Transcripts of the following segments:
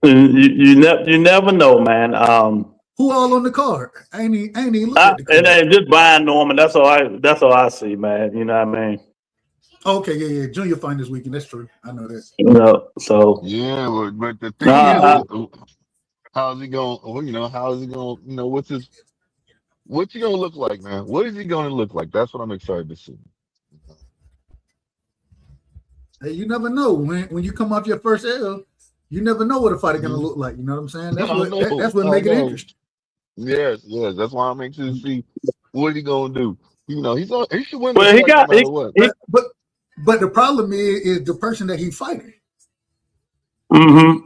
You never know, man. Who all on the card? I ain't even looked at the It card. ain't just Brian Norman. That's all I see, man. You know what I mean? Okay, yeah. Junior find this weekend. That's true. I know that. So Yeah, but the Oh thing yeah, is, uh, how's he going? How is he going? What's he gonna look like, man? What is he gonna look like? That's what I'm excited to see. hey, you never know when you come off your first L. You never know what a fighter gonna Mhm. look like. You know what I'm saying? That's I what know, that's what I make it know. interesting. Yes. That's why I'm anxious to see what he gonna do. He should win this well, fight no matter what. he But the problem is the person that he fighting. mm-hmm.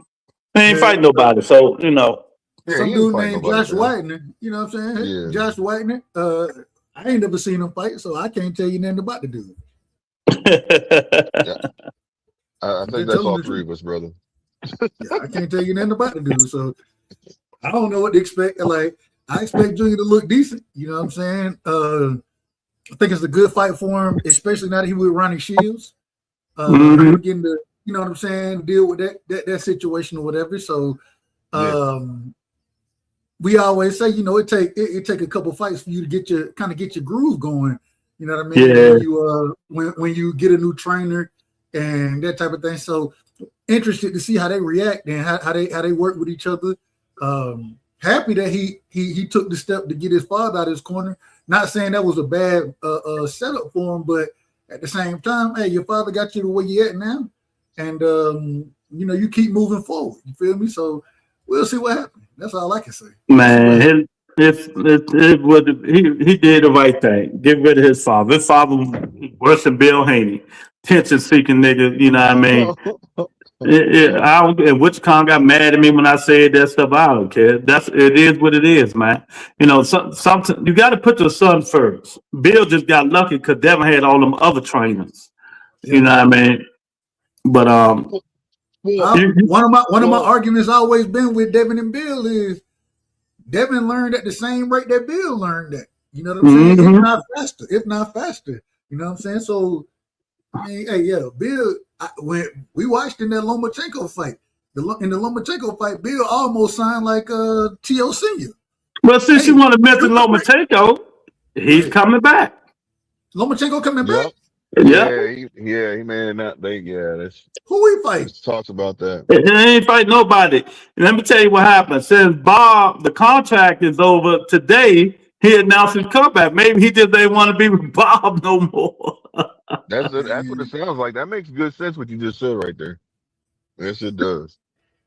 He ain't The, fighting nobody. So you know. Yeah, some he ain't dude fighting named nobody, Josh man. Whitener. You know what I'm saying? Yeah. Josh Whitener. I ain't never seen him fight, so I can't tell you nothing about the dude. Yeah. I I'm think just that's telling all the three truth. of us, brother. Yeah, I can't tell you nothing about the dude. So I don't know what to expect. Like I expect Junior to look decent. You know what I'm saying? I think it's a good fight for him, especially now that he with Ronnie Shields. hmm Him getting to, you know what I'm saying, deal with that situation or whatever. So Yeah. um, we always say, it take a couple fights for you to get your groove going. You know what I mean? Yeah, When you get a new trainer and that type of thing. So interested to see how they react and how they work with each other. Happy that he took the step to get his father out of his corner. Not saying that was a bad setup for him, but at the same time, hey, your father got you to where you at now, and you keep moving forward. You feel me? So we'll see what happens. That's all I can say. We'll see what man. happens. It would he did the right thing. Get rid of his father. His father was worse than Bill Haney, attention seeking nigga. You know what I mean? I don't. And which con got mad at me when I said that stuff. I don't care. It is what it is, man. Something you got to put your son first. Bill just got lucky because Devin had all them other trainers. You Yeah. know what I mean? But well, you, One of my well, arguments always been with Devin and Bill is Devin learned at the same rate that Bill learned at. You know what I'm saying? If hmm not faster, if not faster. You know what I'm saying? So I mean, hey, yeah, Bill. When we watched in that Lomachenko fight, in the Lomachenko fight, Bill almost signed like T.O. Senior. Well, since you Hey, want to mention shoot the brick. Lomachenko, Go he's ahead. coming back. Lomachenko coming back. yep. Yeah. He made that they Who we fight? there's talks about that. It ain't fight nobody. Let me tell you what happened. Since Bob, the contract is over today, he announced his comeback. Maybe he just ain't want to be with Bob no more. That's what it Man, sounds like. That makes good sense what you just said right there. Yes, it does.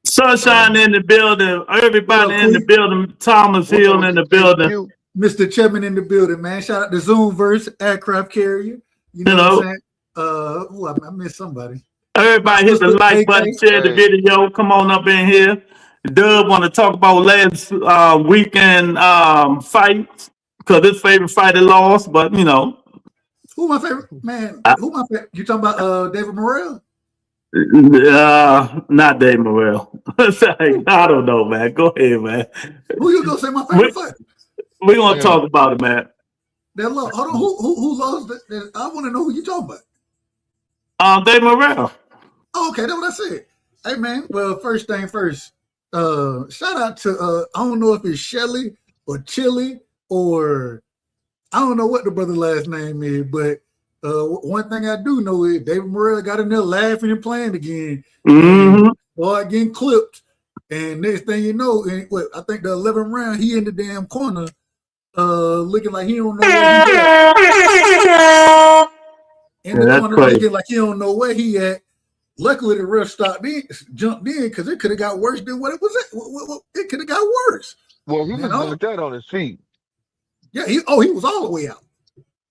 Sunshine Um, in the building. what Everybody up, in the Queen? building. Thomas what's up Hill with in you, the Q? building. Q? Mr. Chapman in the building, man. Shout out to Zoomverse aircraft carrier. You know You what I'm know, saying? I missed somebody. My everybody hit the sister like button, AK. share the Hey, video. Come on up in here. Doug want to talk about last weekend fights because his favorite fighter lost, but you know. Who my favorite man? Who my favorite? You talking about David Morrell? Not Dave Morrell. I don't know, man. Go ahead, man. Who you gonna say my favorite We fighter? we gonna him. talk about it, man. That lost. Hold on. Who lost? I want to know who you talking about. Dave Morrell. Oh, okay, that's what I said. Hey man. Well, first thing first. Shout out to I don't know if it's Shelly or Chili or I don't know what the brother last name is, but one thing I do know is David Morrell got in there laughing and playing again, and hmm started getting clipped. And next thing you know, I think the 11th round, he in the damn corner, looking like he don't know where he at. In Yeah, the that's corner, crazy. looking like he don't know where he at. Luckily, the ref jumped in because it could have got worse than what it was. It could have got worse. Well, he Man, was knocked out on his feet. yeah, he was all the way out.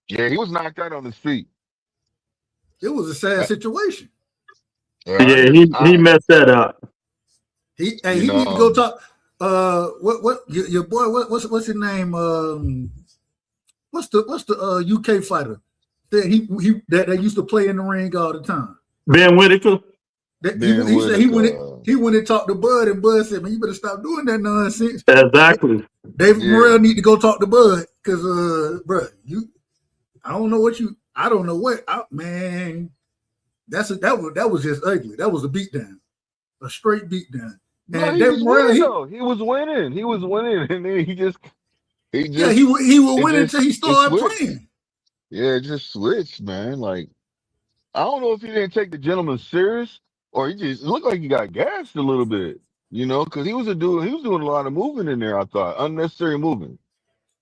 Yeah, he was knocked out on his feet. It was a sad Uh, situation. yeah, Yeah, he I, messed that up. you He know, need to go talk. What your boy? What's his name? What's the UK fighter that that used to play in the ring all the time? Ben Whitaker. That Ben he said Whitaker. he went and talked to Bud, and Bud said, "Man, you better stop doing that nonsense." Exactly. David Yeah, Morrell need to go talk to Bud because, bro, I don't know what, man. That was just ugly. That was a beatdown, a straight beatdown. No, And he David was Morrell, winning though. He was winning. He was winning, and then he would win until he it started switched. playing. Yeah, it just switched, man. Like I don't know if he didn't take the gentleman serious or he just it looked like he got gassed a little bit. You know, because he was a dude. He was doing a lot of moving in there. I thought unnecessary movement,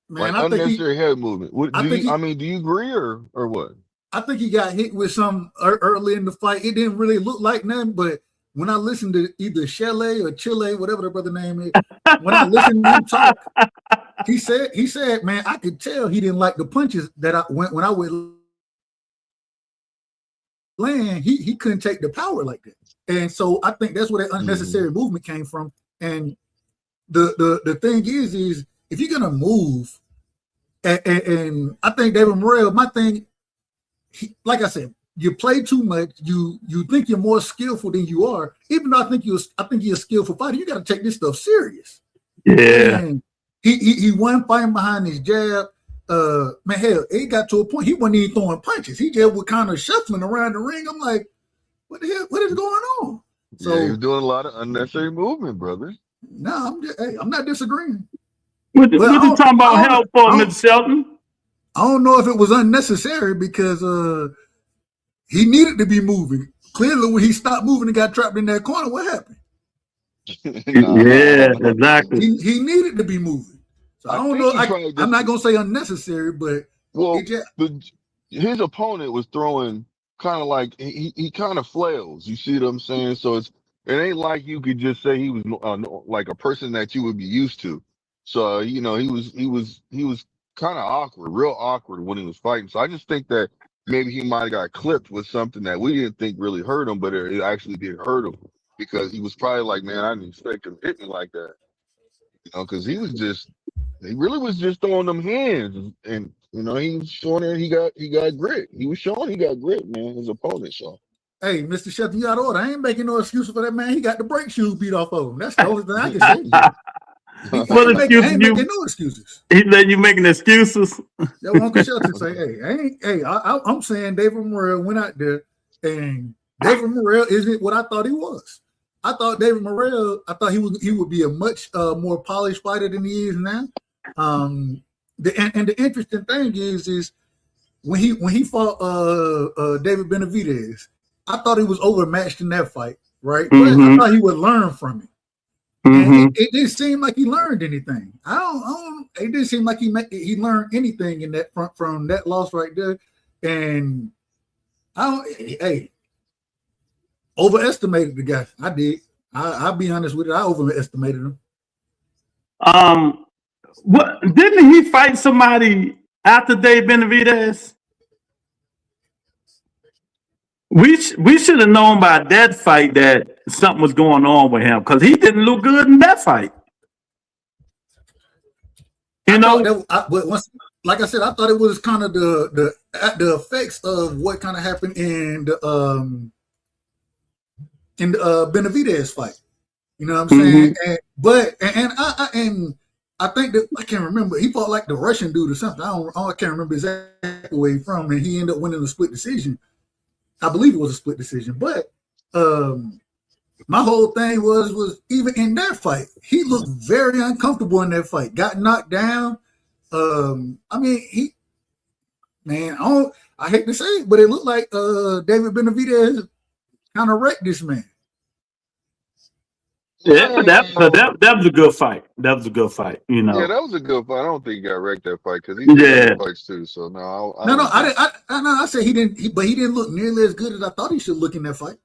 like Man, unnecessary head movement. What I do think you? I he, mean, do you agree or what? I think he got hit with some early in the fight. It didn't really look like nothing, but when I listened to either Shelley or Chile, whatever the brother name is, when I listened to him talk, he said, man, I could tell he didn't like the punches that I went when I would land. He couldn't take the power like that, and so I think that's where that unnecessary movement came from. And the thing is if you're gonna move, and I think David Morrell, my thing. Like I said, you play too much. You think you're more skillful than you are. Even though I think you're a skillful fighter, you got to take this stuff serious. Yeah. And he won fighting behind his jab. Man, hell, it got to a point he wasn't even throwing punches. He just was kind of shuffling around the ring. I'm like, what the hell? What is going on? So Yeah, he was doing a lot of unnecessary movement, brother. no, I'm not disagreeing. What you talking about help for, Mr. Shelton? I don't know if it was unnecessary because he needed to be moving. Clearly, when he stopped moving and got trapped in that corner, what happened? Yeah, exactly. He needed to be moving. So I don't know. I'm not gonna say unnecessary, but his opponent was throwing kind of like he kind of flails. You see what I'm saying? So it ain't like you could just say he was like a person that you would be used to. So you know he was kind of awkward, real awkward when he was fighting. So I just think that maybe he might have got clipped with something that we didn't think really hurt him, but it actually did hurt him because he was probably like, man, I didn't expect him to hit me like that. You know, because he really was just throwing them hands, and you know, he was showing that he got grit. He was showing he got grit, man. His opponent saw. Hey, Mr. Shelton, you got order. I ain't making no excuses for that man. He got the brake shoes beat off of him. That's the only thing I can say. I ain't making no excuses. He let you making excuses. That what Uncle Shelton say, I'm saying David Morrell went out there and David Morrell isn't what I thought he was. I thought David Morrell, he would be a much more polished fighter than he is now. The interesting thing is when he fought David Benavidez, I thought he was overmatched in that fight, right? But I thought he would learn from it. And it didn't seem like he learned anything. It didn't seem like he learned anything in that front from that loss right there. And overestimated the guy. I did. I'll be honest with it. I overestimated him. What didn't he fight somebody after Dave Benavidez? We should have known by that fight that something was going on with him because he didn't look good in that fight. Like I said, I thought it was kind of the effects of what kind of happened in the Benavidez fight. You know what I'm saying? And I think that I can't remember. He fought like the Russian dude or something. I can't remember exactly where he's from, and he ended up winning a split decision. I believe it was a split decision, but my whole thing was even in that fight, he looked very uncomfortable in that fight. Got knocked down. I hate to say it, but it looked like David Benavidez kind of wrecked this man. Yeah, but that was a good fight. That was a good fight, you know. Yeah, that was a good fight. I don't think he got wrecked that fight because he did fights too. So no, I said he didn't, but he didn't look nearly as good as I thought he should look in that fight.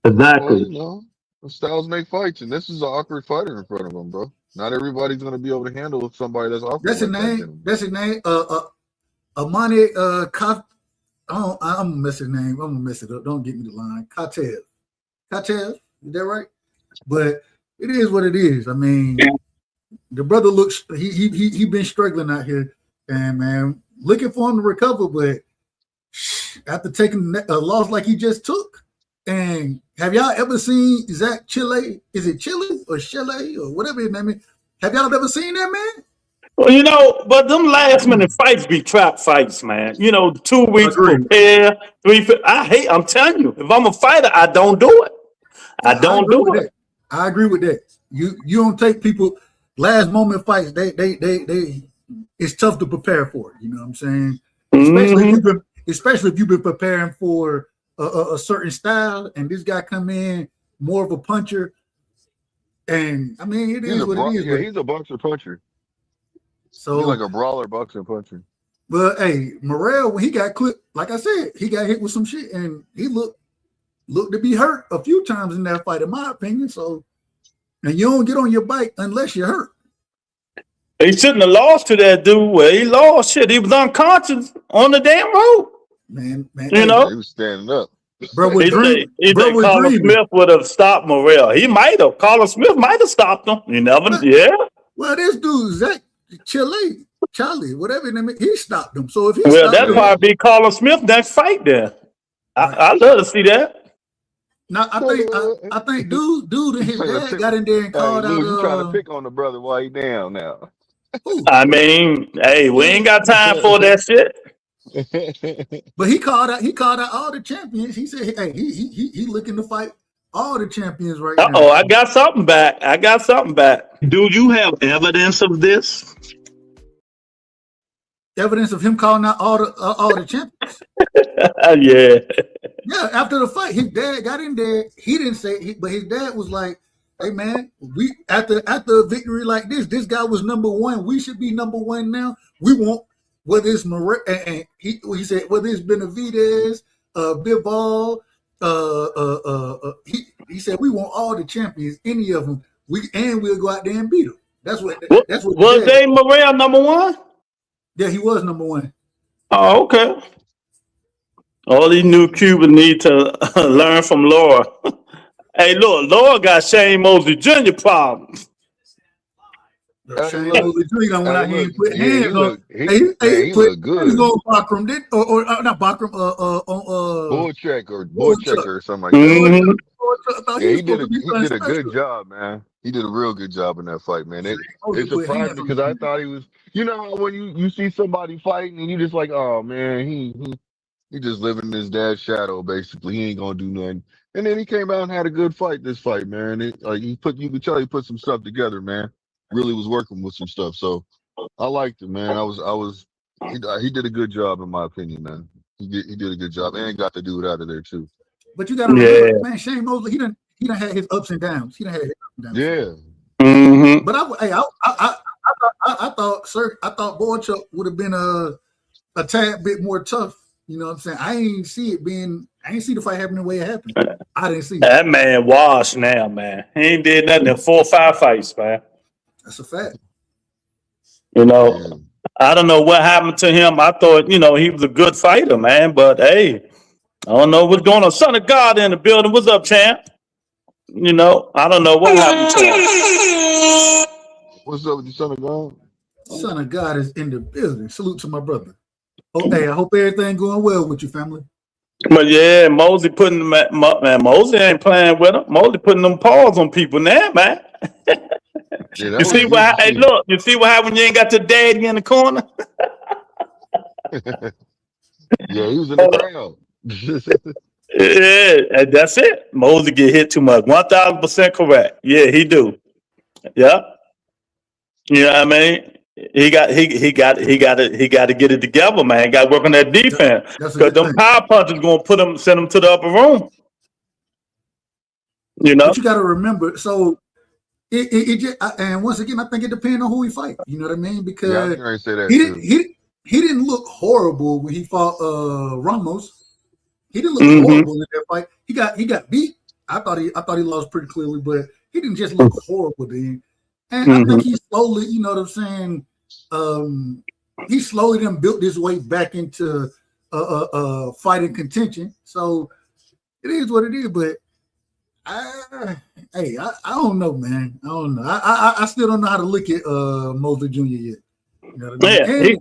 Exactly. Well, you know, styles make fights, and this is an awkward fighter in front of him, bro. Not everybody's going to be able to handle somebody that's awkward. That's his name. That's his name. Amani I'm gonna mess his name. I'm gonna mess it up. Don't get me the line. Katev, is that right? But it is what it is. I mean, the brother looks. He been struggling out here, and man, looking for him to recover. But after taking a loss like he just took, and have y'all ever seen Zach Chile? Is it Chile or Chile or whatever his name is? Have y'all ever seen that man? Well, you know, but them last minute fights be trap fights, man. You know, 2 weeks prepare, 3. I'm telling you, if I'm a fighter, I don't do it. I don't do it. I agree with that. You don't take people last moment fights. They it's tough to prepare for. You know what I'm saying? Mm-hmm. Especially if you've been preparing for a certain style, and this guy come in more of a puncher. And I mean, it is what it is. Yeah, he's a boxer puncher. So He's like a brawler boxer puncher. But hey, Morrell, when he got clipped, like I said, he got hit with some shit, and he looked to be hurt a few times in that fight, in my opinion. So, and you don't get on your bike unless you're hurt. He shouldn't have lost to that dude. Well, he lost. Shit, he was unconscious on the damn road. Man, you know, he was standing up. Bro was dreaming. Carlos Smith would have stopped Morrell. He might have. Carlos Smith might have stopped him. You never. Yeah. Well, this dude Zach Charlie, whatever name, he stopped him. So if he that's why it'd be Carlos Smith next fight. Then I'd love to see that. Now I think dude and his dad got in there and called out. You trying to pick on the brother while he down now? I mean, hey, we ain't got time for that shit. But he called out all the champions. He said, hey, he looking to fight all the champions right now. I got something back. Do you have evidence of this? Evidence of him calling out all the champions. Yeah, after the fight, his dad got in there. He didn't say, but his dad was like, "Hey man, we after a victory like this guy was number one. We should be number one now. We want whether it's and he said whether it's Benavidez, Bivol, he said we want all the champions, any of them. We'll go out there and beat them. That's what. Was Dave Morrell number one? Yeah, he was number one. Oh, okay. All these new Cubans need to learn from Laura. Hey, look, Laura got Shane Mosley Jr. problems. Shane Mosley Jr. went out here and put hands on. He looked good. He was on Bachram, or not Bachram, on Bullchecker or something like that. Mm-hmm. Yeah, he did a good job, man. He did a real good job in that fight, man. It surprised me because I thought he was. You know, when you see somebody fighting and you just like, oh man, he just living in his dad's shadow, basically. He ain't gonna do nothing. And then he came out and had a good fight this fight, man. You could tell he put some stuff together, man. Really was working with some stuff. So I liked it, man. He did a good job in my opinion, man. He did a good job and got the dude out of there too. But you gotta remember, man, Shane Mosley, he done had his ups and downs. He done had his ups and downs. Yeah. Mm-hmm. But I thought Boychuk would have been a tad bit more tough. You know what I'm saying? I ain't see the fight happening the way it happened. I didn't see that man washed now, man. He ain't did nothing in 4 or 5 fights, man. That's a fact. You know, I don't know what happened to him. I thought, he was a good fighter, man. But hey, I don't know what's going on. Son of God in the building. What's up, champ? I don't know what happened to him. What's up with the Son of God? Son of God is in the building. Salute to my brother. Okay, I hope everything going well with your family. But yeah, Mosey Mosey ain't playing with him. Mosey putting them paws on people now, man. You see what happened when you ain't got your daddy in the corner? Yeah, he was in the crowd. Yeah, that's it. Mosey get hit too much. 1,000% correct. Yeah, he do. Yeah. You know what I mean? He got to get it together, man. Got to work on that defense because them power punchers gonna send him to the upper room. But you got to remember. So it just, and once again, I think it depends on who he fight. You know what I mean? Because he didn't look horrible when he fought Ramos. He didn't look horrible in that fight. He got beat. I thought he lost pretty clearly, but he didn't just look horrible then. And I think he slowly, you know what I'm saying? He slowly then built his way back into fighting contention. So it is what it is. But I don't know, man. I don't know. I still don't know how to look at Mosley Jr. yet. You know what I mean?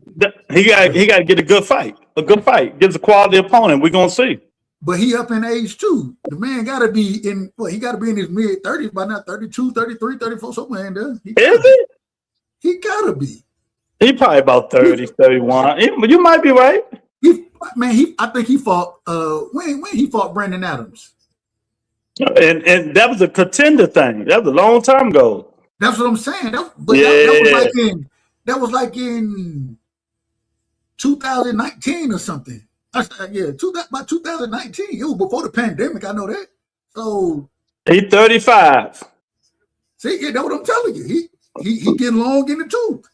Yeah, he got to get a good fight. A good fight. Gives a quality opponent. We're gonna see. But he up in age too. The man got to be in. Well, he got to be in his mid 30s by now. 32, 33, 34, somewhere in there. Is he? He got to be. He probably about 30, 31. You might be right. I think he fought. When he fought Brandon Adams. And that was a contender thing. That was a long time ago. That's what I'm saying. That was like in 2019 or something. By 2019. It was before the pandemic. I know that. So He 35. see, that's what I'm telling you. He getting long in the tooth.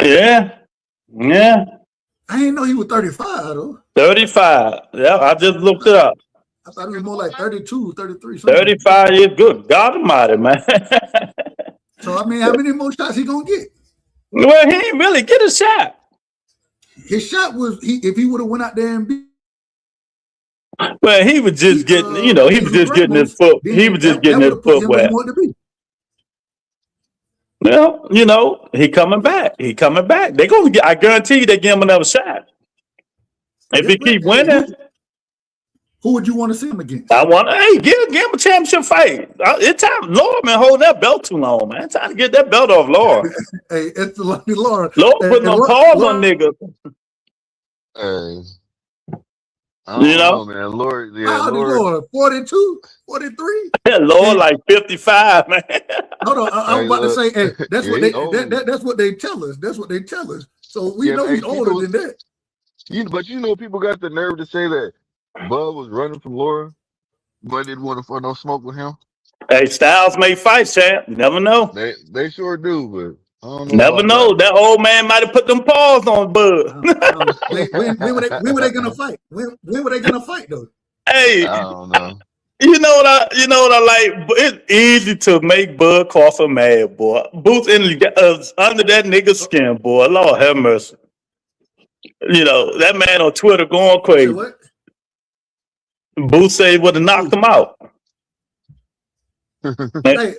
Yeah. I didn't know he was 35 though. 35. Yeah, I just looked it up. I thought it was more like 32, 33. Something. 35 years. Good God Almighty, man. So I mean, how many more shots he gonna get? Well, he ain't really get a shot. His shot was if he would have went out there and beat. Well, he was just getting, he was just getting his foot. He was just getting his foot wet. Well, he coming back. He coming back. They gonna get. I guarantee you, they give him another shot. If he keep winning, who would you want to see him against? I want. Hey, give him a championship fight. It's time. Laura been holding that belt too long, man. It's time to get that belt off Laura. Hey, it's the lucky Laura. Laura putting on pause on niggas. Hey. I don't know, man. Lord, how old is Laura? 42, 43? Yeah, Laura like 55, man. Hold on, I was about to say, hey, that's what that's what they tell us. That's what they tell us. So we know he's older than that. But people got the nerve to say that Bud was running from Laura, but didn't want to no smoke with him. Hey, Styles may fight, champ. You never know. They sure do, but I don't know. Never know. That old man might have put them paws on Bud. When were they gonna fight? When were they gonna fight though? Hey, I don't know. You know what I like? It's easy to make Bud Crawford mad, boy. Boots under that nigga's skin, boy. Lord have mercy. That man on Twitter going crazy. What? Boots say he would have knocked him out. Hey,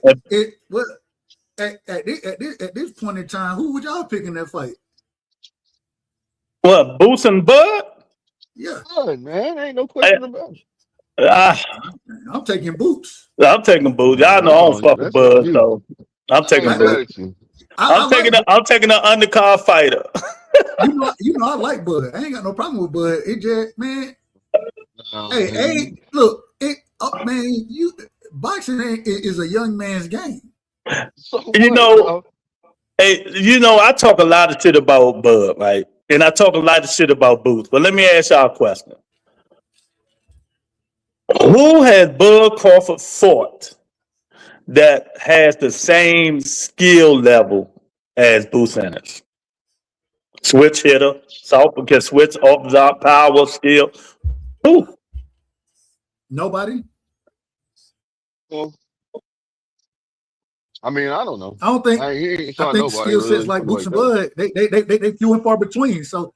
at this point in time, who would y'all pick in that fight? What, Boots and Bud? Yeah. Good, man. Ain't no question about it. I'm taking Boots. I'm taking Boots. Y'all know I don't fuck with Bud, so I'm taking Boots. I'm taking an undercard fighter. you know I like Bud. I ain't got no problem with Bud. It just, man. Hey, look, man, boxing is a young man's game. So hey, I talk a lot of shit about Bud, right? And I talk a lot of shit about Boots. But let me ask y'all a question. Who has Bud Crawford fought that has the same skill level as Boots Ennis? Switch hitter, can switch up, power, skill. Who? Nobody. Well, I mean, I don't know. I don't think. I think skill sets like Boots and Bud, they few and far between. So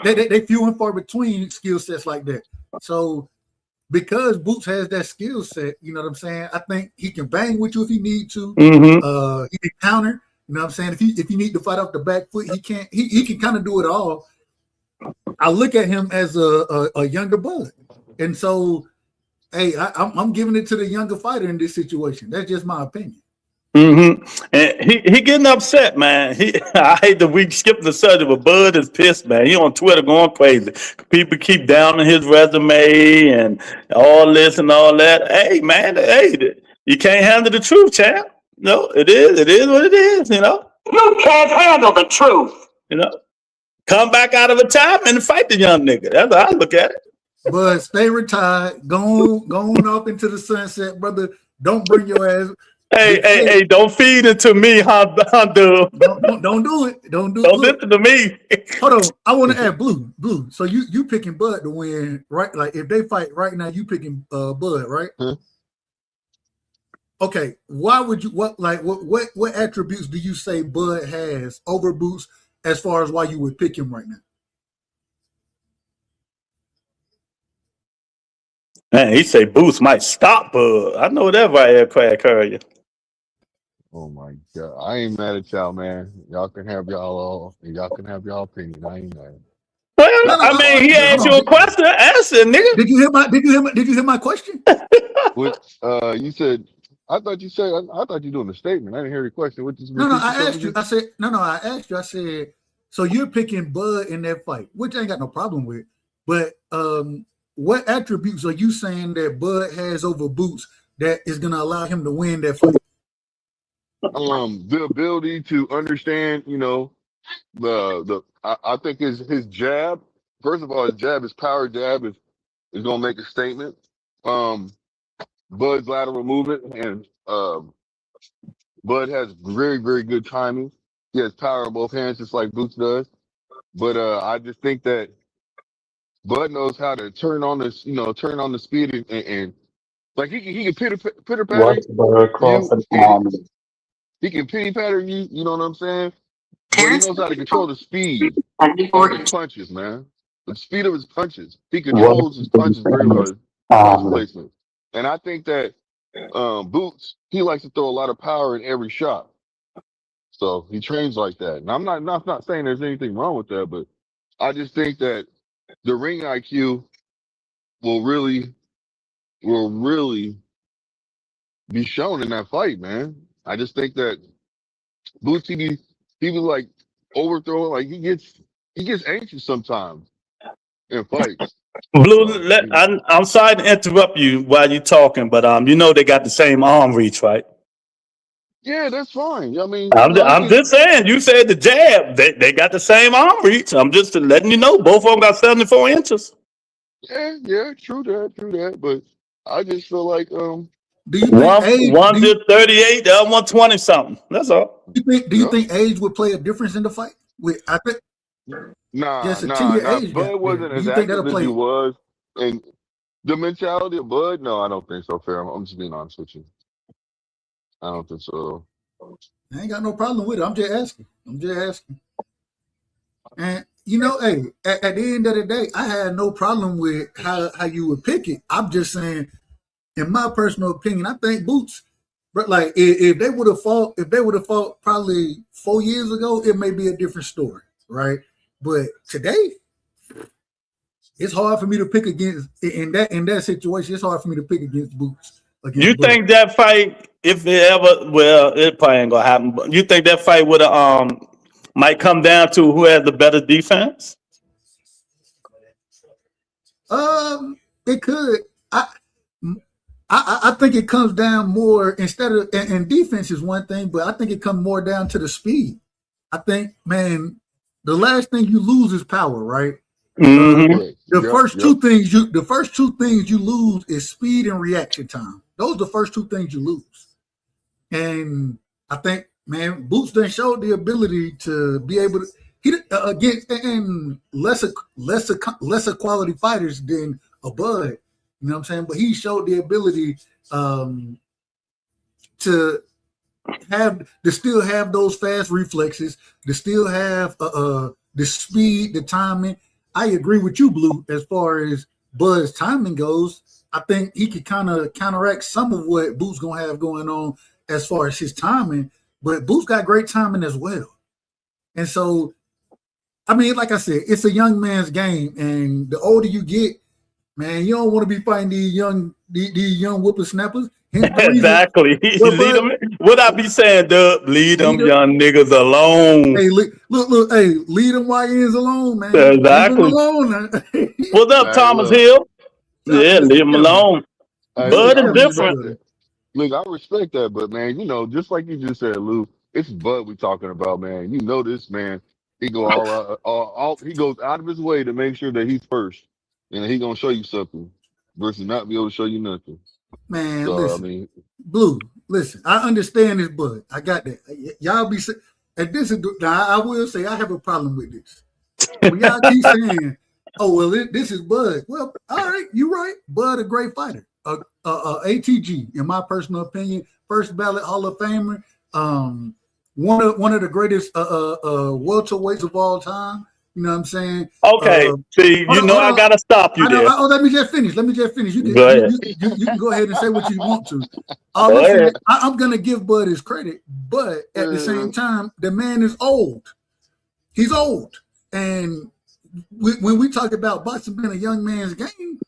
they few and far between skill sets like that. So because Boots has that skill set, you know what I'm saying? I think he can bang with you if he need to. Mm-hmm. He can counter. You know what I'm saying? If you need to fight off the back foot, he can kind of do it all. I look at him as a younger Bud, and so hey, I'm giving it to the younger fighter in this situation. That's just my opinion. Mm-hmm. And he getting upset, man. I hate that we skipped the subject, but Bud is pissed, man. He on Twitter going crazy. People keep downing his resume and all this and all that. Hey, man, you can't handle the truth, champ. No, it is what it is, You can't handle the truth. Come back out of retirement and fight the young nigga. That's how I look at it. But stay retired. Go off into the sunset, brother. Don't bring your ass. Hey, don't feed into me, huh, dude? Don't do it. Don't listen to me. Hold on. I want to add Blue. So you picking Bud to win, right? Like if they fight right now, you picking Bud, right? Huh? Okay. Why would you what attributes do you say Bud has over Boots as far as why you would pick him right now? Man, he say Boots might stop Bud. I know that right here, Craig Courier. Oh my God. I ain't mad at y'all, man. Y'all can have y'all opinion. I ain't mad. Well, he asked you a question. Answer, nigga. Did you hear my question? You said I thought you were doing a statement. I didn't hear your question. I asked you. I said, I asked you. I said, so you're picking Bud in that fight, which I ain't got no problem with. But what attributes are you saying that Bud has over Boots that is going to allow him to win that fight? The ability to understand, I think his jab. First of all, his power jab is gonna make a statement. Bud's lateral movement, and Bud has very, very good timing. He has power in both hands, just like Boots does. But I just think that Bud knows how to turn on the speed and like he can pitter patter you. He can pity patter you. You know what I'm saying? But he knows how to control the speed of his punches, man. The speed of his punches. He controls his punches very well. His punch placement. And I think that Boots, he likes to throw a lot of power in every shot. So he trains like that. And I'm not saying there's anything wrong with that, but I just think that the ring IQ will really be shown in that fight, man. I just think that Boots, he be like overthrowing, like he gets anxious sometimes in fights. Blue, So, I'm sorry to interrupt you while you're talking, but they got the same arm reach, right? yeah, that's fine. I mean, I'm just saying. You said the jab. They got the same arm reach. I'm just letting you know. Both of them got 74 inches. yeah, true that. But I just feel like do you think age? One just 38, the other 120 something. That's all. Do you think age would play a difference in the fight? I think. Nah. Age Bud wasn't as active as he was, and the mentality of Bud. No, I don't think so. Fair. I'm just being honest with you. I don't think so. I ain't got no problem with it. I'm just asking. And hey, at the end of the day, I had no problem with how you would pick it. I'm just saying, in my personal opinion, I think Boots. But like, if they would have fought probably 4 years ago, it may be a different story, right? But today, it's hard for me to pick against in that situation. It's hard for me to pick against Boots. You think that fight, if it ever, well, it probably ain't gonna happen. But you think that fight would might come down to who has the better defense? It could. I think it comes down more instead of and defense is one thing, but I think it comes more down to the speed. I think, man, the last thing you lose is power, right? Mm-hmm. The first two things you lose is speed and reaction time. Those are the first two things you lose. And I think, man, Boots done showed the ability to be able to against and lesser quality fighters than a Bud. You know what I'm saying? But he showed the ability to still have those fast reflexes, to still have the speed, the timing. I agree with you, Blue, as far as Bud's timing goes. I think he could kind of counteract some of what Boots gonna have going on as far as his timing, but Boots got great timing as well. And so, I mean, like I said, it's a young man's game, and the older you get, man, you don't want to be fighting these young whippersnappers. Exactly. What I be saying, Dub? Leave them young niggas alone. Hey, look, hey, leave them YNs alone, man. Exactly. Leave them alone. What's up, Thomas Hill? Yeah, leave them alone. Bud is different. Look, I respect that, but man, just like you just said, Lou, it's Bud we talking about, man. You know this man. He go he goes out of his way to make sure that he's first, and he gonna show you something versus not be able to show you nothing. Man, so, listen, Blue, listen, I understand this, Bud. I got that. Y'all be saying, and this is now. I will say I have a problem with this. When y'all keep saying, "Oh well, this is Bud." Well, all right, you're right. Bud, a great fighter. ATG, in my personal opinion, first ballot Hall of Famer. One of the greatest welterweights of all time. You know what I'm saying? Okay. See, I gotta stop you there. Let me just finish. You can go ahead. You can go ahead and say what you want to. I'm gonna give Bud his credit, but at the same time, the man is old. He's old, and when we talk about boxing being a young man's game,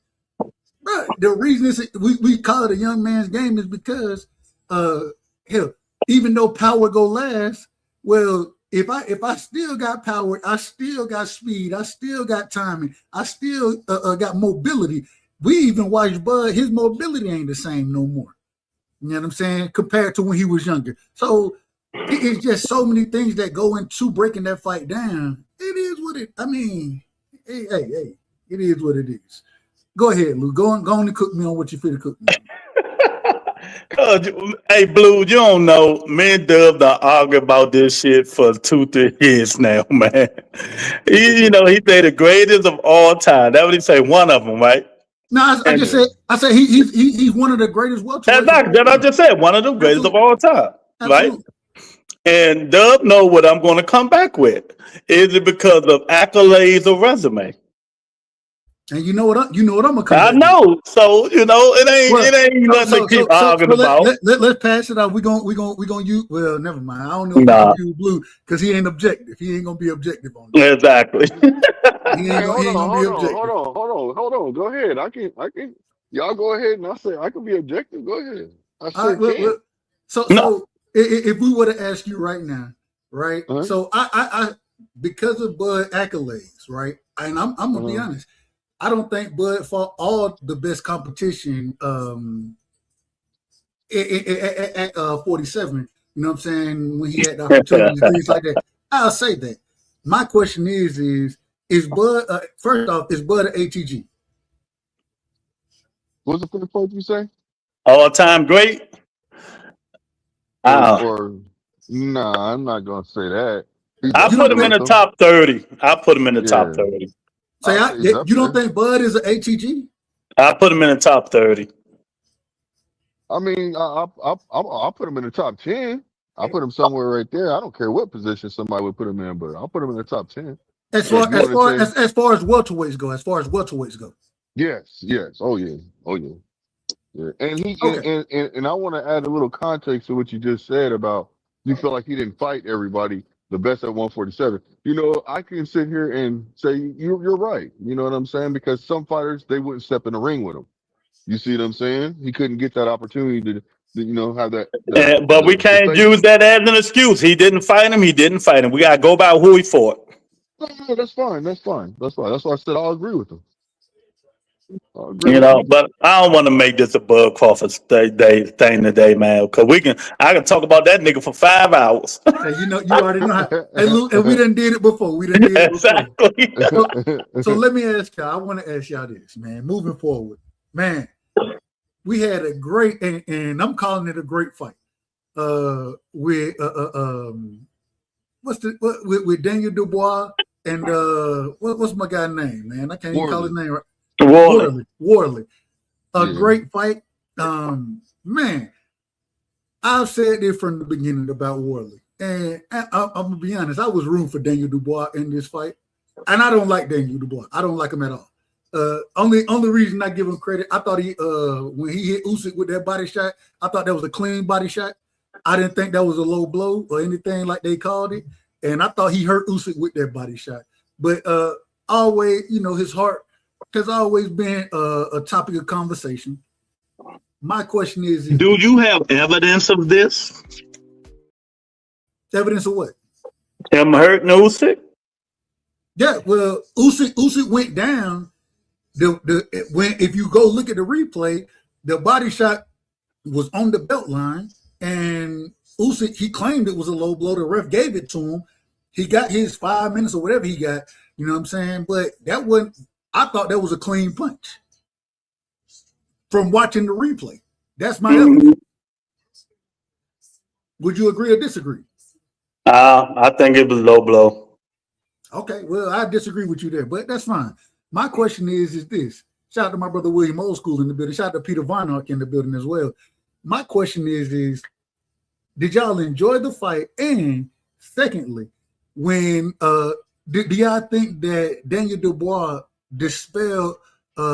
bro, the reason we call it a young man's game is because hell, even though power go last, well, if I still got power, I still got speed, I still got timing, I still got mobility. We even watch Bud, his mobility ain't the same no more. You know what I'm saying? Compared to when he was younger. So it's just so many things that go into breaking that fight down. It is what it. I mean, hey, it is what it is. Go ahead, Lou. Go on and cook me on what you feel to cook me. Hey, Blue, you don't know. Me and Dub done argue about this shit for 2-3 years now, man. He say the greatest of all time. That what he say, one of them, right? No, I just said. I said he's one of the greatest welterweights. That I just said, one of the greatest of all time, right? Absolutely. And Dub know what I'm going to come back with. Is it because of accolades or resume? And you know what I'm gonna come. I know. So it ain't nothing to keep arguing about. Let's pass it out. We're gonna use. Well, never mind. I don't know if we're gonna use Blue because he ain't objective. He ain't gonna be objective on that. Exactly. He ain't gonna be objective. Hold on. Go ahead. I can. Y'all go ahead, and I say I can be objective. Go ahead. I sure can. So if we were to ask you right now, right? Uh-huh. So I because of Bud accolades, right? And I'm gonna be honest. I don't think Bud fought all the best competition at 47. You know what I'm saying? When he had the opportunity, things like that. I'll say that. My question is Bud first off, is Bud an ATG? What's the first part you say? All time great? Nah, I'm not gonna say that. I put him in the top 30. I put him in the top 30. So you don't think Bud is an ATG? I put him in the top 30. I mean, I'll put him in the top 10. I'll put him somewhere right there. I don't care what position somebody would put him in, but I'll put him in the top 10. As far as welterweights go. Yes. Oh yeah. And I want to add a little context to what you just said about you feel like he didn't fight everybody. The best at 147. I can sit here and say you're right. You know what I'm saying? Because some fighters, they wouldn't step in the ring with him. You see what I'm saying? He couldn't get that opportunity to have that. But we can't use that as an excuse. He didn't fight him. We got to go by who he fought. No, that's fine. That's why I said I'll agree with him. But I don't want to make this a Bud Crawford thing today, man. Because I can talk about that nigga for 5 hours. Hey, you already know how. Hey, Luke, and we done did it before. Exactly. So let me ask y'all. I want to ask y'all this, man. Moving forward, man, we had a great, and I'm calling it a great fight. With with Daniel Dubois and what's my guy's name, man? I can't even call his name right. Worley. Great fight. Man, I've said it from the beginning about Worley. And I'm going to be honest, I was rooting for Daniel Dubois in this fight. And I don't like Daniel Dubois. I don't like him at all. Only reason I give him credit, I thought when he hit Usyk with that body shot, I thought that was a clean body shot. I didn't think that was a low blow or anything like they called it. And I thought he hurt Usyk with that body shot. But always, his heart has always been a topic of conversation. My question is do you have evidence of this? Evidence of what? Him hurting Usyk? Yeah, well, Usyk went down. If you go look at the replay, the body shot was on the belt line, and Usyk, he claimed it was a low blow. The ref gave it to him. He got his 5 minutes or whatever he got. You know what I'm saying? But that wasn't. I thought that was a clean punch from watching the replay. That's my evidence. Would you agree or disagree? I think it was low blow. Okay, well, I disagree with you there, but that's fine. My question is this. Shout out to my brother William Old School in the building. Shout out to Peter Varnock in the building as well. My question is did y'all enjoy the fight? And secondly, when do y'all think that Daniel Dubois dispel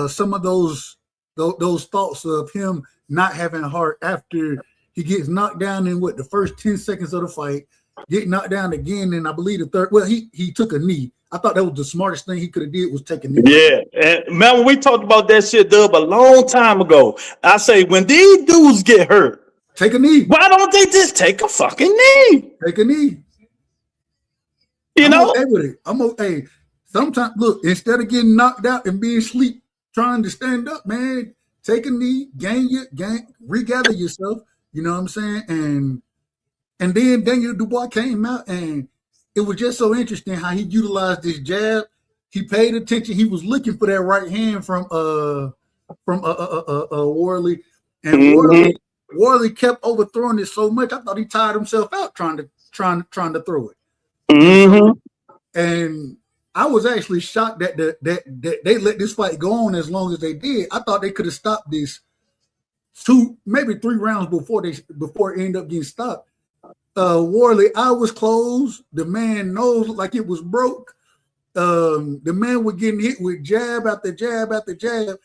some of those thoughts of him not having heart after he gets knocked down in the first 10 seconds of the fight, get knocked down again, and I believe the third. Well, he took a knee. I thought that was the smartest thing he could have did was take a knee. Yeah, and remember we talked about that shit, Dub, a long time ago. I say when these dudes get hurt, take a knee. Why don't they just take a fucking knee? Take a knee. I'm okay with it. I'm okay. Sometimes, look, instead of getting knocked out and being asleep, trying to stand up, man, take a knee, regather yourself, You know what I'm saying? And then Daniel Dubois came out, and it was just so interesting how he utilized this jab. He paid attention. He was looking for that right hand from Worley, and Mm-hmm. Worley kept overthrowing it so much. I thought he tired himself out trying to throw it. Mm-hmm. And I was actually shocked that that they let this fight go on as long as they did. I thought they could have stopped this 2, maybe 3 rounds before it ended up getting stopped. Worley, eye was closed. The man nose looked like it was broke. The man was getting hit with jab after jab after jab.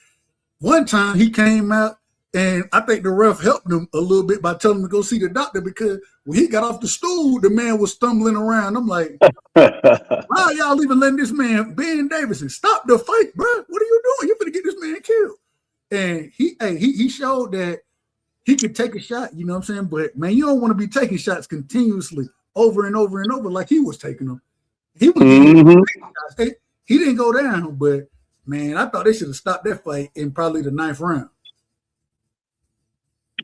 One time he came out, and I think the ref helped him a little bit by telling him to go see the doctor, because when he got off the stool, the man was stumbling around. I'm like, why are y'all even letting this man, Ben Davison, stop the fight, bro? What are you doing? You're gonna get this man killed. And he showed that he could take a shot, you know what I'm saying? But man, you don't want to be taking shots continuously over and over and over like he was taking them. He was Mm-hmm. he didn't go down, but man, I thought they should have stopped that fight in probably the 9th round.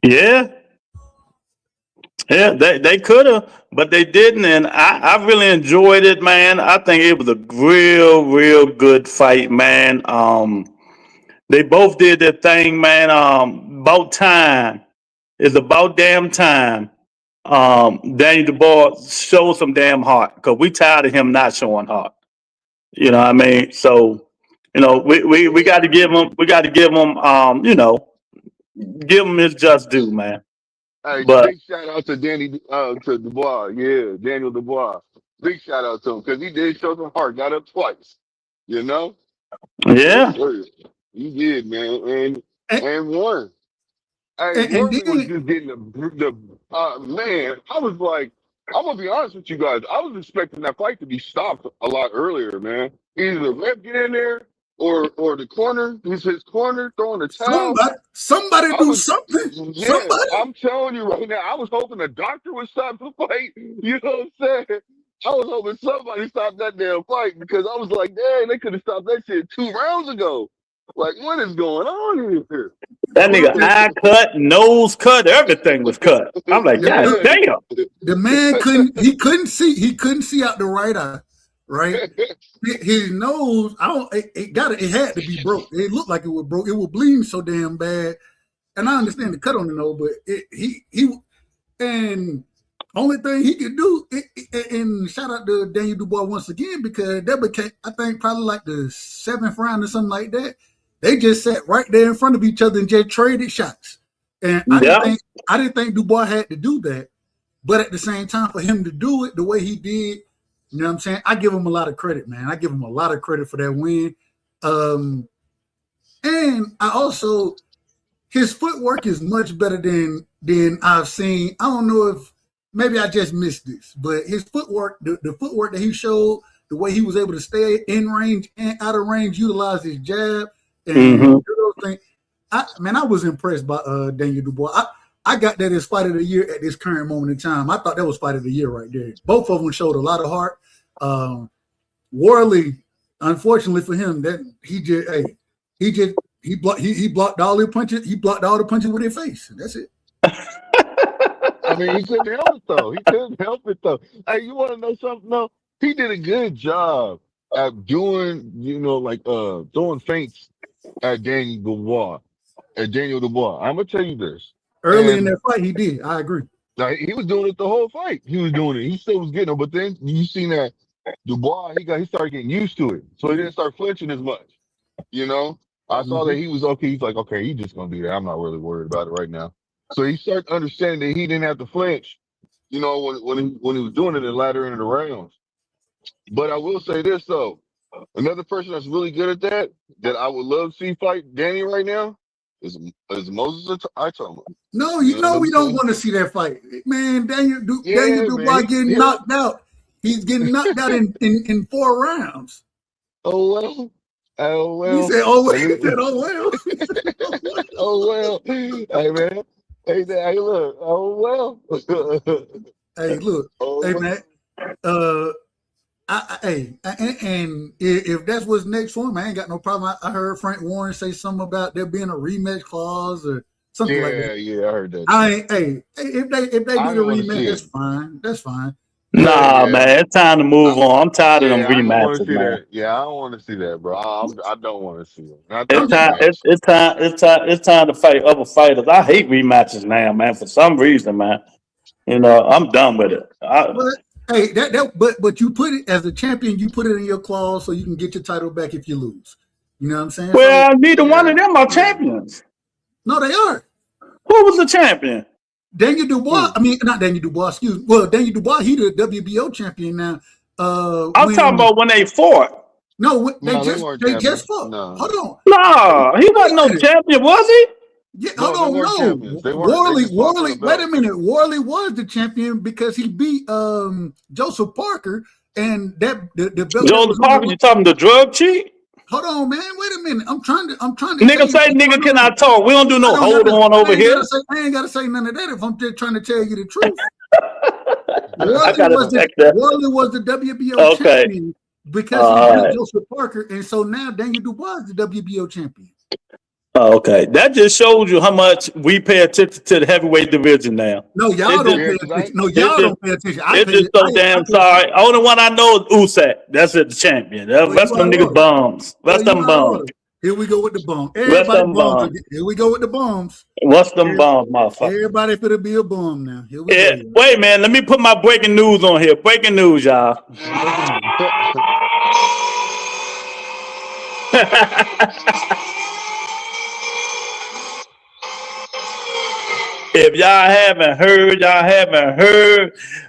Yeah. Yeah, they could have, but they didn't, and I really enjoyed it, man. I think it was a real good fight, man. They both did their thing, man. About time. It's about damn time. Daniel Dubois showed some damn heart, because we tired of him not showing heart. You know what I mean? So, we got to give him give him his just due, man. Hey, But big shout out to to Dubois. Yeah, Daniel Dubois. Big shout out to him because he did show some heart. Got up twice. You know? Yes, yeah. sir. He did, man, And, and won. Hey, and Worley was then just getting the man. I was like, I'm gonna be honest with you guys. I was expecting that fight to be stopped a lot earlier, man. Either the ref get in there or the corner, his corner throwing the towel. somebody I do was, something. yes, Somebody. I'm telling you right now. I was hoping the doctor would stop the fight. You know what I'm saying? I was hoping somebody stopped that damn fight because I was like, dang, they could have stopped that shit 2 rounds ago. Like, what is going on here? That nigga eye cut, nose cut, everything was cut. I'm like, The, God Yeah. damn. the man couldn't see out the right eye, right? His nose, it had to be broke. It looked like it was broke. It was bleeding so damn bad. And I understand the cut on the nose, but he and only thing he could do, and shout out to Daniel Dubois once again, because that became, I think, probably like the 7th round or something like that. They just sat right there in front of each other and just traded shots. And I Yeah. didn't think Dubois had to do that, but at the same time, for him to do it the way he did, you know what I'm saying? I give him a lot of credit, man. I give him a lot of credit for that win. And I also, his footwork is much better than I've seen. I don't know if maybe I just missed this, but his footwork, the footwork that he showed, the way he was able to stay in range and out of range, utilize his jab and do those things. I was impressed by Daniel Dubois. I got that as fight of the year at this current moment in time. I thought that was fight of the year right there. Both of them showed a lot of heart. Worley, unfortunately for him, that he blocked all the punches. He blocked all the punches with his face. That's it. I mean, he couldn't help it though. He couldn't help it though. Hey, you want to know something? No, he did a good job at doing, like throwing feints at Daniel Dubois. I'm gonna tell you this. Early in And that fight, he did. I agree. like, he was doing it the whole fight. He was doing it. He still was getting them. But then you seen that Dubois, he started getting used to it, so he didn't start flinching as much. You know, I saw that he was okay. He's like, okay, he's just gonna do that. I'm not really worried about it right now. So he started understanding that he didn't have to flinch. When he was doing it in the latter end of the rounds. But I will say this though, another person that's really good at that I would love to see fight Danny right now is Moses Itoma. No, You know what I'm we don't saying? want to see that fight, man. Daniel Yeah, Dubois man. getting knocked out. He's getting knocked out in 4 rounds. Oh well. Oh He well. said, "Oh well." I He mean, said, "Oh well." oh well. Hey man. Hey look. Oh well. Hey, look. Oh Hey, well. man. And if that's what's next for him, I ain't got no problem. I heard Frank Warren say something about there being a rematch clause or something like that. Yeah, I heard that. Hey, if they do the rematch, that's fine. That's fine. Nah, man, it's time to move on. I'm tired of them I don't want to rematches, see man. that. Yeah, I don't want to see that, bro. I don't want to see it. Not It's that time. rematch. It's time to fight other fighters. I hate rematches now, man. For some reason, man. You know, I'm done with it. But hey, but you put it as a champion. You put it in your clause so you can get your title back if you lose. You know what I'm saying? Well, neither one of them are champions. No, they are. Who was the champion? Daniel Dubois. I mean, not Daniel Dubois. Excuse me. Well, Daniel Dubois. He the WBO champion now. I'm talking about when they fought. No, they just fought. No. Hold on. No, he wasn't no champion, was he? Yeah, hold on, no. Worley. Wait a minute. Worley was the champion because he beat Joseph Parker, and that the belt. Joseph Parker, you talking the drug cheat? Hold on, man. Wait a minute. I'm trying to. Nigga say nigga cannot talk. We don't do no hold on over here. I ain't gotta say none of that if I'm just trying to tell you the truth. Worley was the WBO champion because he beat Joseph Parker, and so now Daniel Dubois is the WBO champion. Okay, that just shows you how much we pay attention to the heavyweight division now. No, y'all don't pay attention. No, y'all don't pay attention. It's just so damn sorry. Only one I know is Usyk. That's the champion. That's them niggas bums. That's them bums. Here we go with the bum. Everybody bums. Here we go with the bums. What's them bums, motherfucker? Everybody finna be a bum now. Here we go. Wait, man. Let me put my breaking news on here. Breaking news, y'all. If y'all haven't heard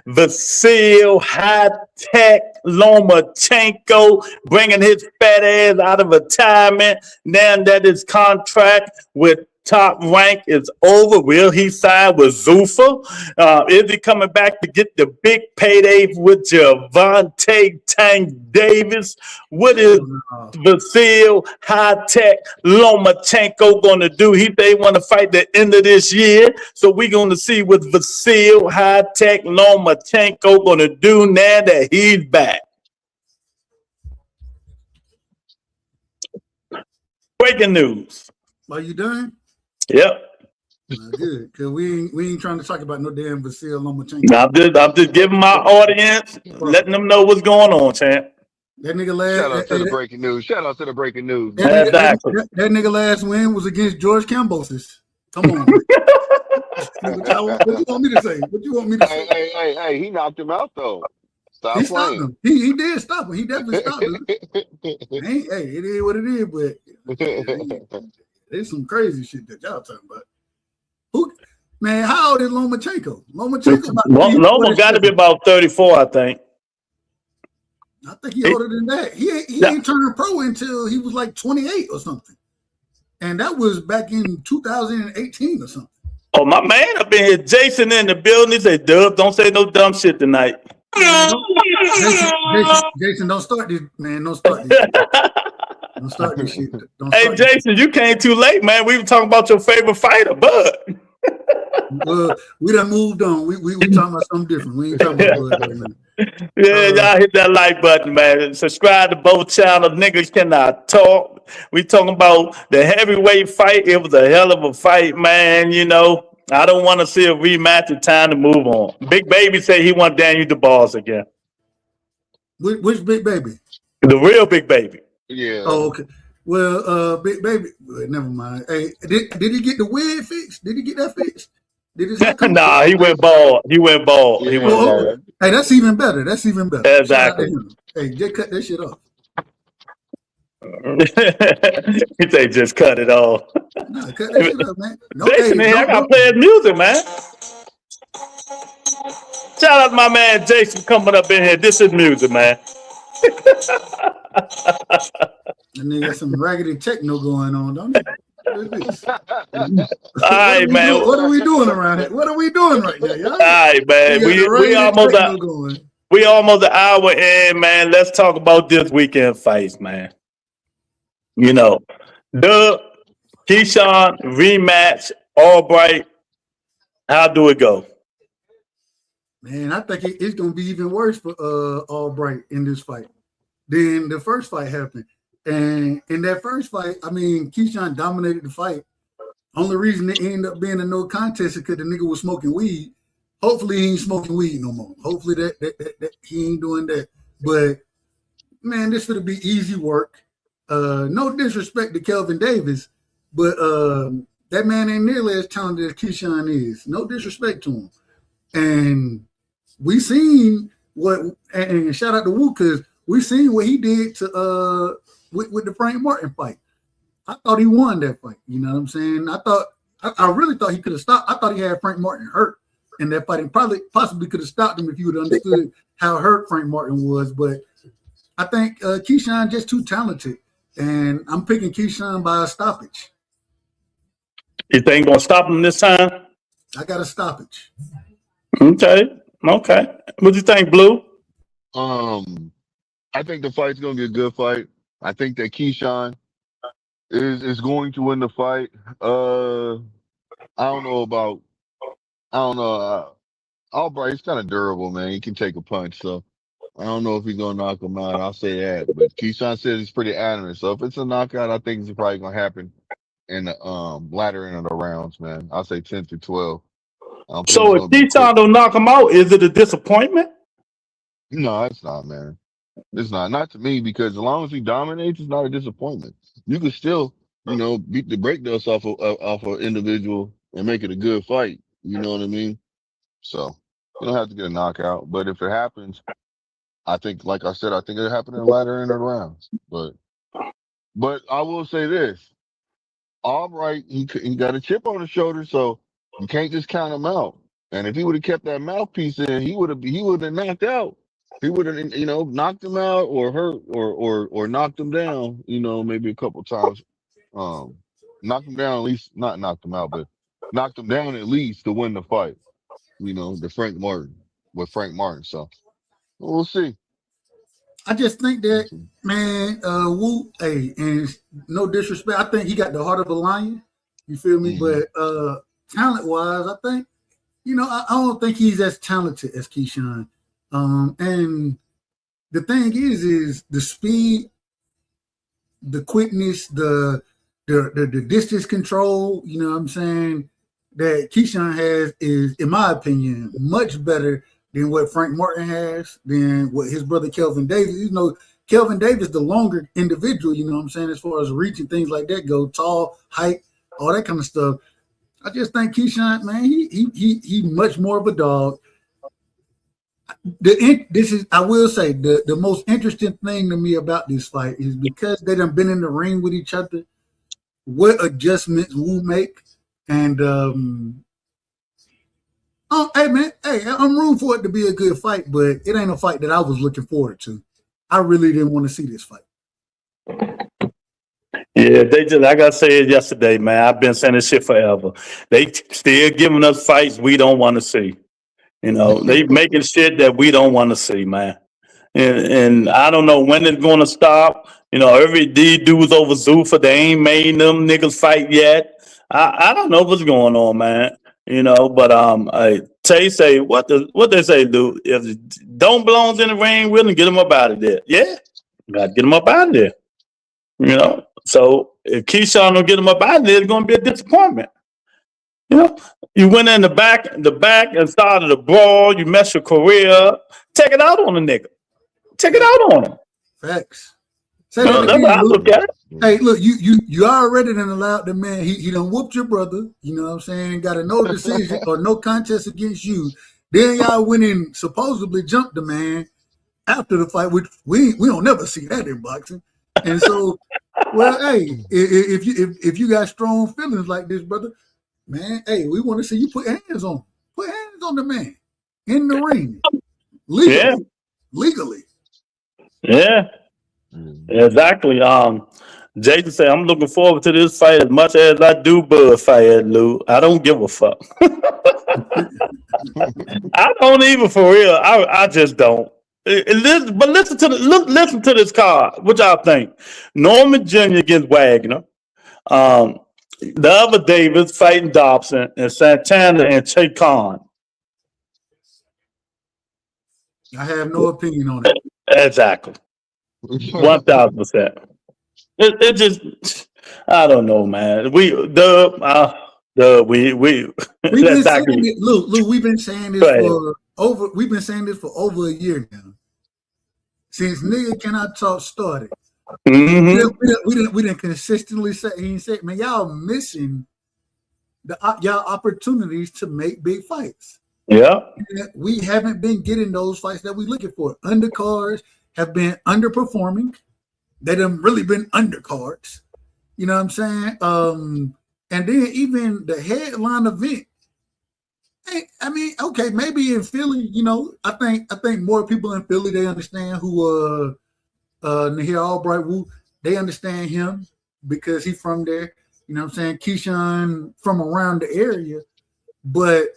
Vasil High-Tech Lomachenko bringing his fat ass out of retirement. Now that his contract with Top Rank is over, will he sign with Zuffa? Is he coming back to get the big payday with Javante Tank Davis? What is Vasil High-Tech Lomachenko going to do? They want to fight the end of this year. So we're going to see what Vasil High-Tech Lomachenko going to do now that he's back. Breaking news. Are you done? Yep. Good, because we ain't trying to talk about no damn Vasil Lomachenko. I'm just giving my audience, letting them know what's going on, champ. That nigga last. Shout out to the breaking news. That nigga last win was against George Kambosos. Come on. What you want me to say? Hey, he knocked him out though. He stopped him. He did stop him. He definitely stopped him. Hey, it is what it is, but there's some crazy shit that y'all talking about. Who, man, how old is Lomachenko? Loma got to be about 34, I think. I think he older than that. He ain't turned pro until he was like 28 or something. And that was back in 2018 or something. Oh, my man up in here, Jason in the building. He said, Dub, don't say no dumb shit tonight. Jason, don't start this, man. Don't start this shit. Don't start this shit. Hey, Jason, you came too late, man. We were talking about your favorite fighter, Bud. We done moved on. We talking about something different. We ain't talking about Bud right now. Yeah, y'all hit that like button, man. Subscribe to both channels. Niggas cannot talk. We talking about the heavyweight fight. It was a hell of a fight, man. You know, I don't want to see a rematch. It's time to move on. Big Baby said he want Daniel Dubois again. Which Big Baby? The real Big Baby. Yeah. Oh, okay. Well, Big Baby. Well, never mind. Hey, did he get the wig fixed? Did he get that fixed? Nah, he went bald. He went bald. Yeah. He went bald. Hey, that's even better. Exactly. Hey, just cut that shit off. They just cut it off. Nah, cut that shit off, man. No, Jason, man, I gotta play his music, man. Shout out to my man Jason coming up in here. This is music, man. And they got some raggedy techno going on, don't they? All right, man. What are we doing around here? What are we doing right now, y'all? All right, man. We almost an hour in, man. Let's talk about this weekend fights, man. You know, the Keyshawn rematch, Albright. How do it go? Man, I think it's gonna be even worse for Albright in this fight than the first fight happened. And in that first fight, I mean, Keyshawn dominated the fight. Only reason it ended up being a no contest is because the nigga was smoking weed. Hopefully he ain't smoking weed no more. Hopefully that he ain't doing that. But man, this would be easy work. No disrespect to Kelvin Davis, but that man ain't nearly as talented as Keyshawn is. No disrespect to him. And we seen what, and shout out to Wu, because we seen what he did to with the Frank Martin fight. I thought he won that fight. You know what I'm saying? I really thought he could have stopped. I thought he had Frank Martin hurt in that fight, and possibly could have stopped him if you would have understood how hurt Frank Martin was. But I think Keyshawn just too talented, and I'm picking Keyshawn by a stoppage. You think gonna stop him this time? I got a stoppage. Okay. What do you think, Blue? I think the fight's gonna be a good fight. I think that Keyshawn is going to win the fight. I don't know. Albright's kind of durable, man. He can take a punch, so I don't know if he's gonna knock him out. I'll say that. But Keyshawn said he's pretty adamant. So if it's a knockout, I think it's probably gonna happen in the latter end of the rounds, man. I'll say 10 to 12. So if Keyshawn don't knock him out, is it a disappointment? No, it's not, man. It's not to me, because as long as he dominates, it's not a disappointment. You can still, beat the brake dust off an individual and make it a good fight. You know what I mean? So you don't have to get a knockout, but if it happens, I think, like I said, I think it'll happen in the latter end of the rounds. But I will say this: Albright, he got a chip on his shoulder, so you can't just count him out. And if he would have kept that mouthpiece in, he would have been knocked out. He would have, knocked him out or hurt or knocked him down, maybe a couple times. Knocked him down, at least, not knocked him out, but knocked him down at least to win the fight. The Frank Martin. So we'll see. I just think that, man, Wu, and no disrespect, I think he got the heart of a lion. You feel me? Mm-hmm. But talent-wise, I think, I don't think he's as talented as Keyshawn. And the thing is the speed, the quickness, the distance control, you know what I'm saying, that Keyshawn has is, in my opinion, much better than what Frank Martin has, than what his brother Kelvin Davis. Kelvin Davis, the longer individual, you know what I'm saying, as far as reaching things like that go, tall, height, all that kind of stuff. I just think Keyshawn, man, he much more of a dog. I will say, the most interesting thing to me about this fight is because they done been in the ring with each other, what adjustments Wu make. And hey man, I'm rooting for it to be a good fight, but it ain't a fight that I was looking forward to. I really didn't want to see this fight. Yeah, they just, like I said yesterday, man, I've been saying this shit forever. They still giving us fights we don't want to see. They making shit that we don't want to see, man. And I don't know when it's going to stop. These dudes over Zuffa, they ain't made them niggas fight yet. I don't know what's going on, man. But Tay say what they say, dude. If don't belongs in the ring, we're gonna get them up out of there. Yeah, gotta get them up out of there. So if Keyshawn don't get them up out of there, it's gonna be a disappointment. You went in the back and started a brawl. You messed your career up. Take it out on the nigga. Take it out on him. Facts. Say that again, I look at it. Hey, look, you already done allowed the man. He done whooped your brother. You know what I'm saying? Got a no decision or no contest against you. Then y'all went and supposedly jumped the man after the fight, which we don't never see that in boxing. And so, well, hey, if you got strong feelings like this, brother, man, hey, we want to see you put hands on the man in the ring, legally. Yeah, exactly. Jason said, "I'm looking forward to this fight as much as I do Bud fight, Lou. I don't give a fuck. I don't even, for real. I just don't. But listen to this card. What y'all think? Norman Jr. against Wagner. The other Davis fighting Dobson, and Santana and Chacon. I have no opinion on it. Exactly. 1000%. It just, I don't know, man. We We've been that's saying actually it, Lou. We've been saying this right. for over. We've been saying this for over a year now. Since nigga cannot talk started. Mm-hmm. We didn't consistently say. He said, "Man, y'all missing y'all opportunities to make big fights." Yeah. And we haven't been getting those fights that we looking for. Undercards have been underperforming. They done really been undercards. You know what I'm saying? And then even the headline event. I mean, okay, maybe in Philly, you know, I think more people in Philly they understand who Nahir Albright Woo. They understand him because he's from there. You know what I'm saying? Keyshawn from around the area. But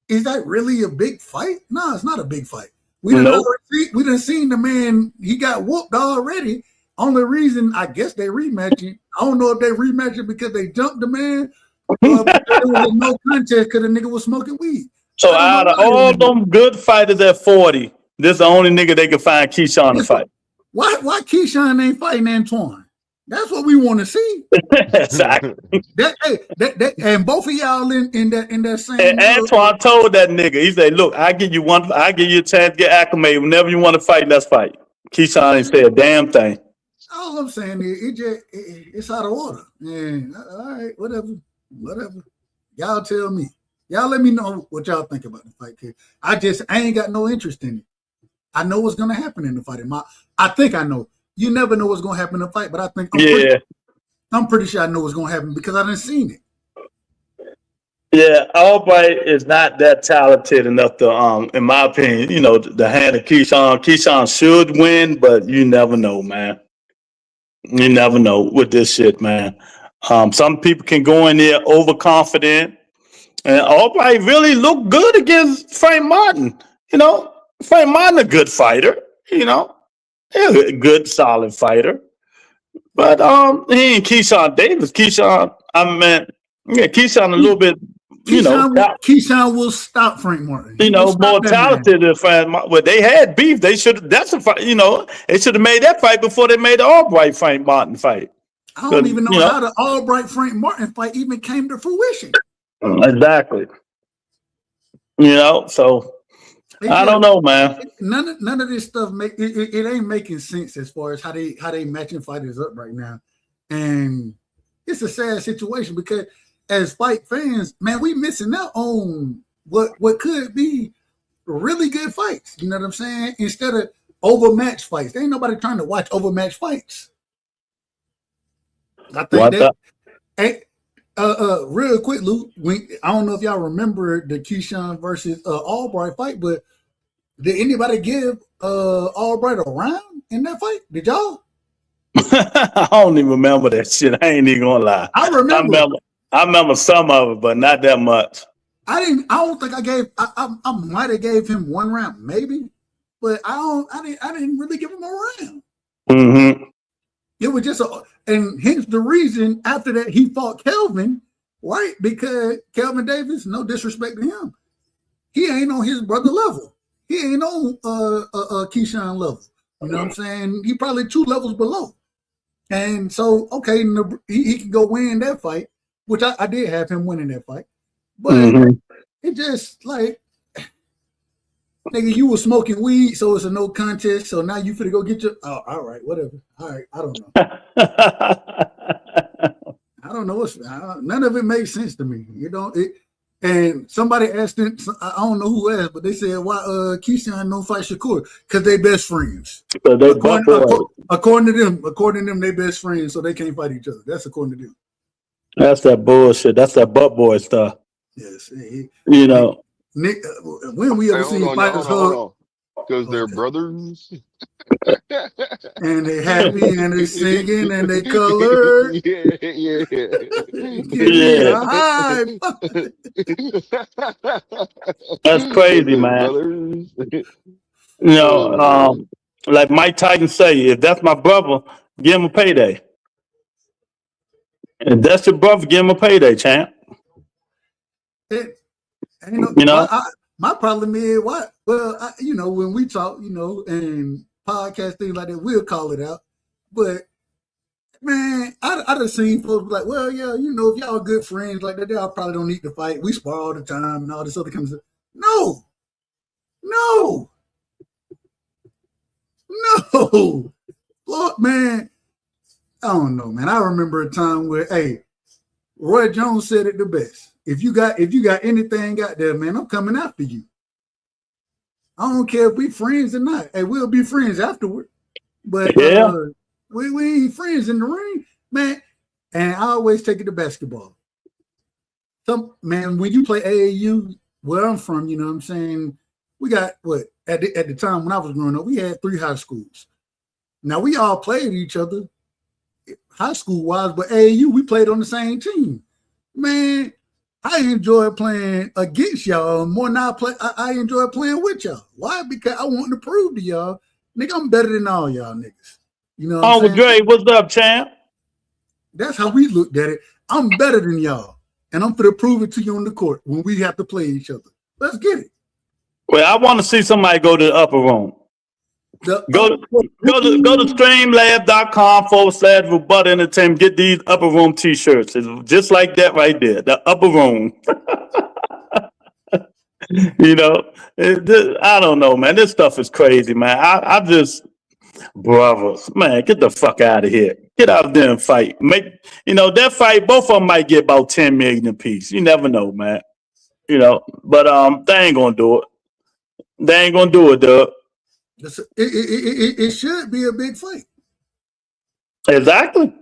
is that really a big fight? No, it's not a big fight. We Nope. done seen the man, he got whooped already. Only reason I guess they rematching. I don't know if they rematching because they jumped the man or because it was a no contest because the nigga was smoking weed. So I don't know out of why they all rematching. them good fighters at 40, this is the only nigga they can find Keyshawn to fight. Why Keyshawn ain't fighting Antoine? That's what we want to see. Exactly. And both of y'all in that same. And Antoine told that nigga, he said, "Look, I give you a chance to get acclimated. Whenever you want to fight, let's fight." Keyshawn ain't said a damn thing. All I'm saying is it's out of order. And all right, whatever. Y'all tell me. Y'all let me know what y'all think about the fight. I ain't got no interest in it. I know what's gonna happen in the fight. I think I know. You never know what's gonna happen in the fight, but I think I'm pretty sure I know what's gonna happen because I done seen it. Yeah, Albright is not that talented enough to, in my opinion, you know, the hand of Keyshawn. Keyshawn should win, but you never know, man. You never know with this shit, man. Some people can go in there overconfident, and Albright really looked good against Frank Martin. You know, Frank Martin a good fighter. You know, he's a good, solid fighter. But he ain't Keyshawn Davis. Keyshawn a little bit, Keyshawn will stop Frank Martin. You know, more talented than Frank Martin. Well, they had beef. They should. That's a fight. You know, they should have made that fight before they made the Albright Frank Martin fight. I don't even know how the Albright Frank Martin fight even came to fruition. Exactly. You know, so I don't know, man. None of this stuff it ain't making sense as far as how they matching fighters up right now, and it's a sad situation because as fight fans, man, we missing out on what could be really good fights. You know what I'm saying? Instead of overmatched fights, there ain't nobody trying to watch overmatched fights. I think real quick, Luke. I don't know if y'all remember the Keyshawn versus Albright fight, but did anybody give Albright a round in that fight? Did y'all? I don't even remember that shit. I ain't even gonna lie. I remember some of it, but not that much. I don't think I gave. I might have gave him one round, maybe, but I didn't really give him a round. Mm-hmm. It was just and hence the reason after that he fought Kelvin, right? Because Kelvin Davis, no disrespect to him, he ain't on his brother level. He ain't on Keyshawn level. You know what I'm saying? He probably 2 levels below. And so, okay, he can go win that fight, which I did have him winning that fight. But it just like, nigga, you were smoking weed, so it's a no contest. So now you finna go get your, oh, all right, whatever. All right, I don't know. I don't know. None of it makes sense to me. You know, and somebody asked him, I don't know who asked, but they said, why Keyshawn don't fight Shakur? Because they best friends. So according to them, they best friends, so they can't fight each other. That's according to them. That's that bullshit. That's that butt boy stuff. Yes. You know. Nick, when we ever seen fighters hug? Because they're brothers. And they happy and they singing and they color. Yeah. Give me a high. That's crazy, man. You know, like Mike Tyson say, if that's my brother, give him a payday. If that's your brother, give him a payday, champ. My problem is what? Well, when we talk, and podcast things like that, we'll call it out. But Man, I done seen folks be like, well, yeah, you know, if y'all good friends like that, y'all probably don't need to fight. We spar all the time and all this other kind of stuff. No, no, no. Look, man, I don't know, man. I remember a time where, hey, Roy Jones said it the best. If you got anything out there, man, I'm coming after you. I don't care if we friends or not. Hey, we'll be friends afterward. But Yeah. we ain't friends in the ring, man. And I always take it to basketball. Man, when you play AAU, where I'm from, you know what I'm saying? We got what at the time when I was growing up, we had 3 high schools. Now we all played each other high school wise, but AAU, we played on the same team. Man, I enjoy playing against y'all more than I enjoy playing with y'all. Why? Because I want to prove to y'all, nigga, I'm better than all y'all niggas. You know what I'm saying? Dre, what's up, champ? That's how we looked at it. I'm better than y'all. And I'm gonna prove it to you on the court when we have to play each other. Let's get it. Well, I want to see somebody go to the upper room. Go to streamlab.com/Rebut Entertainment. Get these upper room t-shirts. It's just like that right there. The upper room. You know, I don't know, man. This stuff is crazy, man. I just, brothers, man, get the fuck out of here. Get out there and fight. That fight, both of them might get about 10 million apiece. You never know, man. You know, but they ain't gonna do it. They ain't gonna do it, Doug. It should be a big fight. Exactly.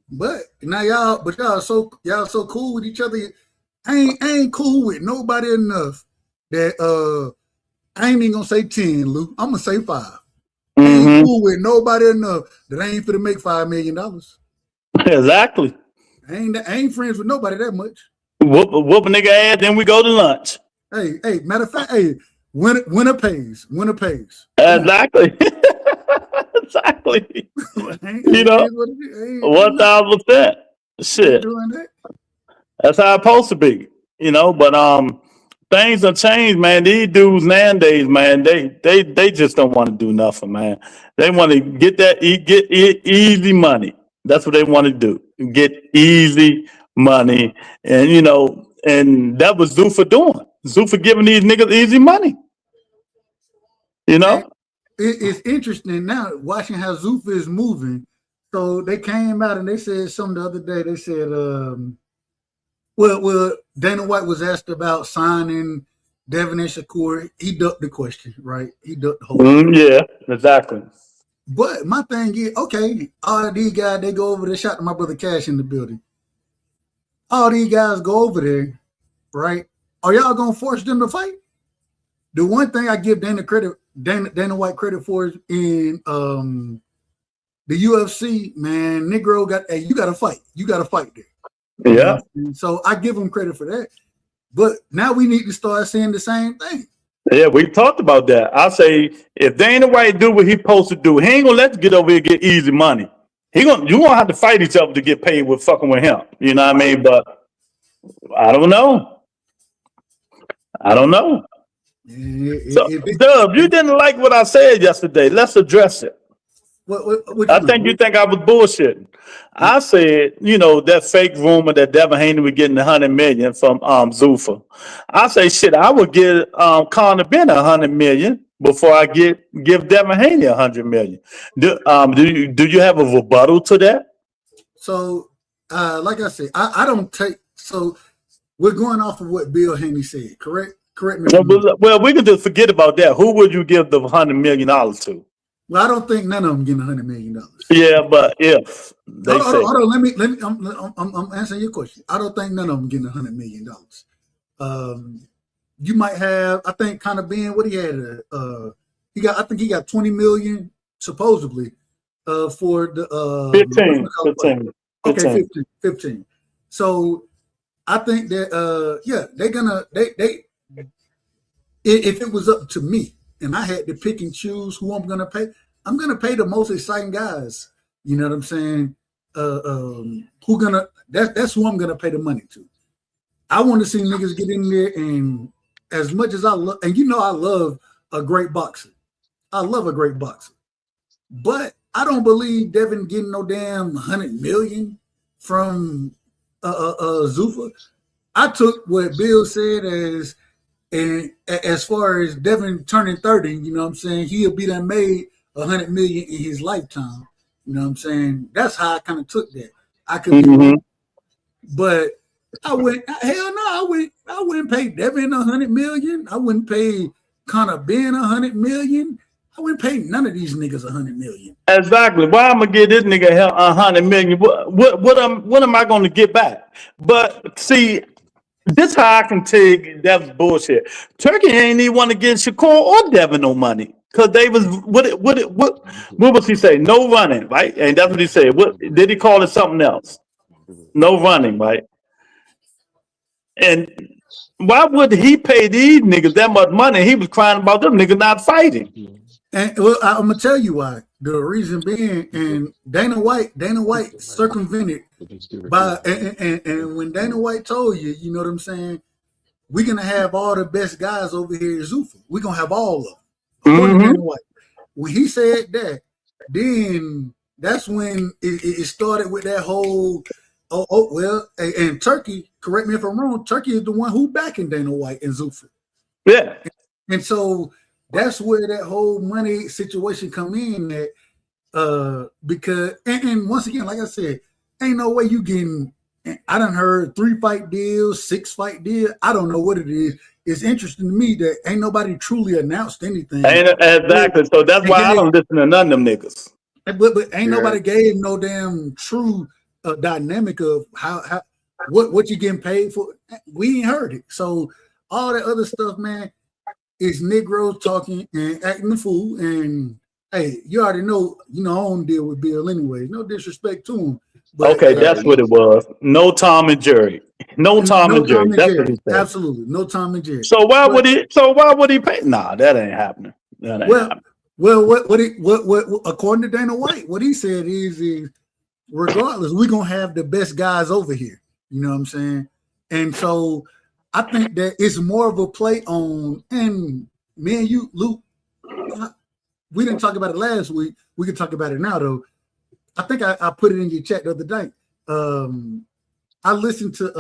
But now y'all so cool with each other. I ain't cool with nobody enough that I ain't even gonna say 10, Lou. I'm gonna say 5. I ain't cool with nobody enough that I ain't finna make $5 million. Exactly. I ain't friends with nobody that much. Whoop a nigga ass, then we go to lunch. Hey, matter of fact, hey, winner pays. Winner pays. Exactly. Exactly. You know, 1000%. Shit. That's how it's supposed to be. You know, but things have changed, man. These dudes nowadays, man, they just don't want to do nothing, man. They want to get easy money. That's what they want to do. Get easy money. And and that was Zuffa doing. Zuffa giving these niggas easy money. You know? And it's interesting now watching how Zuffa is moving. So they came out and they said something the other day. They said, well, Dana White was asked about signing Devin and Shakur. He ducked the question, right? He ducked the whole yeah, exactly. But my thing is, okay, all these guys, they go over there, shout to my brother Cash in the building. All these guys go over there, right? Are y'all gonna force them to fight? The one thing I give Dana White credit for is in the UFC, man, Negro you gotta fight. You gotta fight there. Yeah. So I give him credit for that. But now we need to start saying the same thing. Yeah, we talked about that. I say if Dana White do what he supposed to do, he ain't gonna let you get over here and get easy money. You gonna have to fight each other to get paid with fucking with him. You know what I mean? But I don't know. Dub, you didn't like what I said yesterday. Let's address it. What I think you think I was bullshitting. I said, that fake rumor that Devin Haney was getting $100 million from Zuffa. I say, shit, I would give Conor Ben $100 million before I give Devin Haney $100 million. Do you have a rebuttal to that? So, like I said, I don't take. So we're going off of what Bill Haney said. Correct me. Well, we can just forget about that. Who would you give the $100 million to? Well, I don't think none of them getting $100 million. Yeah, but if they hold on, let me. I'm answering your question. I don't think none of them getting $100 million. You might have. I think kind of being what he had. I think he got 20 million supposedly. For the 15. Okay, 15. So I think that they're gonna if it was up to me and I had to pick and choose who I'm gonna pay the most exciting guys. You know what I'm saying? That's who I'm gonna pay the money to. I want to see niggas get in there, and as much as I love, and I love a great boxer. I love a great boxer, but I don't believe Devin getting no damn 100 million from Zuffa. I took what Bill said as far as Devin turning 30, you know what I'm saying? He'll be done made 100 million in his lifetime. You know what I'm saying? That's how I kind of took that. I could be wrong, but I wouldn't. Hell no, I wouldn't pay Devin 100 million. I wouldn't pay Connor Ben 100 million. I wouldn't pay none of these niggas 100 million. Exactly. Why I'm gonna give this nigga 100 million? What am I gonna get back? But see, this how I can tell you that was bullshit. Turkey ain't even want to give Shakur or Devin no money because they was what was he say? No running, right? And that's what he said. What did he call it? Something else? No running, right? And why would he pay these niggas that much money? He was crying about them niggas not fighting. And well, I'm gonna tell you why. The reason being, and Dana White circumvented by and when Dana White told you, you know what I'm saying, we're gonna have all the best guys over here at Zuffa. We're gonna have all of them. According to Dana White. When he said that, then that's when it started with that whole and Turkey, correct me if I'm wrong, Turkey is the one who backing Dana White and Zuffa. Yeah. And so that's where that whole money situation come in at, because and once again, like I said, ain't no way you getting. I done heard 3-fight deals, 6-fight deal. I don't know what it is. It's interesting to me that ain't nobody truly announced anything. Exactly. So that's why I don't listen to none of them niggas. But ain't nobody gave no damn true dynamic of how what you getting paid for. We ain't heard it. So all that other stuff, man, is Negroes talking and acting the fool. And hey, you already know, I don't deal with Bill anyway. No disrespect to him. But, okay, that's what it was. No Tom and Jerry. No Tom and Jerry. That's what he said. Absolutely, no Tom and Jerry. So why would he pay? Nah, that ain't happening. That ain't happening. Well, what according to Dana White, what he said is regardless, we're gonna have the best guys over here. You know what I'm saying? And so I think that it's more of a play on, and me and you, Luke, we didn't talk about it last week. We can talk about it now, though. I think I put it in your chat the other day. I listened to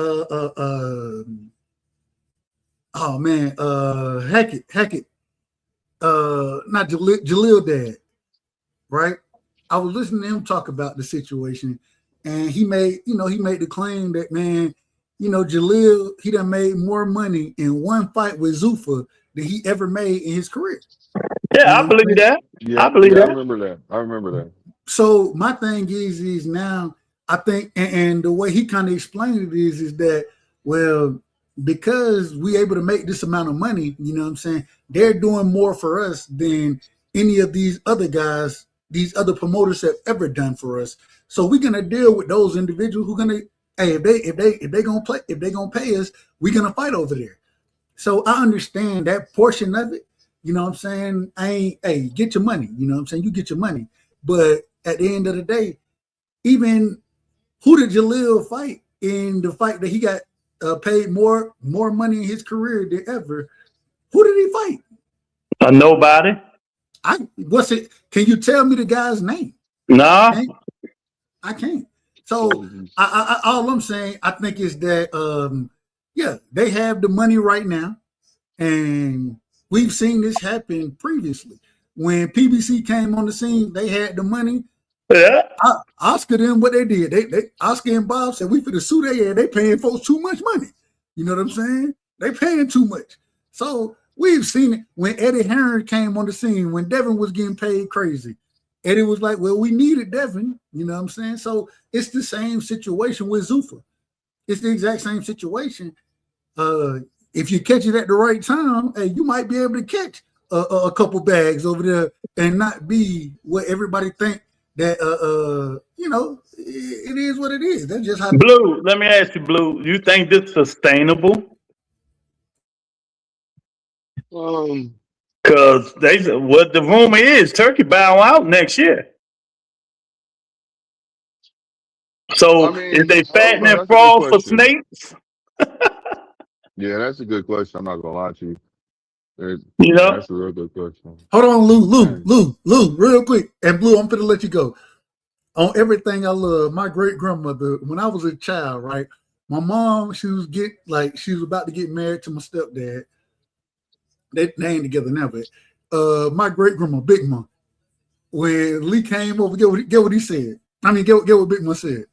Hackett, not Jaleel dad, right? I was listening to him talk about the situation, and he made the claim that, man, Jaleel, he done made more money in one fight with Zuffa than he ever made in his career. Yeah, I believe that. Yeah, I believe that. I remember that. So my thing is now I think, and the way he kind of explained it is that, well, because we able to make this amount of money, you know what I'm saying, they're doing more for us than any of these other guys, these other promoters have ever done for us. So we're gonna deal with those individuals who gonna, hey, if they gonna pay us, we're gonna fight over there. So I understand that portion of it. You know what I'm saying? Get your money. You know what I'm saying? You get your money. But at the end of the day, even who did Jaleel fight in the fight that he got paid more money in his career than ever? Who did he fight? Nobody. What's it? Can you tell me the guy's name? Nah. I can't. So all I'm saying, I think is that they have the money right now, and we've seen this happen previously. When PBC came on the scene, they had the money. Yeah. Oscar them what they did. They Oscar and Bob said, we for the sue they paying folks too much money. You know what I'm saying? They paying too much. So we've seen it when Eddie Hearn came on the scene, when Devin was getting paid crazy. Eddie was like, well, we needed Devin. You know what I'm saying? So it's the same situation with Zuffa. It's the exact same situation. If you catch it at the right time, hey, you might be able to catch a couple bags over there and not be what everybody think that it is what it is. That's just how. Blue, let me ask you, Blue, you think this is sustainable? Because what the rumor is, Turkey bow out next year. So is they fattening and fraud for snakes? Yeah, that's a good question. I'm not gonna lie to you. You know? That's a real good question. Hold on, Lou, real quick. And Blue, I'm gonna let you go. On everything I love, my great grandmother, when I was a child, right? My mom, she was about to get married to my stepdad. They ain't together now, but my great grandma, Big Mom, when Lee came over, get what he said. I mean, get what Big Mom said.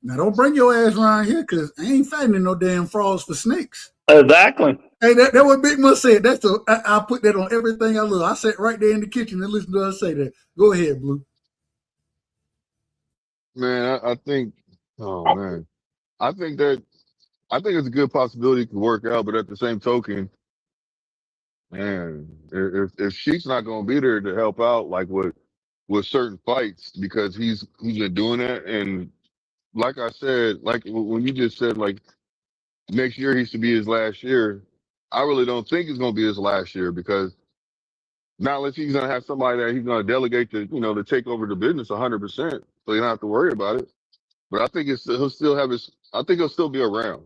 Now don't bring your ass around here because I ain't fighting no damn frogs for snakes. Exactly. Hey, that's what Big Mom said. I put that on everything I love. I sat right there in the kitchen and listened to her say that. Go ahead, Blue. Man, I think, oh man, I think that I think it's a good possibility it could work out, but at the same token, man, if Sheik's not going to be there to help out, like with certain fights, because he's been doing that, and like I said, like when you just said like next year he should be his last year, I really don't think it's going to be his last year because not unless he's going to have somebody that he's going to delegate to take over the business 100%, so you don't have to worry about it. But I think he'll still have his. I think he'll still be around.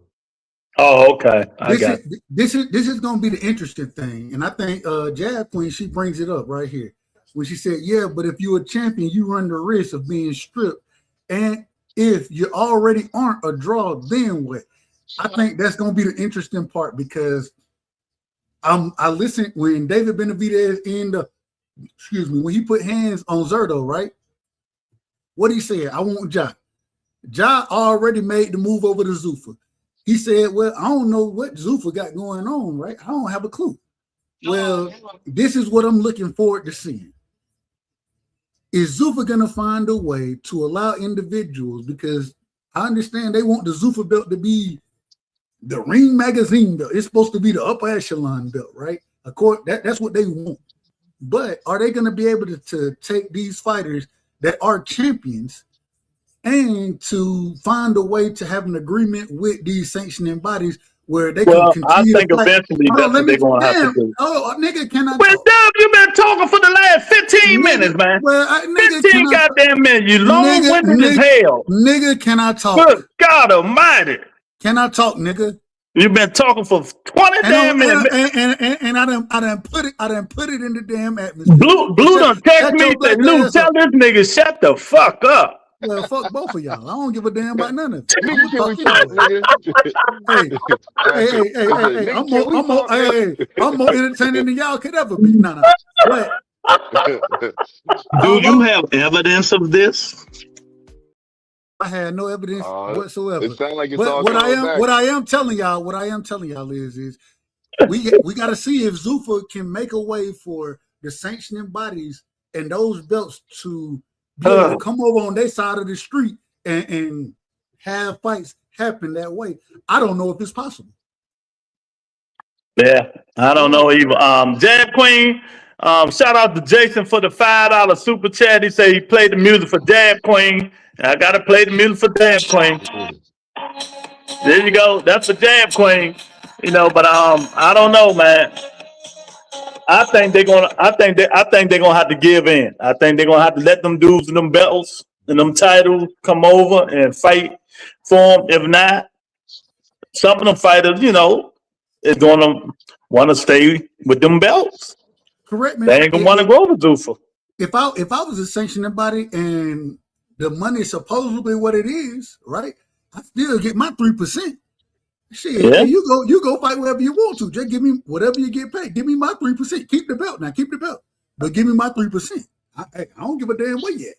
Oh, okay. I got it. This is going to be the interesting thing, and I think Jab Queen, she brings it up right here when she said, "Yeah, but if you're a champion, you run the risk of being stripped, and if you already aren't a draw, then what?" I think that's going to be the interesting part because I listened when David Benavidez when he put hands on Zerto, right? What he said, I want Ja. Ja already made the move over to Zuffa. He said, well, I don't know what Zuffa got going on, right? I don't have a clue. Well, this is what I'm looking forward to seeing. Is Zuffa going to find a way to allow individuals, because I understand they want the Zuffa belt to be the Ring Magazine belt. It's supposed to be the upper echelon belt, right? Of course, that's what they want. But are they going to be able to take these fighters that are champions and to find a way to have an agreement with these sanctioning bodies where they can continue I think to fight? eventually that's what they're going to have to do. Oh, nigga, can I Well, talk? Dub, you've been talking for the last 15 minutes, man. Well, 15 goddamn minutes. You long-winded as hell. Nigga, can I talk? Good God almighty. Can I talk, nigga? You've been talking for 20 damn minutes. And I done put it in the damn atmosphere. Blue done text me and said, Lou, tell this nigga shut the fuck up. Well, fuck both of y'all. I don't give a damn about none of it. Nigga, can we talk, nigga? I'm more entertaining than y'all could ever be. No. What? Do you have evidence of this? I had no evidence whatsoever. It sounds like it's but all what I am telling y'all is we got to see if Zuffa can make a way for the sanctioning bodies and those belts to be able to come over on their side of the street and have fights happen that way. I don't know if it's possible. Yeah, I don't know either. Jab Queen, shout out to Jason for the $5 super chat. He said he played the music for Jab Queen. I gotta play the music for Jab Queen. There you go. That's for Jab Queen. But I don't know, man. I think they're gonna have to give in. I think they're gonna have to let them dudes and them belts and them titles come over and fight for them. If not, some of them fighters, is gonna want to stay with them belts. Correct me. They ain't gonna want to go to Zuffa. If I was a sanctioning body and the money is supposedly what it is, right? I still get my 3%. Shit, yeah. Hey, you go fight wherever you want to. Just give me whatever you get paid. Give me my 3%. Keep the belt now. Keep the belt, but give me my 3%. I don't give a damn what yet.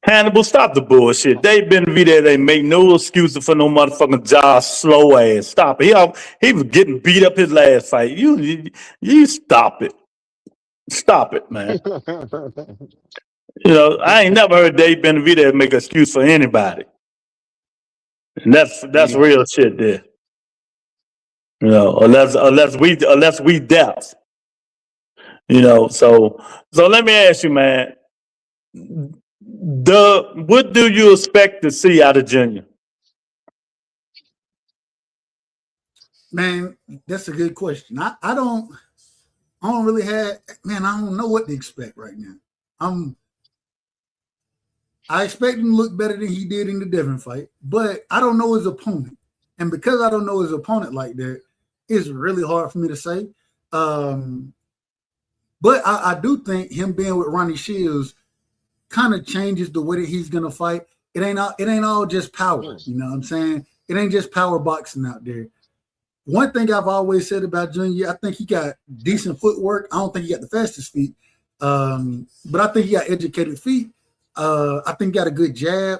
Hannibal, stop the bullshit. They been there. They make no excuses for no motherfucking Josh slow ass. Stop it. He was getting beat up his last fight. You stop it. Stop it, man. I ain't never heard Dave Benavidez make an excuse for anybody. And that's real shit there. Unless we deaf. So let me ask you, man. What do you expect to see out of Junior? Man, that's a good question. I don't really have, man, I don't know what to expect right now. I expect him to look better than he did in the Devin fight, but I don't know his opponent. And because I don't know his opponent like that, it's really hard for me to say. But I do think him being with Ronnie Shields kind of changes the way that he's gonna fight. It ain't all just power. You know what I'm saying? It ain't just power boxing out there. One thing I've always said about Junior, I think he got decent footwork. I don't think he got the fastest feet, but I think he got educated feet. I think he got a good jab.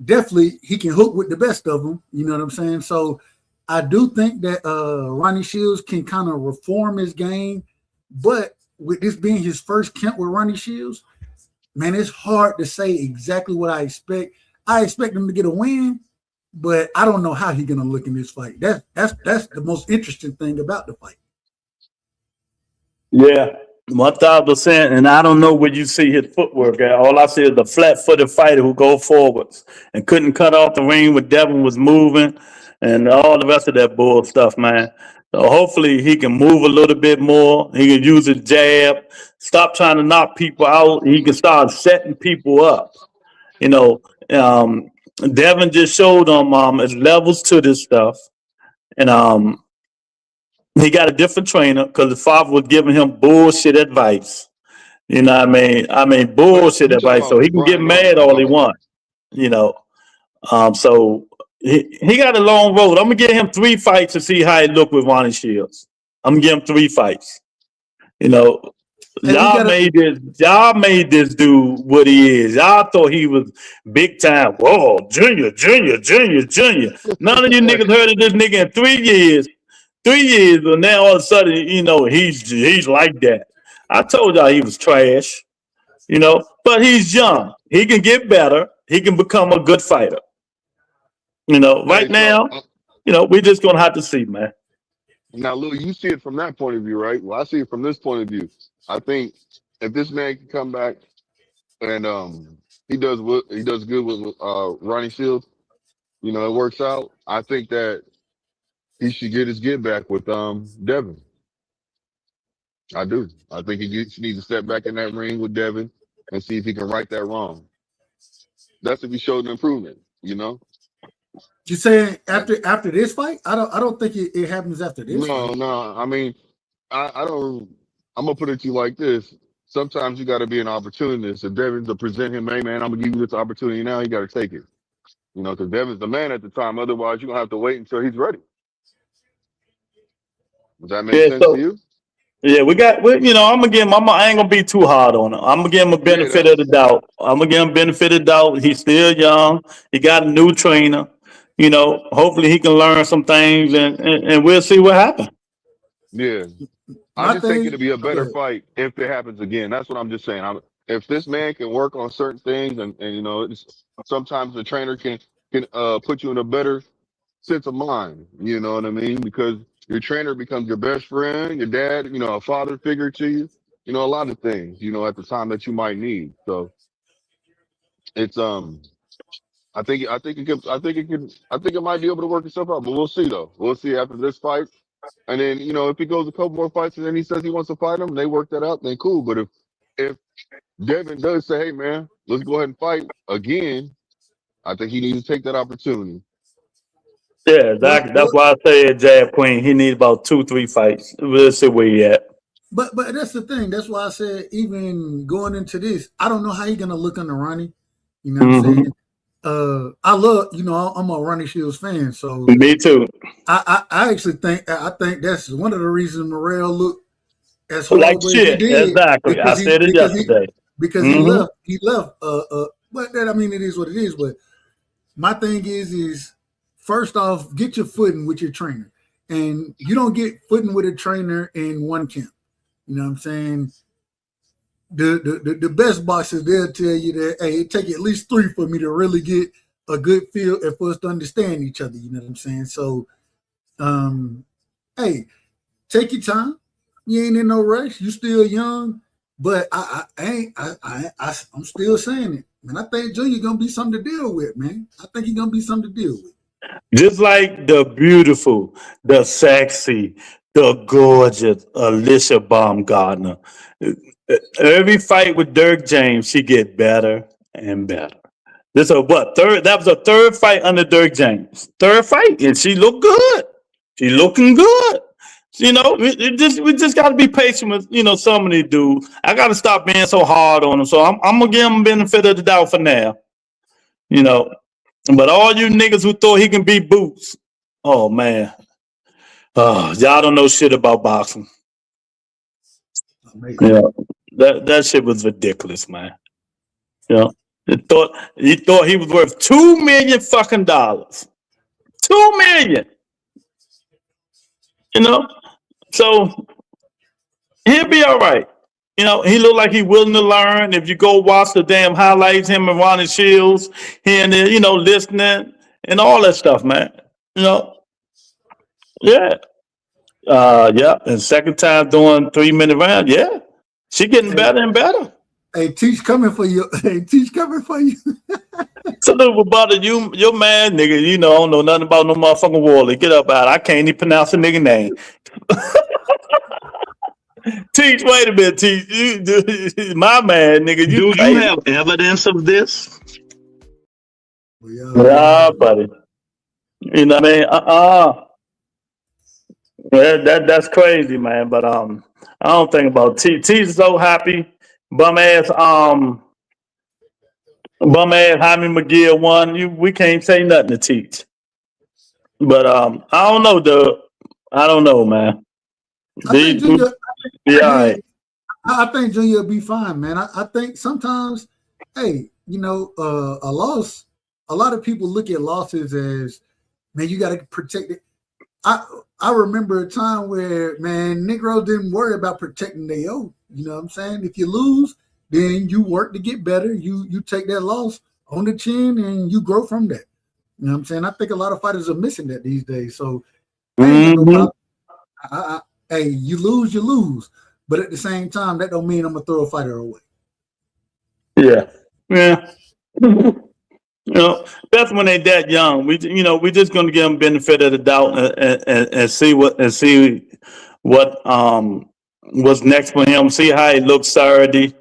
Definitely, he can hook with the best of them. You know what I'm saying? So I do think that Ronnie Shields can kind of reform his game, but with this being his first camp with Ronnie Shields, man, it's hard to say exactly what I expect. I expect him to get a win, but I don't know how he's gonna look in this fight. That's the most interesting thing about the fight. Yeah, 1,000%. And I don't know where you see his footwork at. All I see is the flat-footed fighter who go forwards and couldn't cut off the ring when Devin was moving and all the rest of that bull stuff, man. So hopefully he can move a little bit more. He can use his jab, stop trying to knock people out. He can start setting people up. You know, Devin just showed him his levels to this stuff. And he got a different trainer because his father was giving him bullshit advice. You know what I mean? Bullshit advice. So he can get mad all he wants, you know. So he got a long road. I'm gonna give him 3 fights to see how he look with Ronnie Shields. I'm gonna give him 3 fights. You know, y'all made this dude what he is. Y'all thought he was big time. Whoa, junior. None of you niggas heard of this nigga in 3 years. 3 years, but now all of a sudden, you know, he's like that. I told y'all he was trash, you know, but he's young. He can get better. He can become a good fighter. You know, right now, you know, we're just gonna have to see, man. Now, Lou, you see it from that point of view, right? Well, I see it from this point of view. I think if this man can come back and he does good with Ronnie Shields, you know, it works out. I think that he should get his get back with Devin. I do. I think he needs to step back in that ring with Devin and see if he can right that wrong. That's if he showed an improvement, you know. You saying after this fight? I don't think it happens after this. No, fight. no. I mean, I don't. I'm gonna put it to you like this. Sometimes you got to be an opportunist. If Devin's to present him, hey man, I'm gonna give you this opportunity now. You got to take it. You know, because Devin's the man at the time. Otherwise, you're gonna have to wait until he's ready. Does that make sense to you? Yeah, you know, I ain't gonna be too hard on him. I'm gonna give him a benefit of the doubt. I'm gonna give him benefit of the doubt. He's still young. He got a new trainer. You know, hopefully he can learn some things and we'll see what happens. Yeah. I just think it'll be a better fight if it happens again. That's what I'm just saying. If this man can work on certain things and you know, sometimes the trainer can put you in a better sense of mind, you know what I mean? Because your trainer becomes your best friend, your dad, you know, a father figure to you, you know, a lot of things, you know, at the time that you might need. So it's I think it might be able to work itself out, but we'll see though. We'll see after this fight. And then, you know, if he goes a couple more fights and then he says he wants to fight him, they work that out, then cool. But if Devin does say, hey man, let's go ahead and fight again, I think he needs to take that opportunity. Yeah, exactly. That's why I say Jab Queen, he needs about 2-3 fights. We'll see where he at. But that's the thing. That's why I said even going into this, I don't know how he's gonna look under Ronnie. You know what I'm saying? I love, you know, I'm a Ronnie Shields fan, so me too. I actually think that's one of the reasons Morrell looked as horrible like shit. As he did. Exactly. I said it yesterday. Because he left. But that, I mean, it is what it is. But my thing is first off, get your footing with your trainer, and you don't get footing with a trainer in one camp. You know what I'm saying? The best boxers, they'll tell you that, hey, it take at least 3 for me to really get a good feel and for us to understand each other. You know what I'm saying? So, hey, take your time. You ain't in no rush. You still young, but I'm still saying it, man. I think Junior gonna be something to deal with, man. I think he's gonna be something to deal with. Just like the beautiful, the sexy, the gorgeous Alicia Baumgartner. Every fight with Dirk James, she get better and better. This is third? That was a third fight under Dirk James. Third fight, and she looked good. She looking good. You know, we just got to be patient with some of these dudes. I got to stop being so hard on them. So I'm gonna give him benefit of the doubt for now. You know, but all you niggas who thought he can beat Boots, oh man, y'all don't know shit about boxing. Yeah, that shit was ridiculous, man. You know, he thought he was worth $2 million fucking dollars. $2 million. You know, so he'll be all right. You know, he looked like he willing to learn. If you go watch the damn highlights, him and Ronnie Shields, here and there, listening and all that stuff, man. You know, yeah. Yeah. And second time doing 3-minute round, yeah. She getting better and better. Hey, Teach coming for you. Hey, Teach coming for you. Salute about your man, nigga. I don't know nothing about no motherfucking Wally. Get up out. I can't even pronounce a nigga name. Teach, wait a minute, Teach. My man, nigga. Do you have evidence of this? Yeah, buddy. You know what I mean? Yeah, that's crazy, man. But I don't think about Teach is so happy. Bum ass Jaime McGill won. We can't say nothing to Teach. But I don't know, dude. I don't know, man. I think Junior will be fine, man. I think sometimes, hey, a loss. A lot of people look at losses as, man, you got to protect it. I remember a time where, man, Negro didn't worry about protecting their own. You know what I'm saying? If you lose, then you work to get better. You take that loss on the chin and you grow from that. You know what I'm saying? I think a lot of fighters are missing that these days. So, hey, you lose. But at the same time, that don't mean I'm going to throw a fighter away. Yeah. That's when they that young. We just going to give them benefit of the doubt and see what what's next for him. See how he looks Saturday,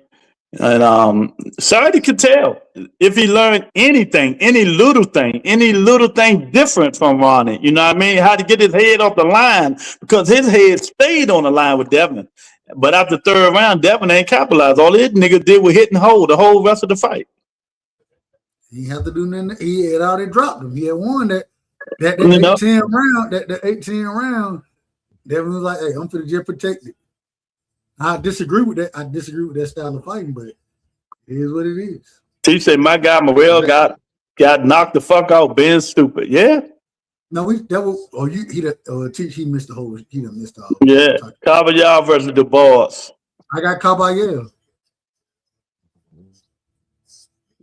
and Saturday could tell if he learned anything, any little thing different from Ronnie. You know what I mean? How to get his head off the line, because his head stayed on the line with Devin. But after the third round, Devin ain't capitalized. All this nigga did was hit and hold the whole rest of the fight. He had to do nothing. He had already dropped him. He had won that 18 round. That 18 round. Devin was like, "Hey, I'm for the jet protected." I disagree with that. I disagree with that style of fighting, but it is what it is. He said, "My guy Morrell got knocked the fuck out being stupid." Yeah. No, he missed the whole. He done missed the whole. Yeah, Caballero versus the boss. I got Caballero.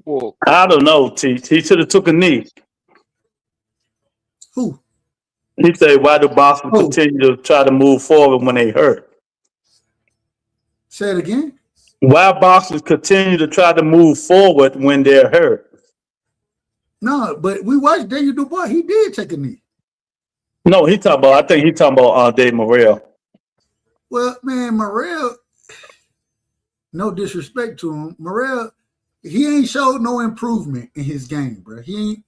Well, I don't know, He should have took a knee. Who? He said, "Why do boxers continue to try to move forward when they hurt?" Say it again. Why boxers continue to try to move forward when they're hurt? No, but we watched Daniel Dubois. He did take a knee. No, I think he talking about Dave Morrell. Well, man, Morrell, no disrespect to him, Morrell, he ain't showed no improvement in his game, bro. He ain't,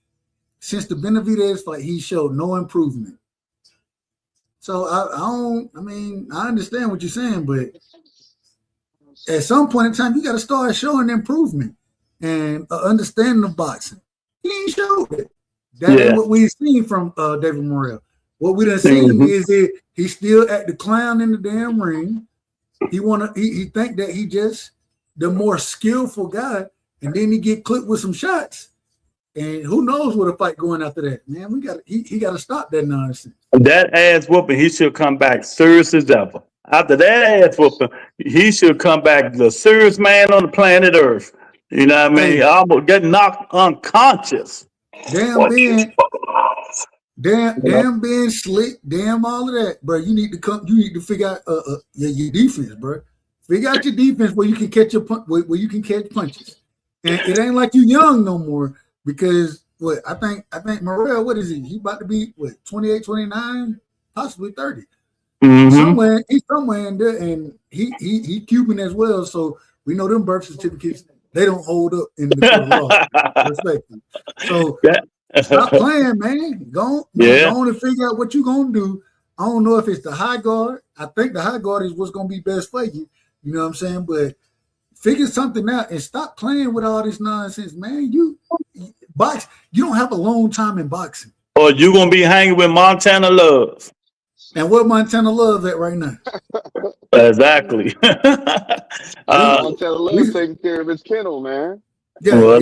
since the Benavidez fight, he showed no improvement. So I understand what you're saying, but at some point in time, you got to start showing improvement and understanding of boxing. He ain't showed it. That ain't what we've seen from David Morrell. What we done seen is that he's still at the clown in the damn ring. He think that he just the more skillful guy, and then he get clipped with some shots. And who knows what a fight going after that, man? He got to stop that nonsense. That ass whooping, he should come back serious as ever. After that ass whooping, he should come back the serious man on the planet Earth. You know what I mean? Hey, almost getting knocked unconscious. Damn being slick, damn all of that, bro. You need to figure out your defense, bro. Figure out your defense where you can catch where you can catch punches. And it ain't like you young no more, because I think Morrell, what is he? He about to be 28, 29, possibly 30. Mm-hmm. He's somewhere in there, and he Cuban as well. So we know them birth certificates, they don't hold up in the court of law. Respectfully. So stop playing, man. Go on and figure out what you're gonna do. I don't know if it's the high guard. I think the high guard is what's going to be best for you. You know what I'm saying? But figure something out and stop playing with all this nonsense, man. You don't have a long time in boxing. Or you gonna be hanging with Montana Love. And what Montana Love at right now? Exactly. Montana Love taking care of his kennel, man. Yeah,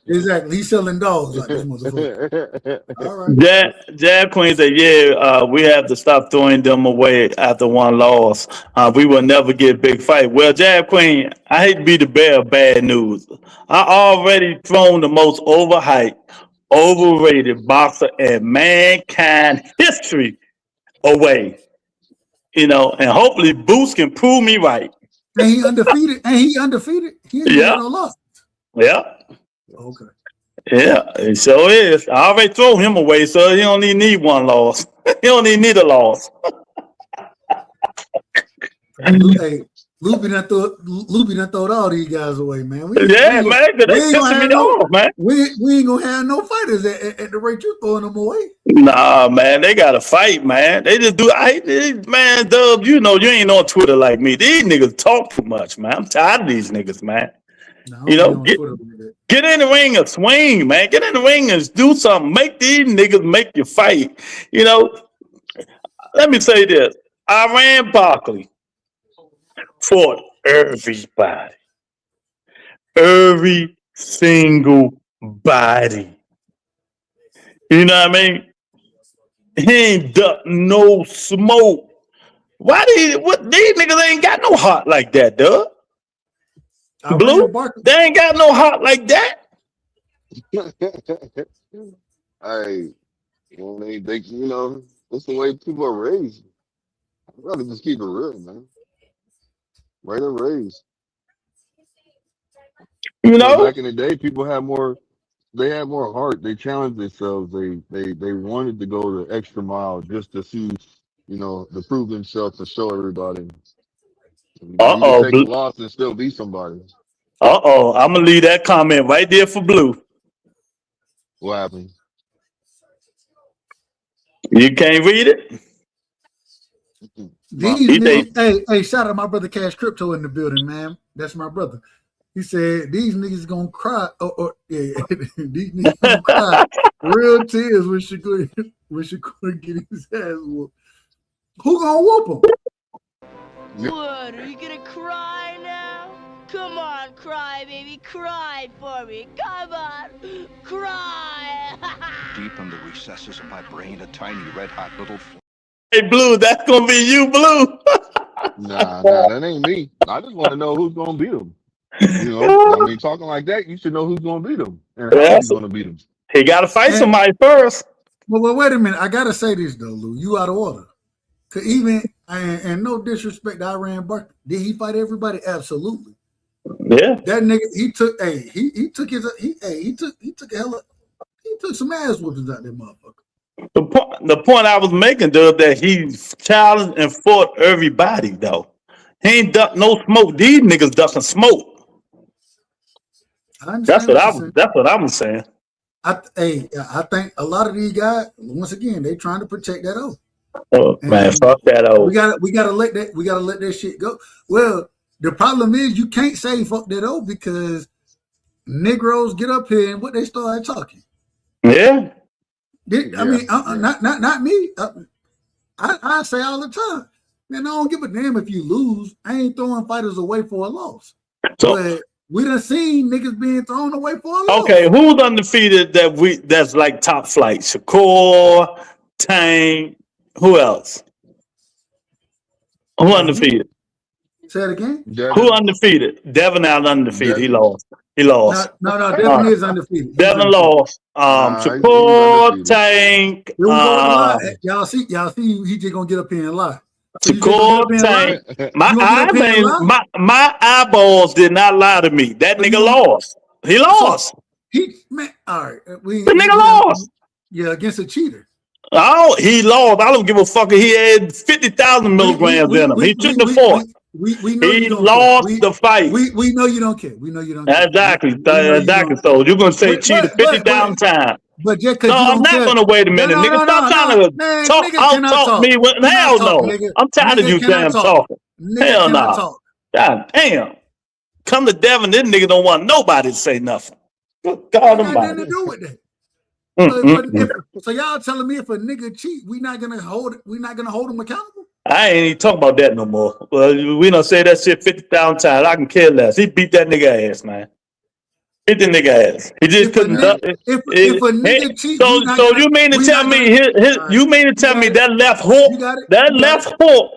exactly. He's selling dogs like this motherfucker. All right. Jab Queen said, yeah, we have to stop throwing them away after one loss. We will never get big fight. Well, Jab Queen, I hate to be the bearer of bad news. I already thrown the most overhyped, overrated boxer in mankind history away. You know, and hopefully Boost can prove me right. And he undefeated. He ain't got no loss. Yeah. Okay. Yeah, it sure is. I already throw him away, so he don't even need one loss. He don't even need a loss. Hey, Loopy done throwed all these guys away, man. Man, they pissing me off, man. We ain't gonna have no fighters at the rate you throwing them away. Nah, man, they gotta fight, man. They just do. Man, Dub, you know, you ain't on Twitter like me. These niggas talk too much, man. I'm tired of these niggas, man. No, you know, get in the ring and swing, man. Get in the ring and do something. Make these niggas make you fight. You know, let me say this. Iran Barkley fought everybody. Every single body. You know what I mean? He ain't duck no smoke. These niggas ain't got no heart like that, duh. Blue? They ain't got no heart like that. Hey, they you know, that's the way people are raised. I'd rather just keep it real, man. Right and raised. You know, back in the day, people had more. They had more heart. They challenged themselves. They wanted to go the extra mile just to see, you know, to prove themselves to show everybody. You can take a loss and still be somebody. I'm gonna leave that comment right there for Blue. What happened? You can't read it? Hey, shout out my brother Cash Crypto in the building, man. That's my brother. He said these niggas gonna cry. These niggas gonna cry real tears when Shakur get his ass whooped. Who gonna whoop him? What, are you gonna cry now? Come on, cry, baby, cry for me. Come on, cry. Deep in the recesses of my brain, a tiny red-hot little... Hey, Blue, that's gonna be you, Blue. Nah, that ain't me. I just want to know who's gonna beat him. You know, I mean, talking like that, you should know who's gonna beat him and how he's gonna beat him. He gotta fight somebody first. Well, wait a minute. I gotta say this though, Lou. You out of order. Cause even and no disrespect to Iran Barkley, did he fight everybody? Absolutely. Yeah. That nigga, he took some ass whoopings out there, motherfucker. The point I was making, though, that he challenged and fought everybody, though. He ain't duck no smoke. These niggas ducking smoke. That's what I'm saying. I think a lot of these guys, once again, they trying to protect that oath. Oh, man, fuck that oath. We gotta let that shit go. Well, the problem is you can't say fuck that oath because Negroes get up here and what they start talking. Yeah. I mean, not me. I say all the time, man, I don't give a damn if you lose. I ain't throwing fighters away for a loss. But we done seen niggas being thrown away for a loss. Okay, who's undefeated that's like top flight? Shakur, Tank, who else? Who undefeated? Say it again. Who undefeated? Devin out undefeated. Devin. He lost. No, Devin is undefeated. Devin lost. Shakur, Tank. Y'all see, he just gonna get up here and lie. So Shakur, Tank. My eyeballs did not lie to me. That nigga lost. He lost. All right. The nigga lost. Yeah, against a cheater. Oh, he lost. I don't give a fuck. He had 50,000 milligrams in him. He took the fort. We know he lost the fight. We know you don't care. We know you don't care. Exactly. So you're gonna say cheated 50,000 times. But just because No, you I'm don't not care. gonna wait a minute, nigga. Stop trying to Man, talk, niggas cannot out-talk talk. me. Hell Talk, no. nigga. I'm tired of Nigga you cannot damn talk. talking. Nigga Hell cannot no. talk. God damn. Come to Devin, this nigga don't want nobody to say nothing. Good That God got nothing Almighty. to do with that. Mm-mm-mm. So y'all telling me if a nigga cheat, we not gonna hold him accountable? I ain't even talking about that no more. Well, we don't say that shit 50,000 times. I can care less. He beat that nigga ass, man. Beat the nigga ass. He just If a couldn't. nigga, if a nigga cheat, So you mean to tell me you mean to tell me that left hook,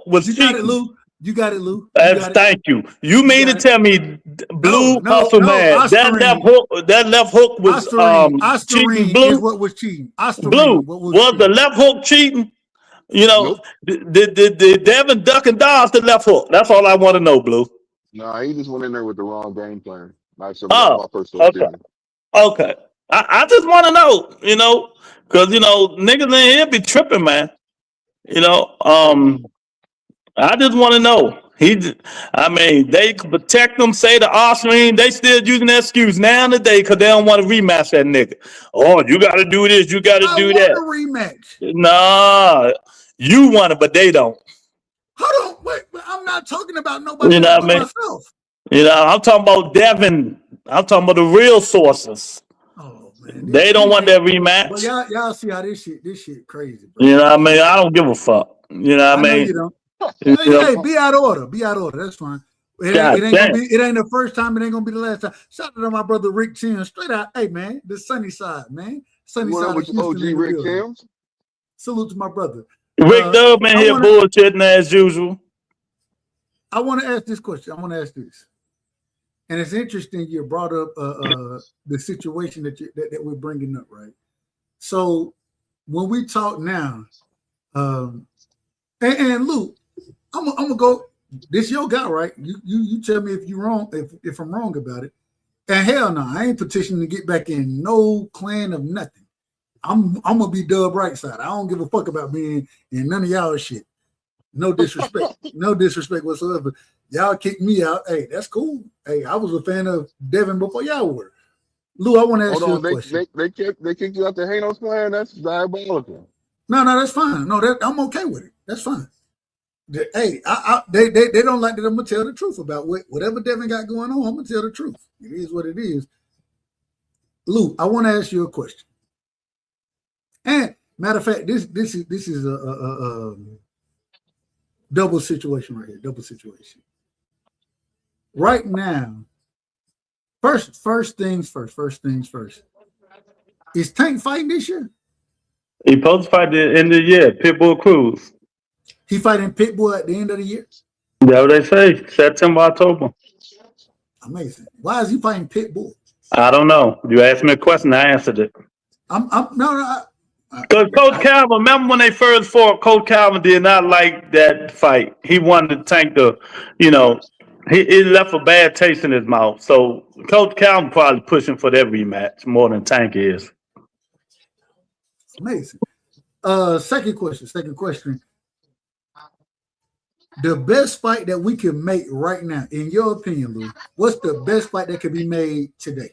was You got it, cheating? Lou. You got it, Lou. You got it. Thank you. You mean to tell me Blue No, Hustle Man that left hook was cheating? Ostarine Blue is what was cheating. Blue Ostarine, what was was the cheating. left hook cheating? You know, Nope. did Devin duck and dodge the left hook? That's all I want to know, Blue. Nah, he just went in there with the wrong game plan. That's Oh, my personal okay. opinion. Okay. I just want to know, because, niggas in here be tripping, man. I just want to know. They could protect them, say the Austrian, they still using that excuse now today because they don't want to rematch that nigga. Oh, you got to do this, you got to I do want that. a rematch. Nah, you want it, but they don't. Hold on, wait. I'm not talking about nobody You know else what but I mean? myself. I'm talking about Devin. I'm talking about the real sources. Oh man, They don't want that rematch. But y'all see how this shit crazy, bro. You know what I mean? I don't give a fuck. You know what I mean? I know you don't. Hey, be out of order. Be out of order. That's fine. It ain't the first time. It ain't gonna be the last time. Shout out to my brother Rick Tim. Straight out, hey man, the sunny side, man. Sunny side of Houston. OG Rick Tim. Salute to my brother. Rick Dub man here bullshitting as usual. I want to ask this question. I want to ask this, and it's interesting you brought up the situation that we're bringing up, right? So when we talk now, and Luke, I'm gonna go. This your guy, right? You tell me if you're wrong, if I'm wrong about it. And hell no, I ain't petitioning to get back in no clan of nothing. I'm gonna be Dub right side. I don't give a fuck about being in none of y'all shit. No disrespect, no disrespect whatsoever. Y'all kicked me out. Hey, that's cool. Hey, I was a fan of Devin before y'all were. Lou, I want to ask you a question. They kicked you out the Hanos clan. That's diabolical. No, that's fine. No, I'm okay with it. That's fine. Hey, they don't like that I'm gonna tell the truth about whatever Devin got going on. I'm gonna tell the truth. It is what it is. Lou, I want to ask you a question. And matter of fact, this is a double situation right here. Double situation. Right now, first things first. Is Tank fighting this year? He supposed to fight the end of the year, Pitbull Cruz. He fighting Pitbull at the end of the year? That's what they say. September, October. Amazing. Why is he fighting Pitbull? I don't know. You asked me a question, I answered it. Because Coach Calvin, remember when they first fought, Coach Calvin did not like that fight. He wanted Tank to, he left a bad taste in his mouth. So Coach Calvin probably pushing for that rematch more than Tank is. Amazing. Second question. The best fight that we can make right now, in your opinion, Lou, what's the best fight that can be made today?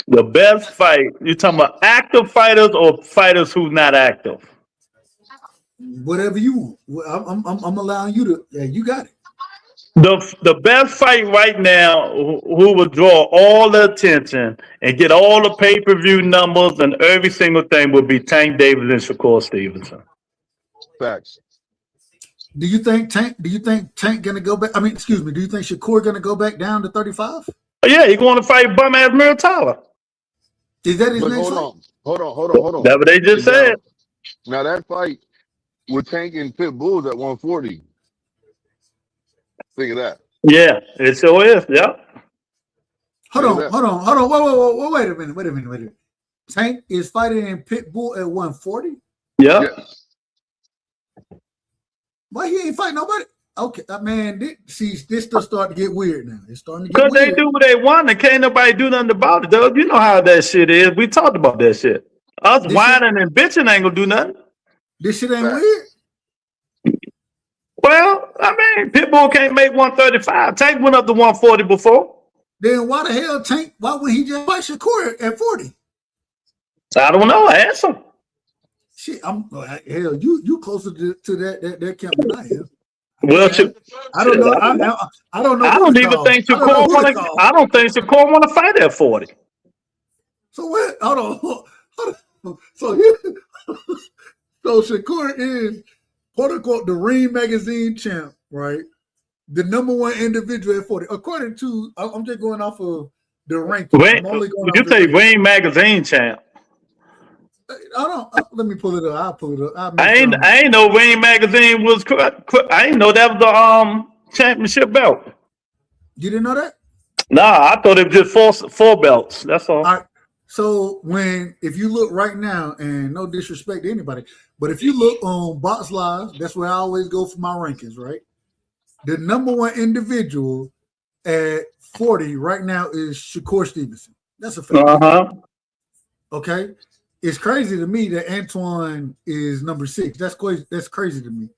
The best fight, you talking about active fighters or fighters who's not active? Whatever you want. I'm allowing you to. Yeah, you got it. The best fight right now, who will draw all the attention and get all the pay-per-view numbers and every single thing, would be Tank Davis and Shakur Stevenson. Facts. Do you think Tank gonna go back? Do you think Shakur gonna go back down to 35? Yeah, he going to fight bum ass Miro Tyler. Is that his next fight? Hold on. That's what they just said. Now that fight with Tank and Pitbull at 140. Think of that. Yeah, it sure is. Yeah. Hold on. Whoa, wait a minute. Tank is fighting in Pitbull at 140? Yeah. Yes. Why he ain't fighting nobody? Okay, man, this stuff starting to get weird now. It's starting to get weird. Because they do what they want and can't nobody do nothing about it, though. You know how that shit is. We talked about that shit. Us whining and bitching ain't gonna do nothing. This shit ain't weird? Well, Pitbull can't make 135. Tank went up to 140 before. Then why the hell Tank? Why would he just fight Shakur at 40? I don't know. Ask him. Shit, hell. You closer to that camp than I am. Well, I don't know. I don't know. I don't even think Shakur want to. I don't think Shakur want to fight at 40. So what? Hold on. So Shakur is quote unquote the Ring Magazine champ, right? The #1 individual at 40, according to. I'm just going off of the rankings. I'm only going. You say Ring Magazine champ? Let me pull it up. I'll pull it up. I ain't know Ring Magazine was. I ain't know that was the championship belt. You didn't know that? Nah, I thought it was just four belts. That's all. All right. So if you look right now, and no disrespect to anybody, but if you look on Box Live, that's where I always go for my rankings, right? The #1 individual at 40 right now is Shakur Stevenson. That's a fact. Okay. It's crazy to me that Antoine is #6. That's crazy. That's crazy to me.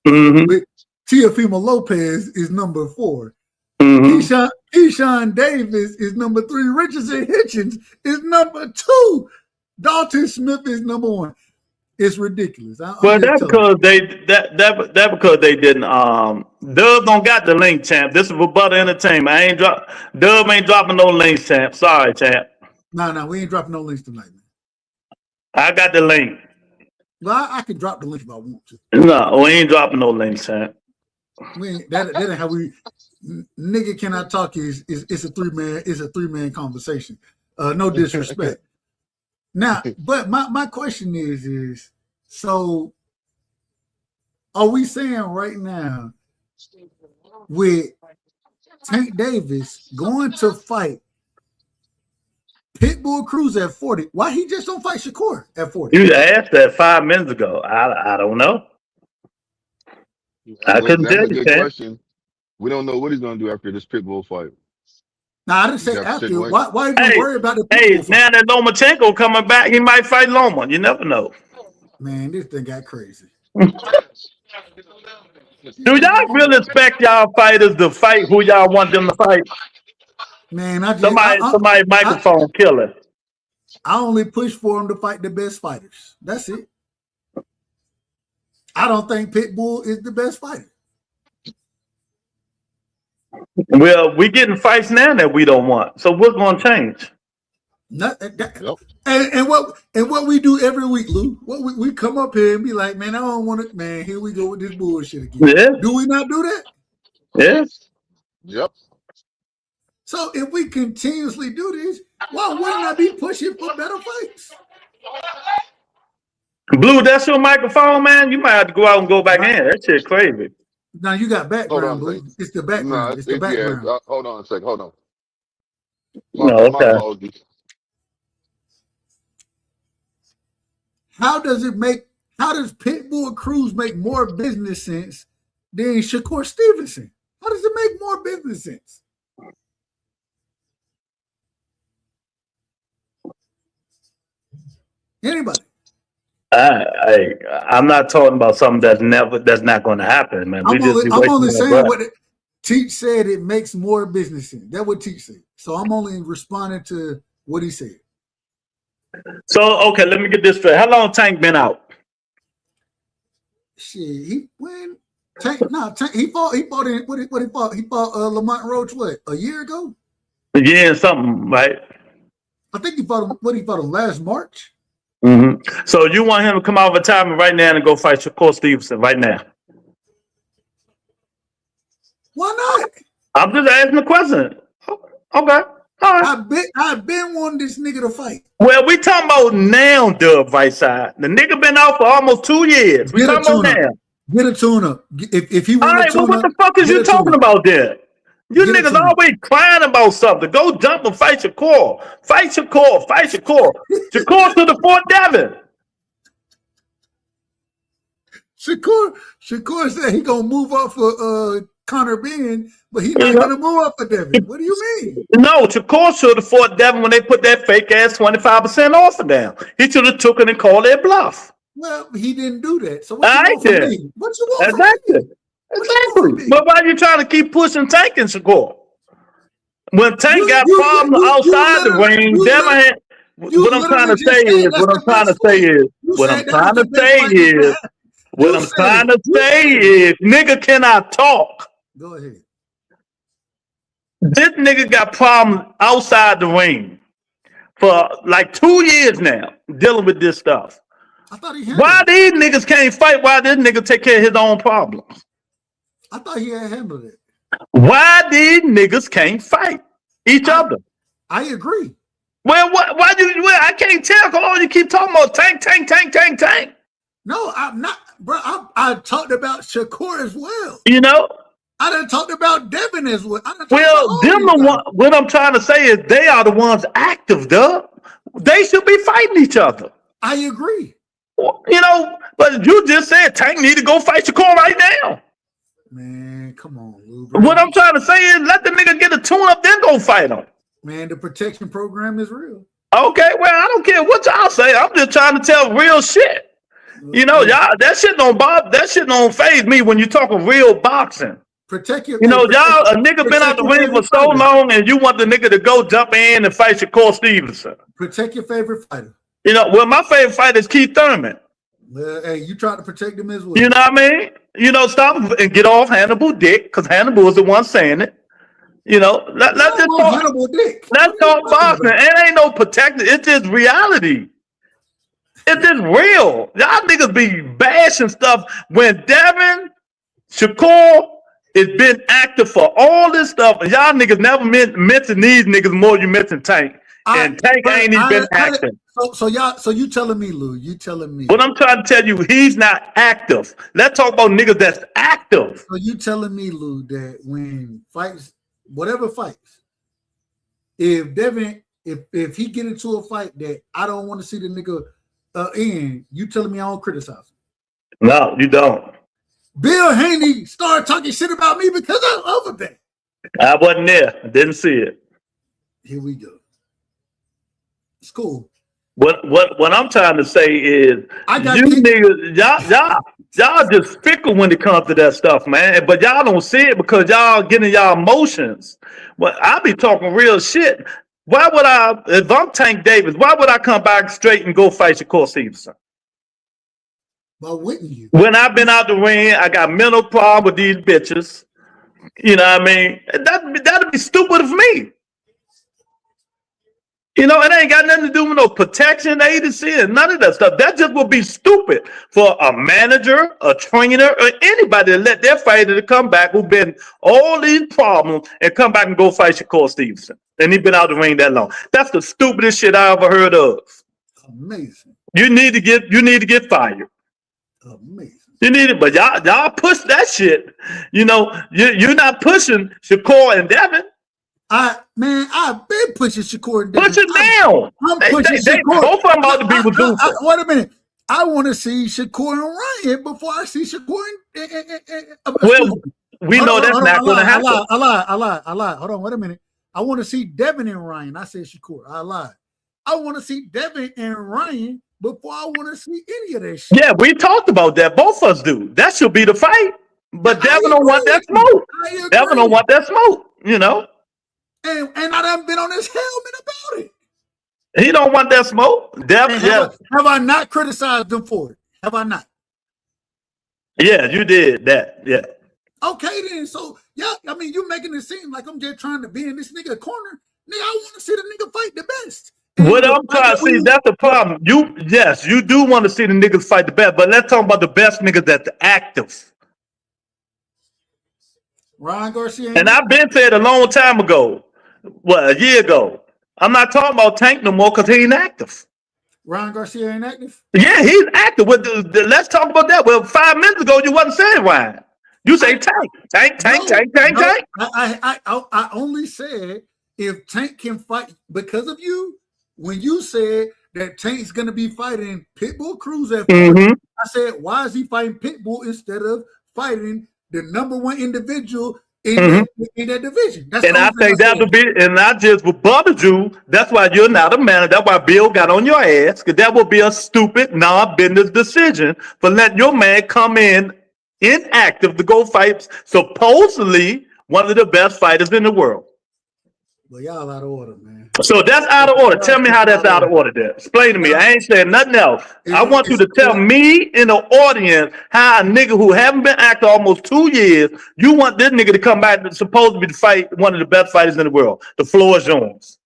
But Teofimo Lopez is #4. Keyshawn Davis is #3. Richardson Hitchens is #2. Dalton Smith is #1. It's ridiculous. Well, that's because because they didn't. Dub don't got the link, champ. This is for Butter Entertainment. Dub ain't dropping no links, champ. Sorry, champ. No, we ain't dropping no links tonight, man. I got the link. Well, I can drop the link if I want to. No, we ain't dropping no links, champ. That ain't how we. Nigga cannot talk is it's a three-man conversation. No disrespect. Now, but my question is so are we saying right now with Tank Davis going to fight Pitbull Cruz at 40, why he just don't fight Shakur at 40? You asked that 5 minutes ago. I don't know. I couldn't tell you, good question. We don't know what he's going to do after this Pitbull fight. Now, I didn't say after. Why you worry about the Pitbull fight? Now that Lomachenko coming back, he might fight Loma. You never know. Man, this thing got crazy. Do y'all really expect y'all fighters to fight who y'all want them to fight? Man, somebody microphone killer. I only push for them to fight the best fighters. That's it. I don't think Pitbull is the best fighter. Well, we're getting fights now that we don't want. So what's going to change? And what we do every week, Lou, we come up here and be like, man, I don't want it. Man, here we go with this bullshit again. Yeah. Do we not do that? Yes. Yep. So if we continuously do this, why wouldn't I be pushing for better fights? Blue, that's your microphone, man. You might have to go out and go back in. That shit crazy. Now you got background, Blue. It's the background. It's the background. Yeah. Hold on a second. Hold on. Okay. How does Pitbull Cruz make more business sense than Shakur Stevenson? How does it make more business sense? Anybody? I'm not talking about something that's not going to happen, man. I'm only saying what Teach said. It makes more business sense. That's what Teach said. So I'm only responding to what he said. So okay, let me get this straight. How long Tank been out? Shit, Tank. He fought in what he fought. He fought Lamont Roach a year ago? A year and something, right? I think he fought him last March. Mm-hmm. So you want him to come out of retirement right now and go fight Shakur Stevenson right now? Why not? I'm just asking the question. Okay. All right. I've been wanting this nigga to fight. Well, we talking about now, Dub right side. The nigga been out for almost 2 years. We talking about now. Get a tune-up. If he want a tune-up, what the fuck is you talking about there? You niggas always crying about something. Go jump and fight Shakur. Fight Shakur. Shakur to the Fort Devon. Shakur said he gonna move up for Connor Bean, but he's not gonna move up for Devon. What do you mean? No, Shakur should have fought Devon when they put that fake ass 25% offer down. He should have took it and called their bluff. Well, he didn't do that. So what you want from me? What you want from me? Exactly. But why are you trying to keep pushing Tank and Shakur? When Tank got problems outside the ring, what I'm trying to say is, what I'm trying to say is, what I'm trying to say is, what I'm trying to say is, nigga cannot talk. Go ahead. This nigga got problems outside the ring for like 2 years now, dealing with this stuff. I thought he had Why these niggas can't fight? Why this nigga take care of his own problems? I thought he had handled it. Why these niggas can't fight each other? I agree. Well, why do you? Well, I can't tell. Come on, you keep talking about tank. No, I'm not, bro. I talked about Shakur as well. You know. I done talked about Devin as well. Well, them the one. What I'm trying to say is they are the ones active, duh. They should be fighting each other. I agree. You know, but you just said Tank need to go fight Shakur right now. Man, come on, Lou. What I'm trying to say is let the nigga get a tune up, then go fight him. Man, the protection program is real. Okay, well, I don't care what y'all say. I'm just trying to tell real shit. You know, y'all, that shit don't faze me when you talking real boxing. Protect your. You know, y'all, a nigga been out the ring for so long, and you want the nigga to go jump in and fight Shakur Stevenson. Protect your favorite fighter. You know, well, my favorite fighter is Keith Thurman. Hey, you try to protect him as well. You know what I mean? You know, stop and get off Hannibal Dick, because Hannibal was the one saying it. You know, let's just talk. Hannibal Dick. Let's talk boxing. It ain't no protecting. It's just reality. It's just real. Y'all niggas be bashing stuff when Devin, Shakur, has been active for all this stuff, and y'all niggas never mention these niggas more than you mention Tank. And Tank ain't even been active. So you telling me, Lou? You telling me? What I'm trying to tell you, he's not active. Let's talk about niggas that's active. So you telling me, Lou, that when fights, whatever fights, if Devin, if he get into a fight that I don't want to see the nigga in, you telling me I don't criticize him? No, you don't. Bill Haney started talking shit about me because of that. I wasn't there. I didn't see it. Here we go. It's cool. What I'm trying to say is, you niggas, y'all just fickle when it comes to that stuff, man. But y'all don't see it because y'all getting y'all emotions. But I be talking real shit. Why would I, if I'm Tank Davis, why would I come back straight and go fight Shakur Stevenson? Why wouldn't you? When I've been out the ring, I got mental problem with these bitches. You know what I mean? That'd be stupid of me. You know, it ain't got nothing to do with no protection agency and none of that stuff. That just would be stupid for a manager, a trainer, or anybody to let their fighter to come back who've been all these problems and come back and go fight Shakur Stevenson. And he's been out the ring that long. That's the stupidest shit I ever heard of. Amazing. You need to get fired. Amazing. You need it, but y'all push that shit. You know, you're not pushing Shakur and Devin. I've been pushing Shakur and Push it down. I'm pushing Shakur. Both of them ought to be with Doofer. Wait a minute. I want to see Shakur and Ryan before I see Shakur and well, we know that's not going to happen. I lied. Hold on, wait a minute. I want to see Devin and Ryan. I said Shakur. I lied. I want to see Devin and Ryan before I want to see any of that shit. Yeah, we talked about that. Both of us do. That should be the fight. But Devin don't want that smoke. Devin don't want that smoke, you know. And I done been on his helmet about it. He don't want that smoke. Devin, have I not criticized them for it? Have I not? Yeah, you did that. Yeah. Okay, then. So, yeah, I mean, you making it seem like I'm just trying to be in this nigga corner. Nigga, I want to see the nigga fight the best. What I'm trying to see, that's the problem. You do want to see the niggas fight the best, but let's talk about the best niggas that's active. Ryan Garcia. And I've been said a long time ago, a year ago. I'm not talking about Tank no more because he ain't active. Ryan Garcia ain't active? Yeah, he's active. Let's talk about that. Well, 5 minutes ago, you wasn't saying Ryan. You say Tank. I only said if Tank can fight because of you. When you said that Tank's going to be fighting Pitbull Cruz at I said, why is he fighting Pitbull instead of fighting the number one individual in that division? And I think that would be, and I just bothered you. That's why you're not a manager. That's why Bill got on your ass, because that would be a stupid, non-business decision for letting your man come in inactive to go fight supposedly one of the best fighters in the world. But y'all out of order, man. So that's out of order. Tell me how that's out of order there. Explain to me. I ain't saying nothing else. I want you to tell me in the audience how a nigga who haven't been acting almost 2 years, you want this nigga to come back and supposed to be to fight one of the best fighters in the world. The floor is yours.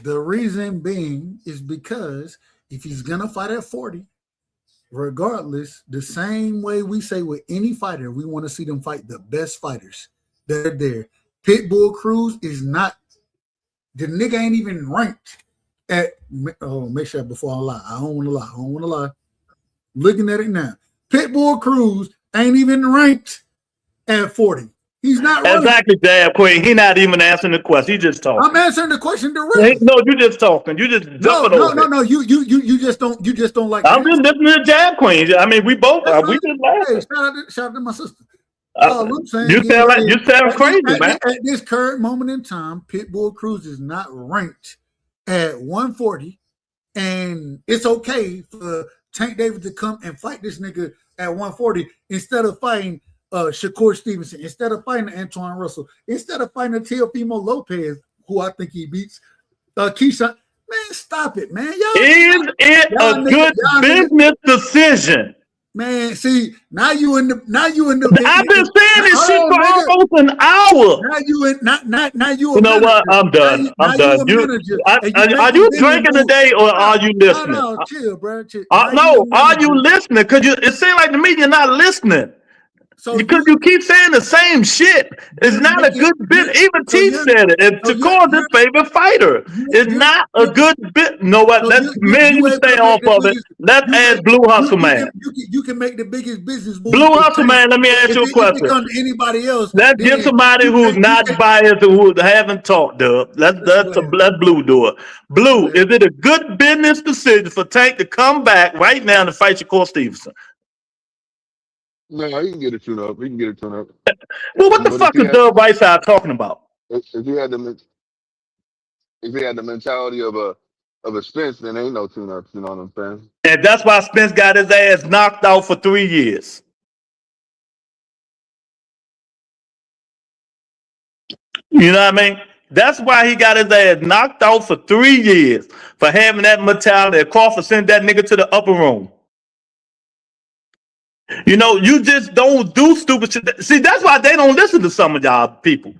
The reason being is because if he's gonna fight at 40, regardless, the same way we say with any fighter, we want to see them fight the best fighters that are there. Pitbull Cruz is not, the nigga ain't even ranked at, oh, make sure before I lie. I don't want to lie. Looking at it now. Pitbull Cruz ain't even ranked at 40. He's not ranked. Exactly, Dad Queen. He not even answering the question. He just talking. I'm answering the question directly. No, you just talking. You just jumping over. No. You just don't like. I'm just listening to Jab Queen. I mean, we both are. We just laughing. Hey, shout out to my sister. I'm saying, you sound crazy, man. At this current moment in time, Pitbull Cruz is not ranked at 140, and it's okay for Tank Davis to come and fight this nigga at 140 instead of fighting Shakur Stevenson, instead of fighting Antoine Russell, instead of fighting Teofimo Lopez, who I think he beats. Keyshawn, man, stop it, man. Is it a good business decision? Man, see, now you in the. I've been saying this shit for almost an hour. Now you. You know what? I'm done. I'm done. Are you drinking today or are you listening? No, chill, bro. Chill. No, are you listening? Because it seems like to me you're not listening. So because you keep saying the same shit. It's not a good bit. Even T said it. And Shakur's his favorite fighter. It's not a good bit. You know what? Let's stay off of it. Let's ask Blue Hustle Man. You can make the biggest business. Blue Hustle Man, let me ask you a question. Anybody else? Let's get somebody who's not biased and who haven't talked, Dub. Let's Blue do it. Blue, is it a good business decision for Tank to come back right now to fight Shakur Stevenson? No, he can get it tuned up. Well, what the fuck is Dub Whiteside talking about? If he had the mentality of a Spence, then ain't no tune up. You know what I'm saying? And that's why Spence got his ass knocked out for 3 years. You know what I mean? That's why he got his ass knocked out for 3 years for having that mentality. Crawford sent that nigga to the upper room. You know, you just don't do stupid shit. See, that's why they don't listen to some of y'all people.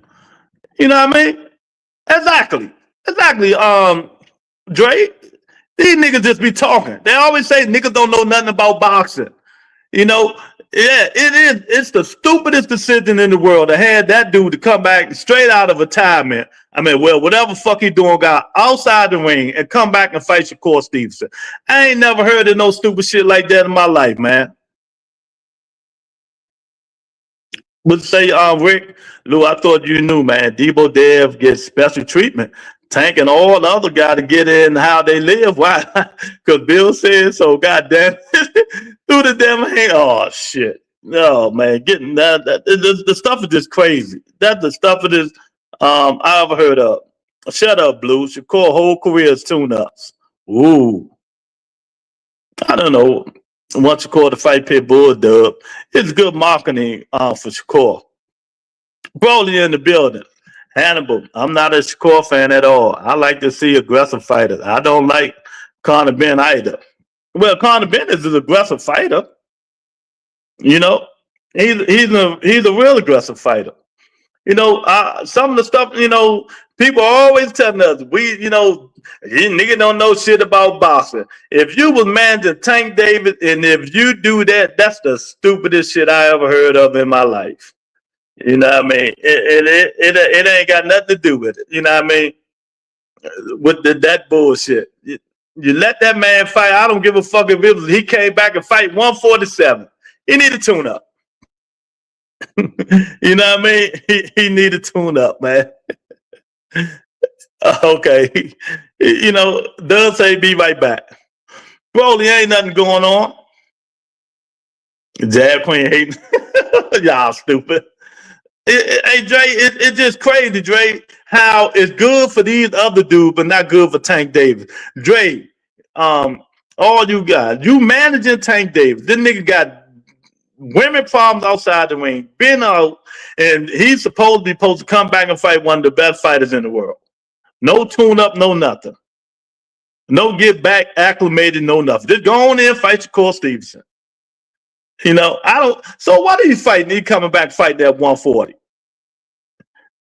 You know what I mean? Exactly. Dre, these niggas just be talking. They always say niggas don't know nothing about boxing. You know, yeah, it is. It's the stupidest decision in the world to have that dude to come back straight out of retirement. I mean, well, whatever fuck he doing, got outside the ring and come back and fight Shakur Stevenson. I ain't never heard of no stupid shit like that in my life, man. Would say, Rick, Lou, I thought you knew, man. Debo Dev gets special treatment. Tank and all the other guys to get in how they live. Why? Because Bill said so. Goddamn, through the damn hand. Oh shit! No man, getting that the stuff is just crazy. That's the stuff it is I ever heard of. Shut up, Blue. Shakur whole career is tune-ups. Ooh, I don't know. Want Shakur to fight Pitbull, Dub. It's good marketing for Shakur. Broly in the building. Hannibal, I'm not a Shakur fan at all. I like to see aggressive fighters. I don't like Conor Ben either. Well, Conor Ben is an aggressive fighter. You know, he's a real aggressive fighter. You know, some of the stuff, you know, people are always telling us, you nigga don't know shit about boxing. If you was managing Tank Davis and if you do that, that's the stupidest shit I ever heard of in my life. You know what I mean? It ain't got nothing to do with it. You know what I mean? With that bullshit. You let that man fight. I don't give a fuck if he came back and fight 147. He need a tune up. You know what I mean? He need a tune up, man. Okay. You know, Doug say be right back. Broly, ain't nothing going on. Jab Queen hating. Y'all stupid. Hey, Dre, it's just crazy, Dre, how it's good for these other dudes, but not good for Tank Davis. Dre, all you guys, you managing Tank Davis. This nigga got women problems outside the ring, been out, and he's supposed to come back and fight one of the best fighters in the world. No tune up, no nothing. No get back acclimated, no nothing. Just go on in, fight Shakur Stevenson. You know, I don't. So what are you fighting? He coming back fight that 140.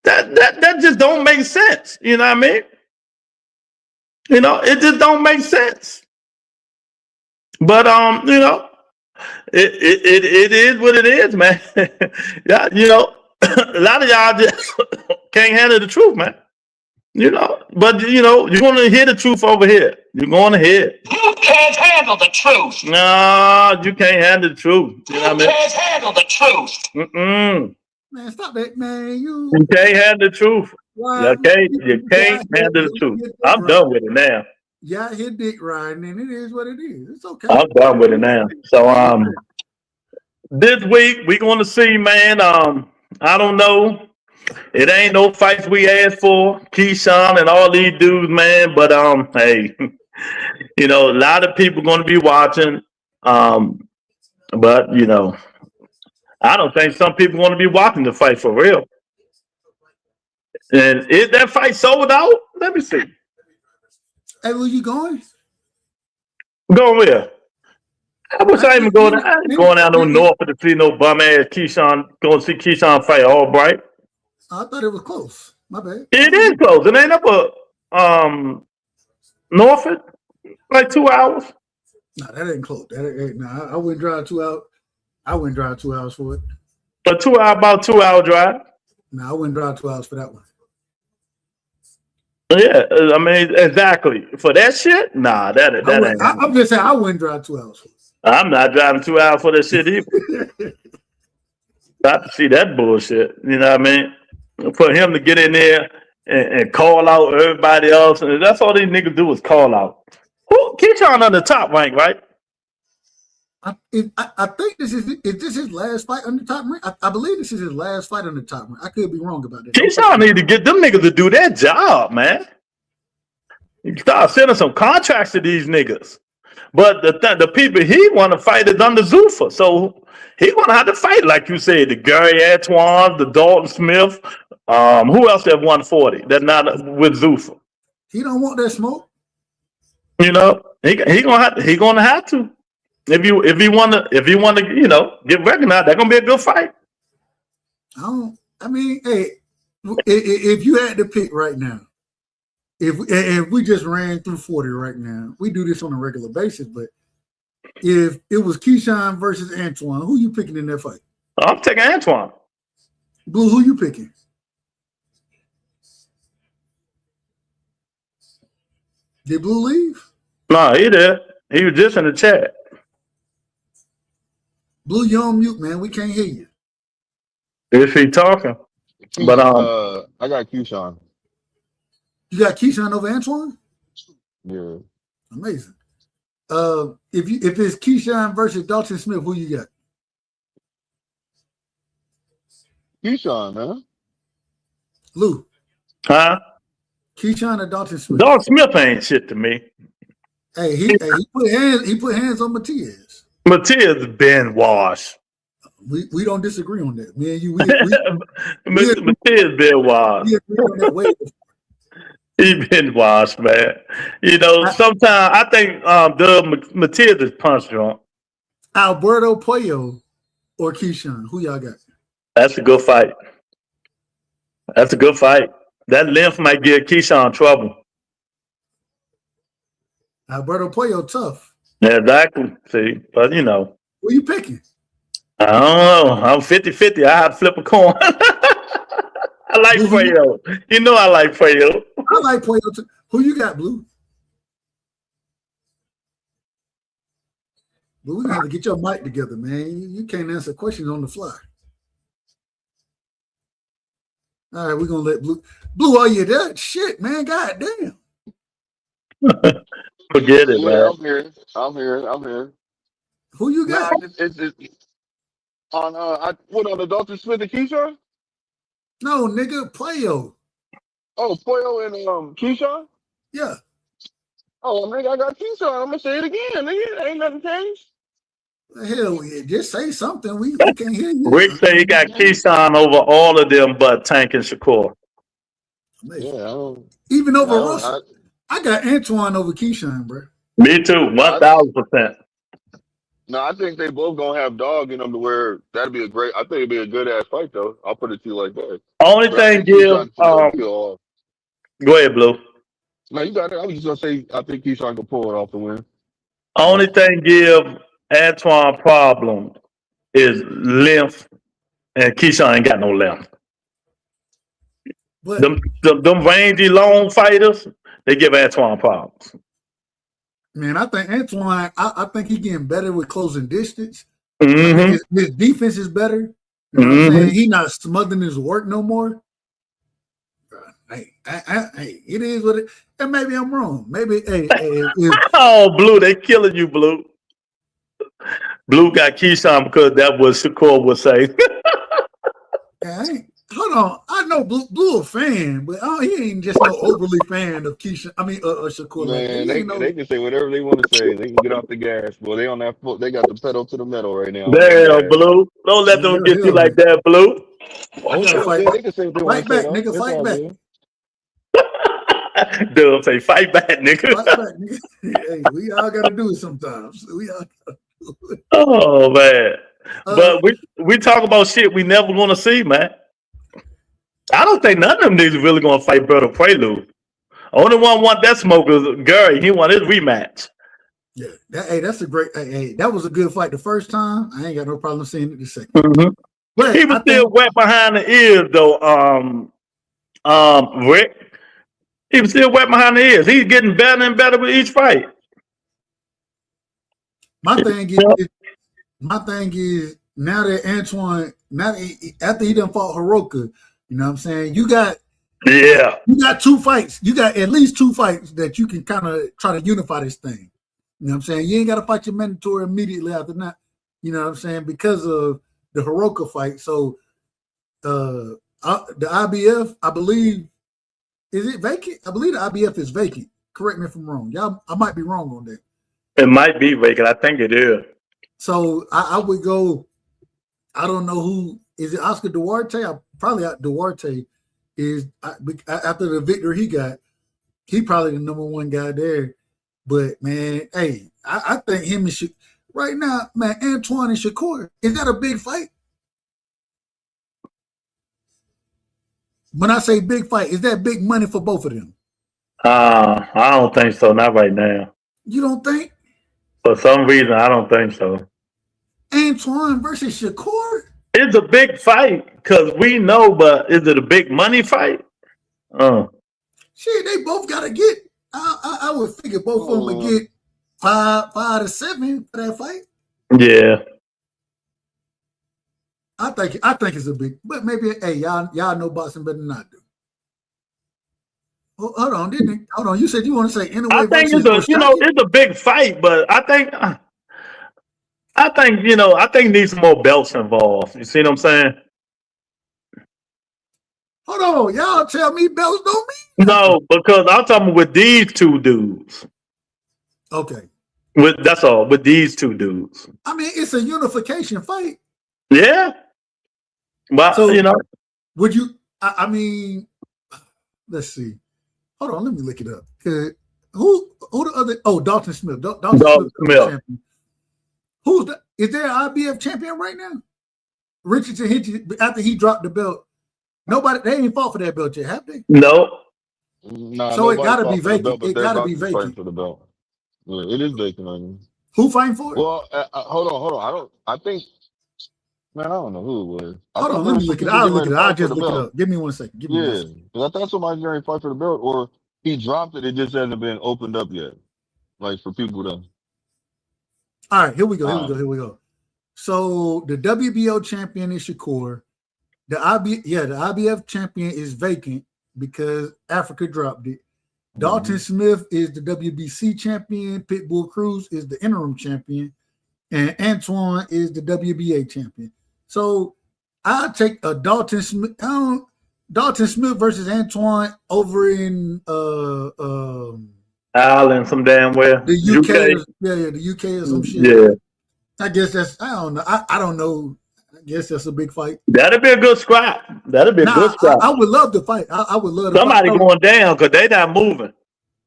That just don't make sense. You know what I mean? You know, it just don't make sense. But you know, it is what it is, man. Yeah, you know, a lot of y'all just can't handle the truth, man. You know, but you know, you're gonna hear the truth over here. You're gonna hear it. You can't handle the truth. No, you can't handle the truth. You know what I mean? Can't handle the truth. Mm-mm. Man, stop that, man. You can't handle the truth. Why? You can't handle the truth. I'm done with it now. Yeah, hit dick riding, and it is what it is. It's okay. I'm done with it now. So this week we're gonna see, man. I don't know. It ain't no fights we asked for, Keyshawn and all these dudes, man. But hey, you know, a lot of people gonna be watching. But you know, I don't think some people gonna be watching the fight for real. And is that fight sold out? Let me see. Hey, where you going? Going where? I wish I ain't going. I ain't going out no north to see no bum ass Keyshawn. Going to see Keyshawn fight Albright. I thought it was close. My bad. It is close. It ain't up Norfolk, like 2 hours. No, that ain't close. I wouldn't drive 2 hours. I wouldn't drive 2 hours for it. About 2 hour drive. No, I wouldn't drive 2 hours for that one. Yeah, I mean, exactly. For that shit? Nah, that ain't. I'm just saying I wouldn't drive 2 hours for it. I'm not driving 2 hours for that shit either. Got to see that bullshit. You know what I mean? For him to get in there and call out everybody else, and that's all these niggas do is call out. Who Keyshawn on the top rank, right? I think this is his last fight on the top rank. I believe this is his last fight on the top rank. I could be wrong about that. Keyshawn need to get them niggas to do their job, man. You start sending some contracts to these niggas. But the people he want to fight is under Zuffa. So he gonna have to fight, like you said, the Gary Antoine, the Dalton Smith. Who else at 140? That's not with Zuffa. He don't want that smoke. You know, he gonna have to. If he wanna, you know, get recognized, that's gonna be a good fight. I mean, hey, if you had to pick right now, if we just ran through 40 right now, we do this on a regular basis, but if it was Keyshawn versus Antoine, who you picking in that fight? I'm taking Antoine. Blue, who you picking? Did Blue leave? No, he did. He was just in the chat. Blue, you're on mute, man. We can't hear you. If he talking. But I got Keyshawn. You got Keyshawn over Antoine? Yeah. Amazing. If it's Keyshawn versus Dalton Smith, who you got? Keyshawn, man. Lou. huh? Keyshawn or Dalton Smith? Dalton Smith ain't shit to me. Hey, he put hands on Matias. Matias been washed. We don't disagree on that. Me and you, Matias been washed. we agree on that way. He been washed, man. You know, sometimes I think Matias is punch drunk. Alberto Puello or Keyshawn, who y'all got? That's a good fight. That's a good fight. That length might give Keyshawn trouble. Alberto Puello tough. Yeah, exactly. See, but you know. Who you picking? I don't know. I'm 50-50. I have to flip a coin. I like Puello. You know I like Puello. I like Puello too. Who you got, Blue? Blue, we're gonna have to get your mic together, man. You can't answer questions on the fly. All right, we're gonna let Blue. Blue, are you there? Shit, man. God damn. Forget it, man. I'm here. Who you got? On the Dalton Smith and Keyshawn? No, nigga, Puello. Oh, Puello and Keyshawn? Yeah. Oh, nigga, I got Keyshawn. I'm gonna say it again, nigga. Ain't nothing changed. Hell yeah, just say something. We can't hear you. Rick say he got Keyshawn over all of them but Tank and Shakur. Yeah, Even over I don't, Russell. I got Antoine over Keyshawn, bro. Me too, 1,000%. No, I think they both gonna have dog in them to where that'd be a great. I think it'd be a good ass fight though. I'll put it to you like that. Only But I thing think give Keyshawn can peel off. go ahead, Blue. No, you got it. I was just gonna say I think Keyshawn can pull it off the win. Only thing give Antoine problem is length, and Keyshawn ain't got no length. But Them rangy long fighters, they give Antoine problems. man, I think Antoine, I think he's getting better with closing distance. Mm-hmm. I think his defense is better. You know what I'm saying? He's not smothering his work no more. Hey, it is what it. And maybe I'm wrong. Maybe Oh, Blue, they killing you, Blue. Blue got Keyshawn because that's what Shakur would say. Hold on. I know Blue a fan, but he ain't just no overly fan of Keyshawn. I mean, Shakur. Man, they can say whatever they want to say. They can get off the gas. Boy, they on that foot. They got the pedal to the metal right now. Damn, Blue. Don't let them get you like that, Blue. I gotta fight. They can say what they want Fight to back, say, nigga. Fight back. Dub say, fight back, nigga. Fight back, nigga. Hey, we all gotta do it sometimes. We all gotta do it. Oh man. But we talk about shit we never gonna see, man. I don't think none of them niggas really gonna fight Brother Prelude. Only one want that smoke is Gary. He want his rematch. Yeah, that's a great. Hey, that was a good fight the first time. I ain't got no problem seeing it the second. Mm-hmm. But he was still wet behind the ears, though. Rick. He was still wet behind the ears. He's getting better and better with each fight. My thing is now that Antoine, after he done fought Hiroka, you know what I'm saying? You got 2 fights. You got at least 2 fights that you can kind of try to unify this thing. You know what I'm saying? You ain't got to fight your mandatory immediately after that. You know what I'm saying? Because of the Hiroka fight. So the IBF, I believe, is it vacant? I believe the IBF is vacant. Correct me if I'm wrong. Y'all, I might be wrong on that. It might be vacant. I think it is. So I would go. I don't know who is it. Oscar Duarte. Probably Duarte is after the victory he got. He probably the number 1 guy there. But man, hey, I think him and right now, man, Antoine and Shakur, is that a big fight? When I say big fight, is that big money for both of them? I don't think so. Not right now. You don't think? For some reason, I don't think so. Antoine versus Shakur? It's a big fight because we know, but is it a big money fight? Shit, they both got to get. I would figure both of them would get 5 to 7 for that fight. Yeah. I think it's a big, but maybe y'all know boxing better than I do. Well, hold on, you said you want to say anyway. I think it's a big fight, but I think needs some more belts involved. You see what I'm saying? Hold on, y'all tell me belts don't mean no, because I'm talking with these 2 dudes. Okay. That's all, with these 2 dudes. I mean, it's a unification fight. Yeah. But, so, would you, I mean, let's see. Hold on, let me look it up. Who the other, Dalton Smith. Dalton Smith. Is there an IBF champion right now? Richardson, after he dropped the belt, they ain't fought for that belt yet, have they? No. So it got to be vacant. It got to be vacant. For the belt. Yeah, it is vacant. I mean. Who fighting for it? Well, hold on. I think, man, I don't know who it was. Hold on, let me look it up. I'll just look it up. Give me 1 second. Because I thought somebody's going to fight for the belt, or he dropped it. It just hasn't been opened up yet. Like for people to. All right, here we go. So the WBO champion is Shakur. The IBF champion is vacant because Africa dropped it. Dalton Smith is the WBC champion. Pitbull Cruz is the interim champion. And Antoine is the WBA champion. So I'll take a Dalton Smith versus Antoine over in Ireland, some damn well. The UK. The UK or some shit. Yeah. I guess that's I don't know. I don't know. I guess that's a big fight. That'd be a good scrap. That'd be a good scrap. I would love to fight. I would love to Somebody fight. going down because they not moving.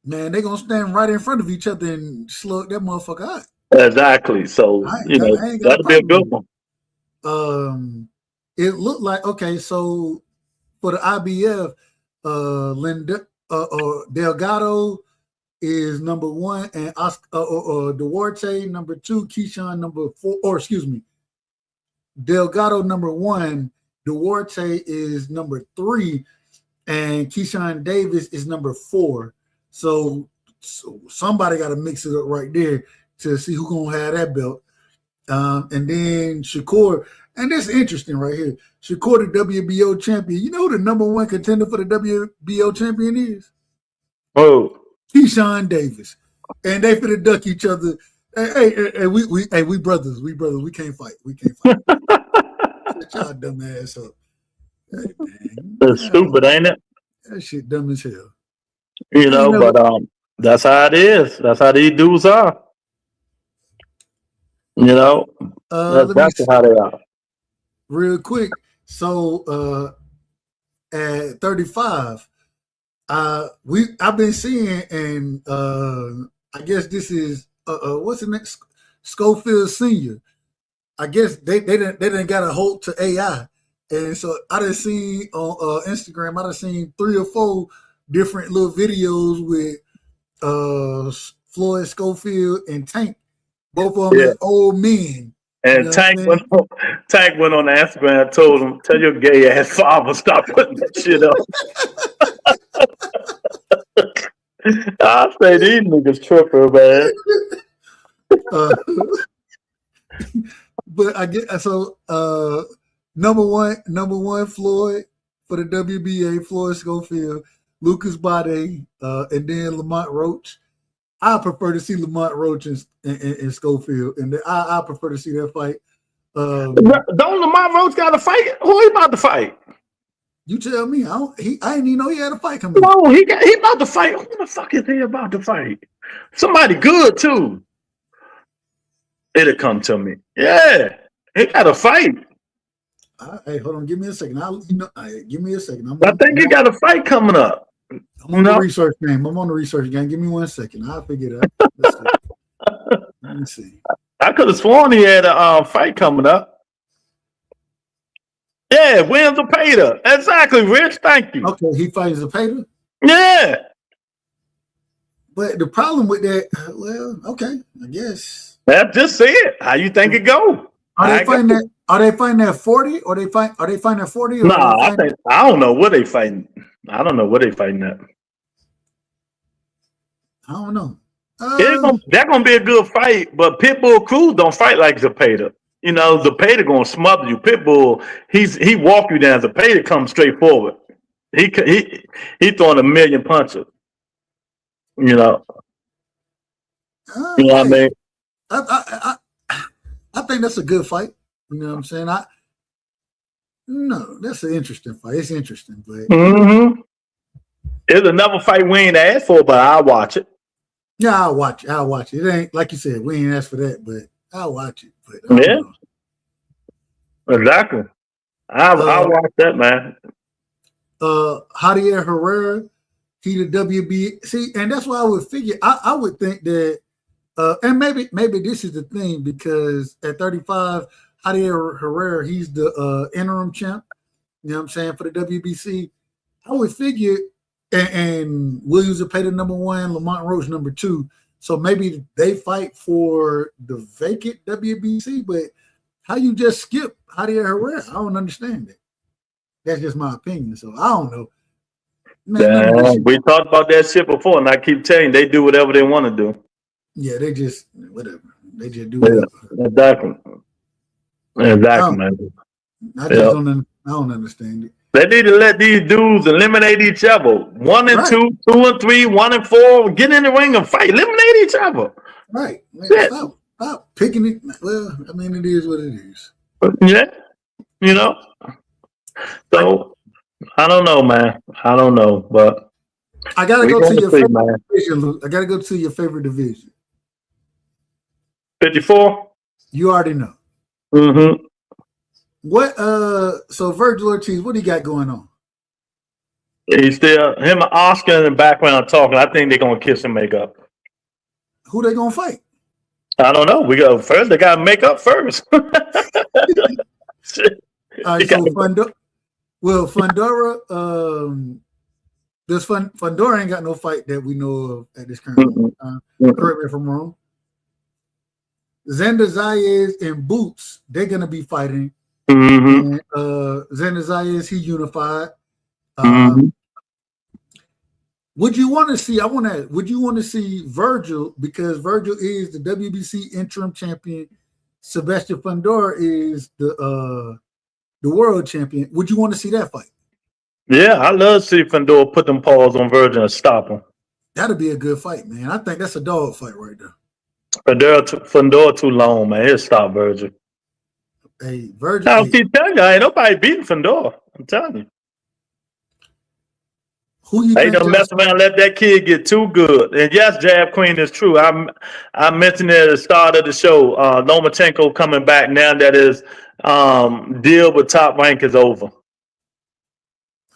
Man, they gonna stand right in front of each other and slug that motherfucker out. Exactly. So I ain't got that'd be a good one. It looked like okay. So for the IBF, Delgado is number 1, and Duarte number 2, Keyshawn number 4. Or excuse me, Delgado number 1, Duarte is number 3, and Keyshawn Davis is number 4. So somebody got to mix it up right there to see who's gonna have that belt. And then Shakur, and that's interesting right here. Shakur, the WBO champion. You know who the number 1 contender for the WBO champion is? Oh, Keyshawn Davis. And they finna duck each other. Hey, we brothers. We can't fight. Shut y'all dumb ass up. Hey, man. It's stupid, ain't it? That shit dumb as hell. You know, but that's how it is. That's how these dudes are. You know, that's how they are. Real quick. So at 35, I've been seeing, and I guess this is what's the next Schofield Senior. I guess they didn't got a hold to AI, and so I done seen on Instagram. I done seen 3 or 4 different little videos with Floyd Schofield and Tank, both of them as old men. And Tank went on the Instagram and told him, "Tell your gay ass father stop putting that shit up." I say these niggas tripping, man. But I get so number one Floyd for the WBA, Floyd Schofield, Lucas Bade, and then Lamont Roach. I prefer to see Lamont Roach and Schofield, and I prefer to see that fight. Don't Lamont Roach got to fight? Who he about to fight? You tell me. I didn't even know he had a fight coming. No, he about to fight. Who the fuck is he about to fight? Somebody good too. It'll come to me. Yeah, he got a fight. Hey, hold on. Give me a second. Give me a second. I think he got a fight coming up. I'm on the research game. Give me 1 second. I'll figure it out. Let me see. I could have sworn he had a fight coming up. Yeah, wins Zepeda. Exactly, Rich. Thank you. Okay, he fights Zepeda? Yeah. But the problem with that, well, okay, I guess. Just say it. How you think it go? Are they fighting at 40? Are they fighting at 40? No, I don't know what they fighting. I don't know what they fighting at. I don't know. That's gonna be a good fight, but Pitbull Cruz don't fight like Zepeda. You know, Zepeda gonna smother you. Pitbull, he walk you down. Zepeda comes straight forward. He throwing a million punches. You know. You know what I mean? I think that's a good fight. You know what I'm saying? No, that's an interesting fight. It's interesting, but it's another fight we ain't asked for, but I'll watch it. Yeah, I'll watch it. It ain't like you said, we ain't asked for that, but I'll watch it. But yeah, exactly. I'll watch that, man. Javier Herrera, he the WB. See, and that's why I would figure. I would think that, and maybe this is the thing, because at 35, Javier Herrera, he's the interim champ. You know what I'm saying, for the WBC. I would figure. And Williams Zepeda number 1, Lamont Roach number 2. So maybe they fight for the vacant WBC, but how you just skip Javier Herrera? I don't understand that. That's just my opinion. So I don't know. Man, we talked about that shit before, and I keep telling you, they do whatever they want to do. Yeah, they just whatever. They just do whatever. Exactly, man. I don't understand it. They need to let these dudes eliminate each other. 1 and 2, 2 and 3, 1 and 4. Get in the ring and fight. Eliminate each other. Right. Stop picking it. Well, I mean, it is what it is. Yeah. You know. So I don't know, man. I don't know, but I gotta go to your favorite division, Luke. I gotta go to your favorite division. 54. You already know. Mm-hmm. What so Virgil Ortiz, what he got going on? He's still him and Oscar in the background talking. I think they're gonna kiss and make up. Who they gonna fight? I don't know. We go first. They gotta make up first. All right, so Fundora, Fundora ain't got no fight that we know of at this current moment. Correct me if I'm wrong. Xander Zayas and Boots, they're gonna be fighting. Mm-hmm. And Xander Zayas, he unified. Would you want to see? I want to. Would you want to see Virgil, because Virgil is the WBC interim champion? Sebastian Fundora is the world champion. Would you want to see that fight? Yeah, I love to see Fundora put them paws on Virgil and stop him. That'd be a good fight, man. I think that's a dog fight right there. Fundora too long, man. He'll stop Virgil. Hey, Virgil. I'll keep telling you, ain't nobody beating Fundora. I'm telling you. Who you they think don't mess around and let that kid get too good. And yes, Jab Queen is true. I mentioned it at the start of the show. Lomachenko coming back now that his deal with Top Rank is over.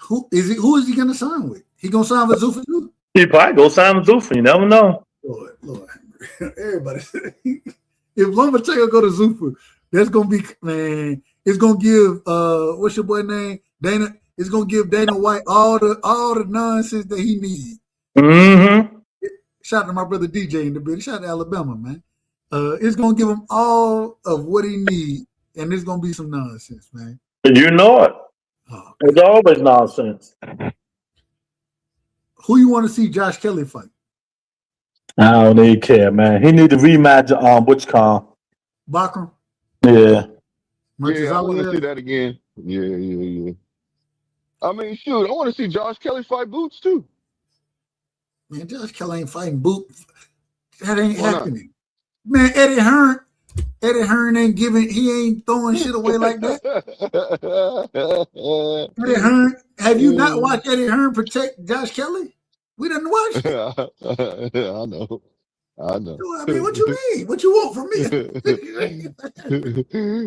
Who is he gonna sign with? He gonna sign with Zuffa too? He probably go sign with Zuffa. You never know. Lord. Everybody. If Lomachenko go to Zuffa, that's gonna be, man. It's gonna give what's your boy name? Dana. It's gonna give Dana White all the nonsense that he needs. Mm-hmm. Shout out to my brother DJ in the building. Shout out to Alabama, man. It's gonna give him all of what he needs, and there's gonna be some nonsense, man. You know it. Oh, it's always nonsense. Who you want to see Josh Kelly fight? I don't even care, man. He need to rematch which call? Bakram? Yeah. I want to see that again. Yeah. I mean, shoot, I want to see Josh Kelly fight Boots too. Man, Josh Kelly ain't fighting Boots. That ain't happening. Man, Eddie Hearn ain't giving. He ain't throwing shit away like that. Eddie Hearn, have you not watched Eddie Hearn protect Josh Kelly? We didn't watch it. I know. I mean, what you mean? What you want from me?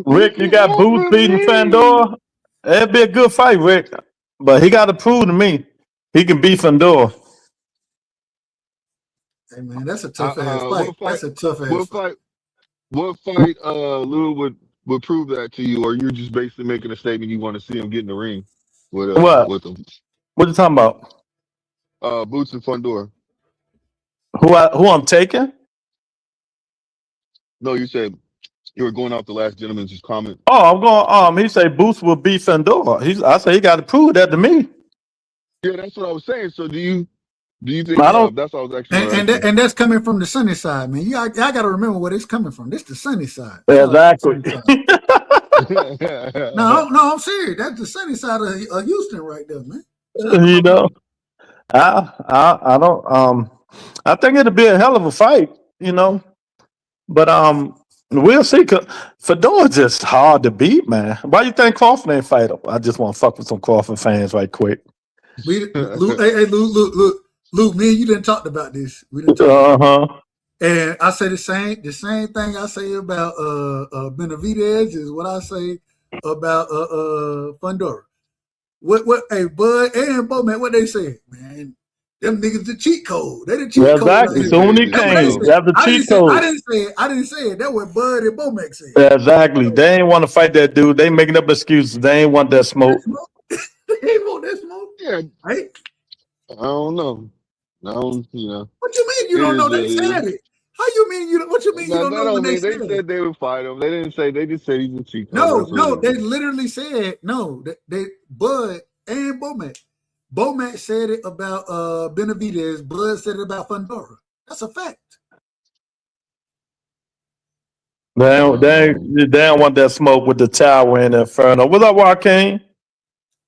Rick, you got Boots beating Fundora. That'd be a good fight, Rick. But he got to prove to me he can beat Fundora. Hey man, that's a tough ass fight. That's a tough ass fight. What fight, Lou would prove that to you, or you're just basically making a statement you want to see him get in the ring with him? What you talking about? Boots and Fundora. Who I'm taking? No, you said you were going off the last gentleman's comment. Oh, I'm going. He said Boots will beat Fundora. I say he got to prove that to me. Yeah, that's what I was saying. So do you think I don't, that's what I was actually and that's coming from the sunny side, man. I got to remember where it's coming from. This the sunny side. Exactly. No, I'm serious. That's the sunny side of Houston right there, man. You know, I don't. I think it'll be a hell of a fight. You know, but we'll see. Fedora's just hard to beat, man. Why you think Crawford ain't fight him? I just want to fuck with some Crawford fans right quick. Luke, me and you didn't talk about this. We didn't talk And I say the same thing I say about Benavidez is what I say about Fundora. What hey Bud and Bo, man, what they say? Man, them niggas the cheat code. They the cheat code. Exactly. So many things. That's the cheat code. I didn't say it. That's what Bud and Bomac said. Exactly. They ain't want to fight that dude. They making up excuses. They ain't want that smoke. They ain't want that smoke. Yeah. Right? I don't know. You know. What you mean you don't know? They said it. How you mean you? What you mean you don't know when they said it? They said they would fight him. They didn't say. They just said he's a cheat. No. They literally said no. They Bud and Bomac. Bomac said it about Benavidez. Bud said it about Fundora. That's a fact. They don't want that smoke with the tower and the Inferno. What's up, Joaquin?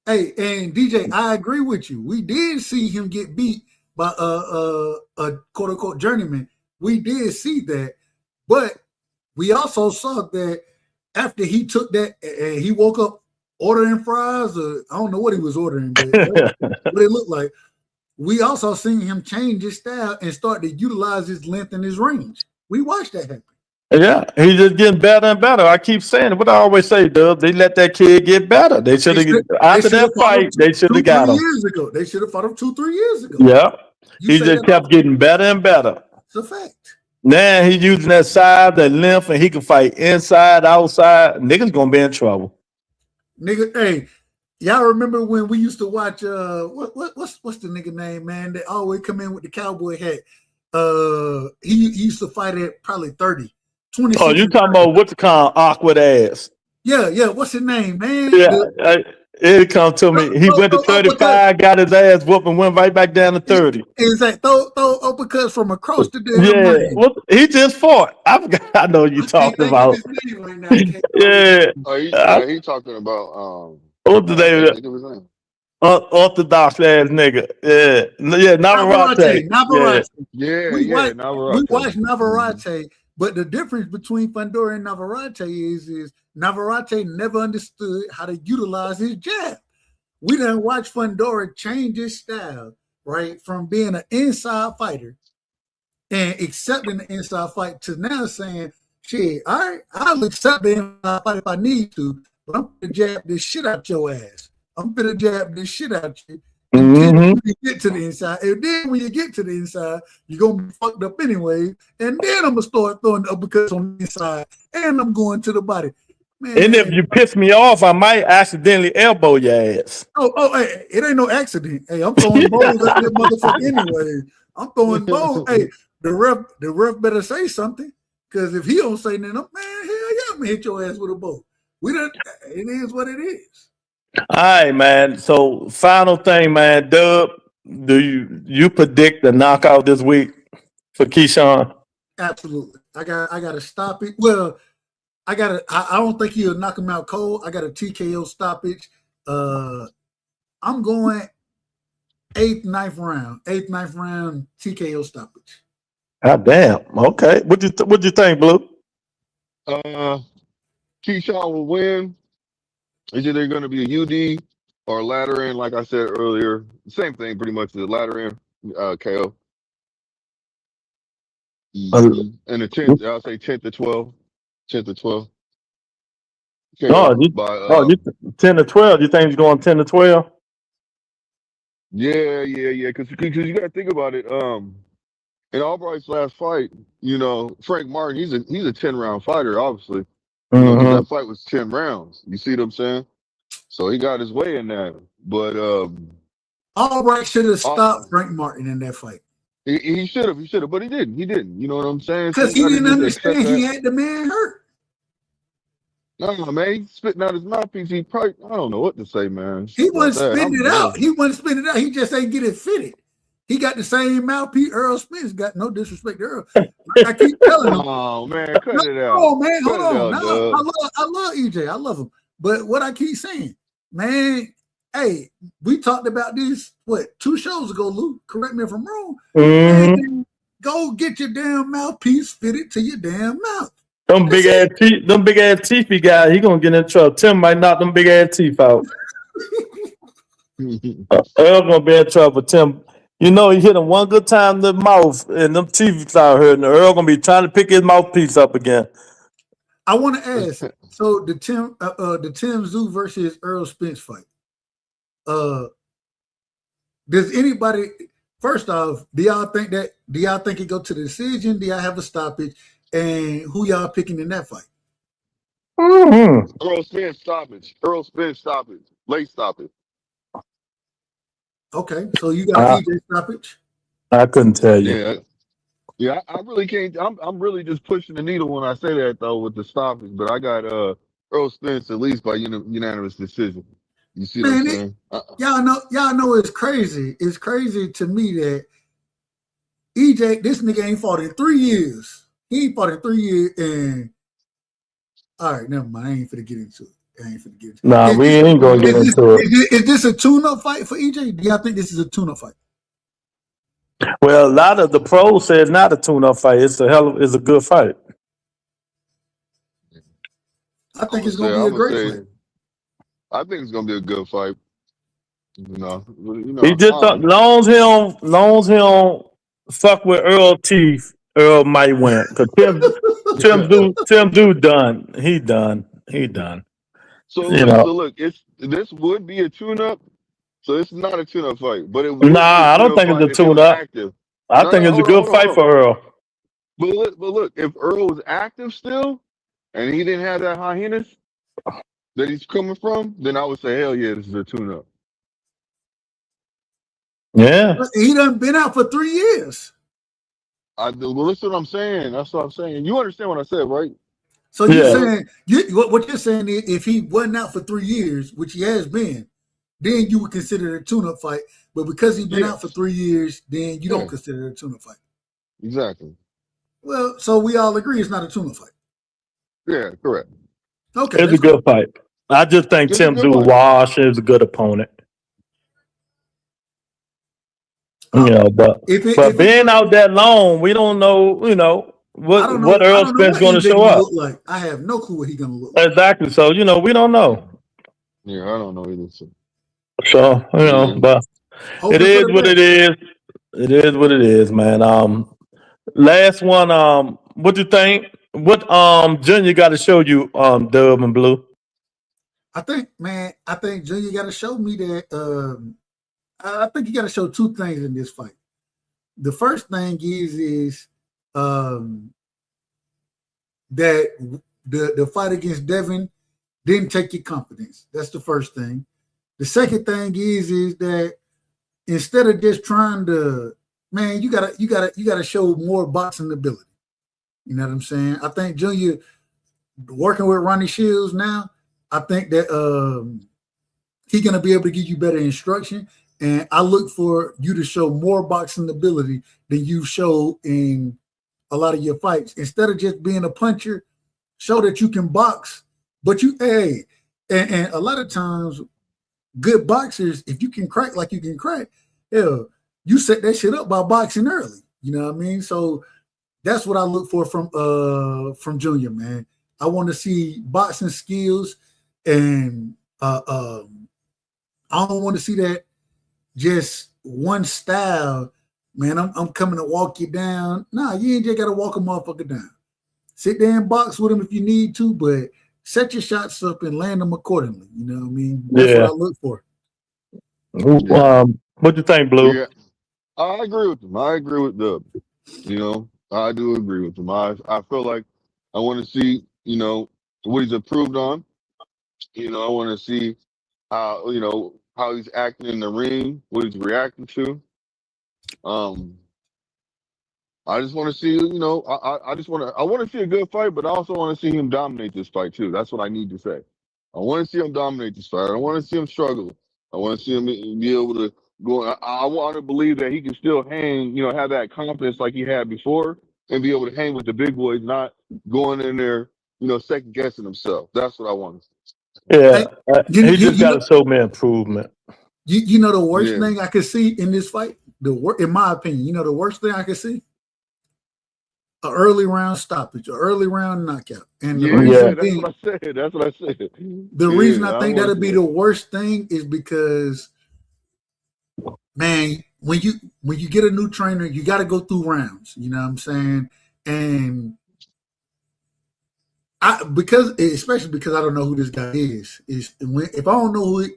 Hey, and DJ, I agree with you. We did see him get beat by a quote unquote journeyman. We did see that, but we also saw that after he took that and he woke up ordering fries, or I don't know what he was ordering, but what it looked like. We also seen him change his style and start to utilize his length and his range. We watched that happen. Yeah, he's just getting better and better. I keep saying it. What I always say, Dub, they let that kid get better. They should have after that fight. They should have got him. 2-3 years ago. They should have fought him 2-3 years ago. Yeah, You he say just that kept often. getting better and better. It's a fact. Now he's using that size, that length, and he can fight inside, outside. Niggas gonna be in trouble. Nigga, hey, y'all remember when we used to watch what's the nigga name, man? They always come in with the cowboy hat. He used to fight at probably 30. 26 Oh, you and talking 30. about what's the kind of awkward ass? Yeah. What's his name, man? Yeah, it come to me. He went to 35, got his ass whooped, and went right back down to 30. Is that throw uppercuts from across the damn Yeah, ring? well, he just fought. I forgot. I know you talking about. Yeah, He talking about what's the name? Orthodox ass nigga. Yeah, Navarrete. Navarrete. We Navarrete. watched Navarrete, but the difference between Fundora and Navarrete is Navarrete never understood how to utilize his jab. We done watch Fundora change his style, right, from being an inside fighter and accepting the inside fight to now saying, shit, all right, I'll accept the inside fight if I need to, but I'm gonna jab this shit out your ass. I'm gonna jab this shit out you until you get to the inside. And then when you get to the inside, you're gonna be fucked up anyway. And then I'm gonna start throwing the uppercuts on the inside, and I'm going to the body. Man, and if you piss me off, I might accidentally elbow your ass. Hey, it ain't no accident. Hey, I'm throwing balls at that motherfucker anyway. I'm throwing balls. Hey, the ref better say something, because if he don't say nothing, man, hell yeah, I'm gonna hit your ass with a bow. It is what it is. All right, man. So final thing, man. Dub, do you predict the knockout this week for Keyshawn? Absolutely. I gotta stop it. Well, I don't think he'll knock him out cold. I got a TKO stoppage. I'm going 8th, 9th round TKO stoppage. God damn. Okay. What you think, Blue? Keyshawn will win. It's either going to be a UD or a ladder in, like I said earlier. Same thing, pretty much, the ladder in KO. And the 10th, I'll say 10th to 12. 10th to 12. KO 10 to 12. You think he's going 10 to 12? Yeah. Because you got to think about it. In Albright's last fight, Frank Martin, he's a 10-round fighter, obviously. That fight was 10 rounds. You see what I'm saying? So he got his way in that. But Albright should have stopped Frank Martin in that fight. He should have, but he didn't. You know what I'm saying? Because he didn't understand he had the man hurt. No, man, he's spitting out his mouthpiece. He probably, I don't know what to say, man. He wasn't spitting it out. He just ain't get it fitted. He got the same mouthpiece Earl Spence got. No disrespect to Earl. I keep telling him. Oh man, cut it out. Oh man, hold on. No, I love EJ. I love him. But what I keep saying, man, hey, we talked about this 2 shows ago, Lou. Correct me if I'm wrong. Man, go get your damn mouthpiece fitted to your damn mouth. Them big ass teeth he got, he gonna get in trouble. Tim might knock them big ass teeth out. Earl gonna be in trouble. Tim, he hit him one good time in the mouth, and them teeth start hurting. Earl gonna be trying to pick his mouthpiece up again. I want to ask. So the Tim Tszyu versus Earl Spence fight. Does anybody? First off, do y'all think it go to the decision? Do y'all have a stoppage? And who y'all picking in that fight? Earl Spence stoppage. Late stoppage. Okay, so you got EJ stoppage? I couldn't tell you. Yeah, I really can't. I'm really just pushing the needle when I say that though with the stoppage. But I got Earl Spence at least by unanimous decision. You see what I'm saying? Y'all know it's crazy. It's crazy to me that EJ, this nigga ain't fought in 3 years. He ain't fought in 3 years, and all right, never mind. I ain't finna get into it. Nah, we ain't gonna get into it. Is this a tune-up fight for EJ? Do y'all think this is a tune-up fight? Well, a lot of the pros say it's not a tune-up fight. It's a good fight. I think it's gonna be a great fight. I think it's gonna be a good fight. He just long as he don't fuck with Earl teeth Earl might win because Tim do done. He done. He done. So You look, know. this would be a tune-up. So it's not a tune-up fight, but it Nah, would be a I don't tune-up think it's fight a if he tune was up. active. I No, think no, it's a hold on, good hold on, hold fight on. for Earl. But look, if Earl was active still and he didn't have that hyenas that he's coming from, then I would say, hell yeah, this is a tune-up. Yeah. He done been out for 3 years. Well, that's what I'm saying. That's what I'm saying. You understand what I said, right? So you're Yeah. saying what you're saying is if he wasn't out for 3 years, which he has been, then you would consider it a tune-up fight. But because he's been Yeah, out for 3 years, then you don't yeah, consider it a tune-up fight. exactly. Well, so we all agree it's not a tune-up fight. Yeah, correct. Okay, It's a that's cool. good fight. I just think It's a Tim good do fight. wash is a good opponent. You Uh, know, but if it being was, out that long, we don't know, what I Earl don't know Spence what gonna MJ show gonna up. look like. I have no clue what he's gonna look like. Exactly. So, we don't know. Yeah, I don't know either. So, So, yeah. but it Hoping for is the what it best. is. It is what it is, man. Last one, what you think? What Junior got to show you, Dub and Blue? I think Junior got to show me that. I think you got to show two things in this fight. The first thing is that the fight against Devin didn't take your confidence. That's the first thing. The second thing is that instead of just trying to, man, you gotta show more boxing ability. You know what I'm saying? I think Junior working with Ronnie Shields now, I think that he's gonna be able to give you better instruction. And I look for you to show more boxing ability than you show in a lot of your fights. Instead of just being a puncher, show that you can box. But and a lot of times, good boxers, if you can crack like you can crack, hell, you set that shit up by boxing early. You know what I mean? So that's what I look for from Junior, man. I want to see boxing skills, and I don't want to see that just one style. Man, I'm coming to walk you down. Nah, you ain't just got to walk a motherfucker down. Sit there and box with him if you need to, but set your shots up and land them accordingly. You know what I mean? That's what Yeah. I look for. Yeah. What you think, Blue? Yeah. I agree with him. I agree with Dub. I do agree with him. I feel like I want to see, what he's improved on. I want to see how he's acting in the ring, what he's reacting to. Um, I just want to see, I want to see a good fight, but I also want to see him dominate this fight too. That's what I need to say. I want to see him dominate this fight. I don't want to see him struggle. I want to see him be able to go. I want to believe that he can still hang, have that confidence like he had before and be able to hang with the big boys, not going in there, second guessing himself. That's what I want to Yeah. Hey, you, He you, just you got know to show me improvement. you know the see. worst Yeah. thing I could see in this fight, in my opinion, the worst thing I could see, an early round stoppage, an early round knockout, and the Yeah. reason That's being, what I said. That's what I said. the reason Yeah, I I don't think want that'll to be see the that. worst thing is because, man, when you get a new trainer, you got to go through rounds. You know what I'm saying? And especially because I don't know who this guy is if I don't know who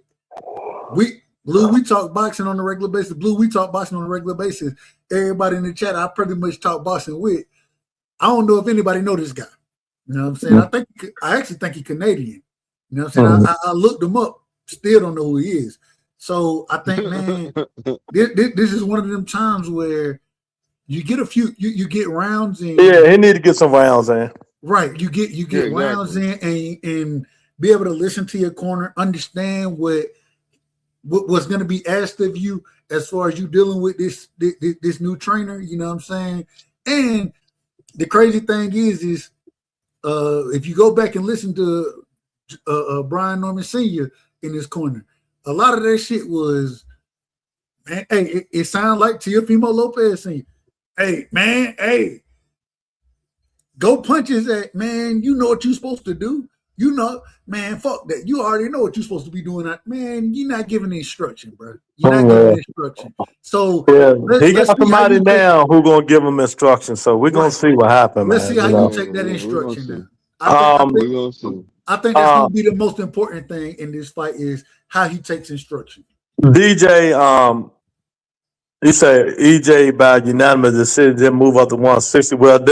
we talk boxing on a regular basis. Blue, we talk boxing on a regular basis. Everybody in the chat, I pretty much talk boxing with. I don't know if anybody know this guy. You know what I'm saying? I actually think he's Canadian. You know what I'm saying? I looked him up, still don't know who he is. So I think, man, this is one of them times where you get a few, you get rounds in. Yeah, he need to get some rounds in. Right, you get Yeah, rounds exactly. in and be able to listen to your corner, understand what's going to be asked of you as far as you dealing with this new trainer. You know what I'm saying? And the crazy thing is if you go back and listen to Brian Norman Sr. in this corner, a lot of that shit was, man, hey, it sounded like Teofimo Lopez saying, hey, man, hey, go punch his ass, man. You know what you're supposed to do. You know, man, fuck that. You already know what you're supposed to be doing. Man, you're not giving the instruction, bro. You're not giving the instruction. So he got let's see how somebody you take, now who gonna give him instructions. So we're gonna right. see what happens, Let's man. see how You you know. take that We're gonna instruction see. now. I We're gonna see. think that's gonna be the most important thing in this fight is how he takes instruction. DJ, he said EJ by unanimous decision didn't move up to 160. Well,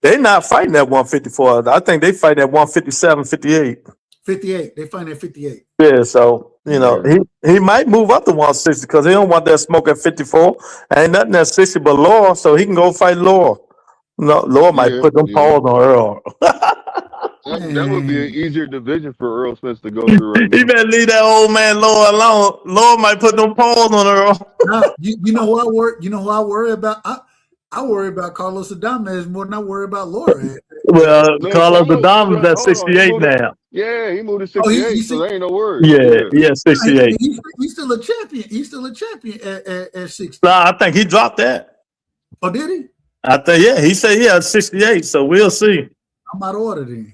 they not fighting at 154. I think they fighting at 157, 58. 58. They find at 58. Yeah, so you know he might move up to 160 because he don't want that smoke at 54. Ain't nothing at 60 but Law, so he can go fight Law. No, Law might put them paws on Earl. That would be an easier division for Earl Spence to go through right now. He better leave that old man Law alone. Law might put them paws on Earl. Now, you know who I worry. You know who I worry about. I worry about Carlos Adames more than I worry about Laura. Well, No, Carlos Carlos, Adames at 68 now. Yeah, he moved to 68, so there ain't no worry. Yeah, 68. He's still a champion. He's still a champion at 60. Nah, I think he dropped that. Oh, did he? I think he said he had 68. So we'll see. I'm out of order then.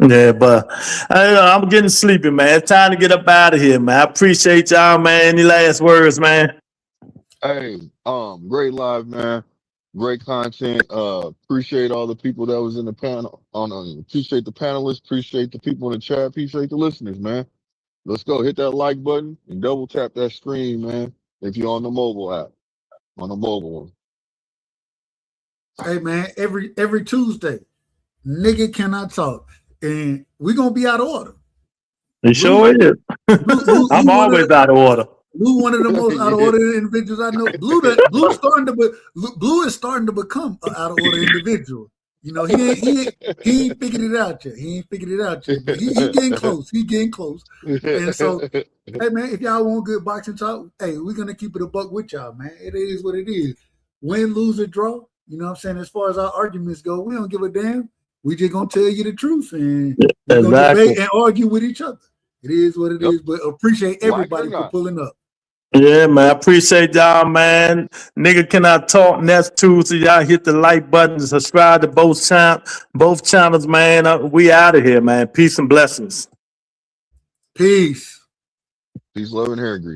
Yeah, but I'm getting sleepy, man. It's time to get up out of here, man. I appreciate y'all, man. Any last words, man? Hey, great live, man. Great content. Appreciate all the people that was in the panel. Appreciate the panelists. Appreciate the people in the chat. Appreciate the listeners, man. Let's go. Hit that like button and double tap that screen, man. If you're on the mobile app, on the mobile one. Hey, man. Every Tuesday, nigga cannot talk, and we're gonna be out of order. He sure is. I'm always out of order. Blue, one of the most out of order individuals I know. Blue is starting to become an out of order individual. You know, he ain't figured it out yet. He ain't figured it out yet. But he getting close. He getting close. And so, hey man, if y'all want good boxing talk, hey, we're gonna keep it a buck with y'all, man. It is what it is. Win, lose, or draw. You know what I'm saying? As far as our arguments go, we don't give a damn. We just gonna tell you the truth and we're gonna debate and argue with each other. It is what it is, but appreciate everybody for pulling up. Yeah, man. I appreciate y'all, man. Nigga cannot talk next Tuesday. Y'all hit the like button, subscribe to both channels, man. We out of here, man. Peace and blessings. Peace. Peace, love, and hair grease.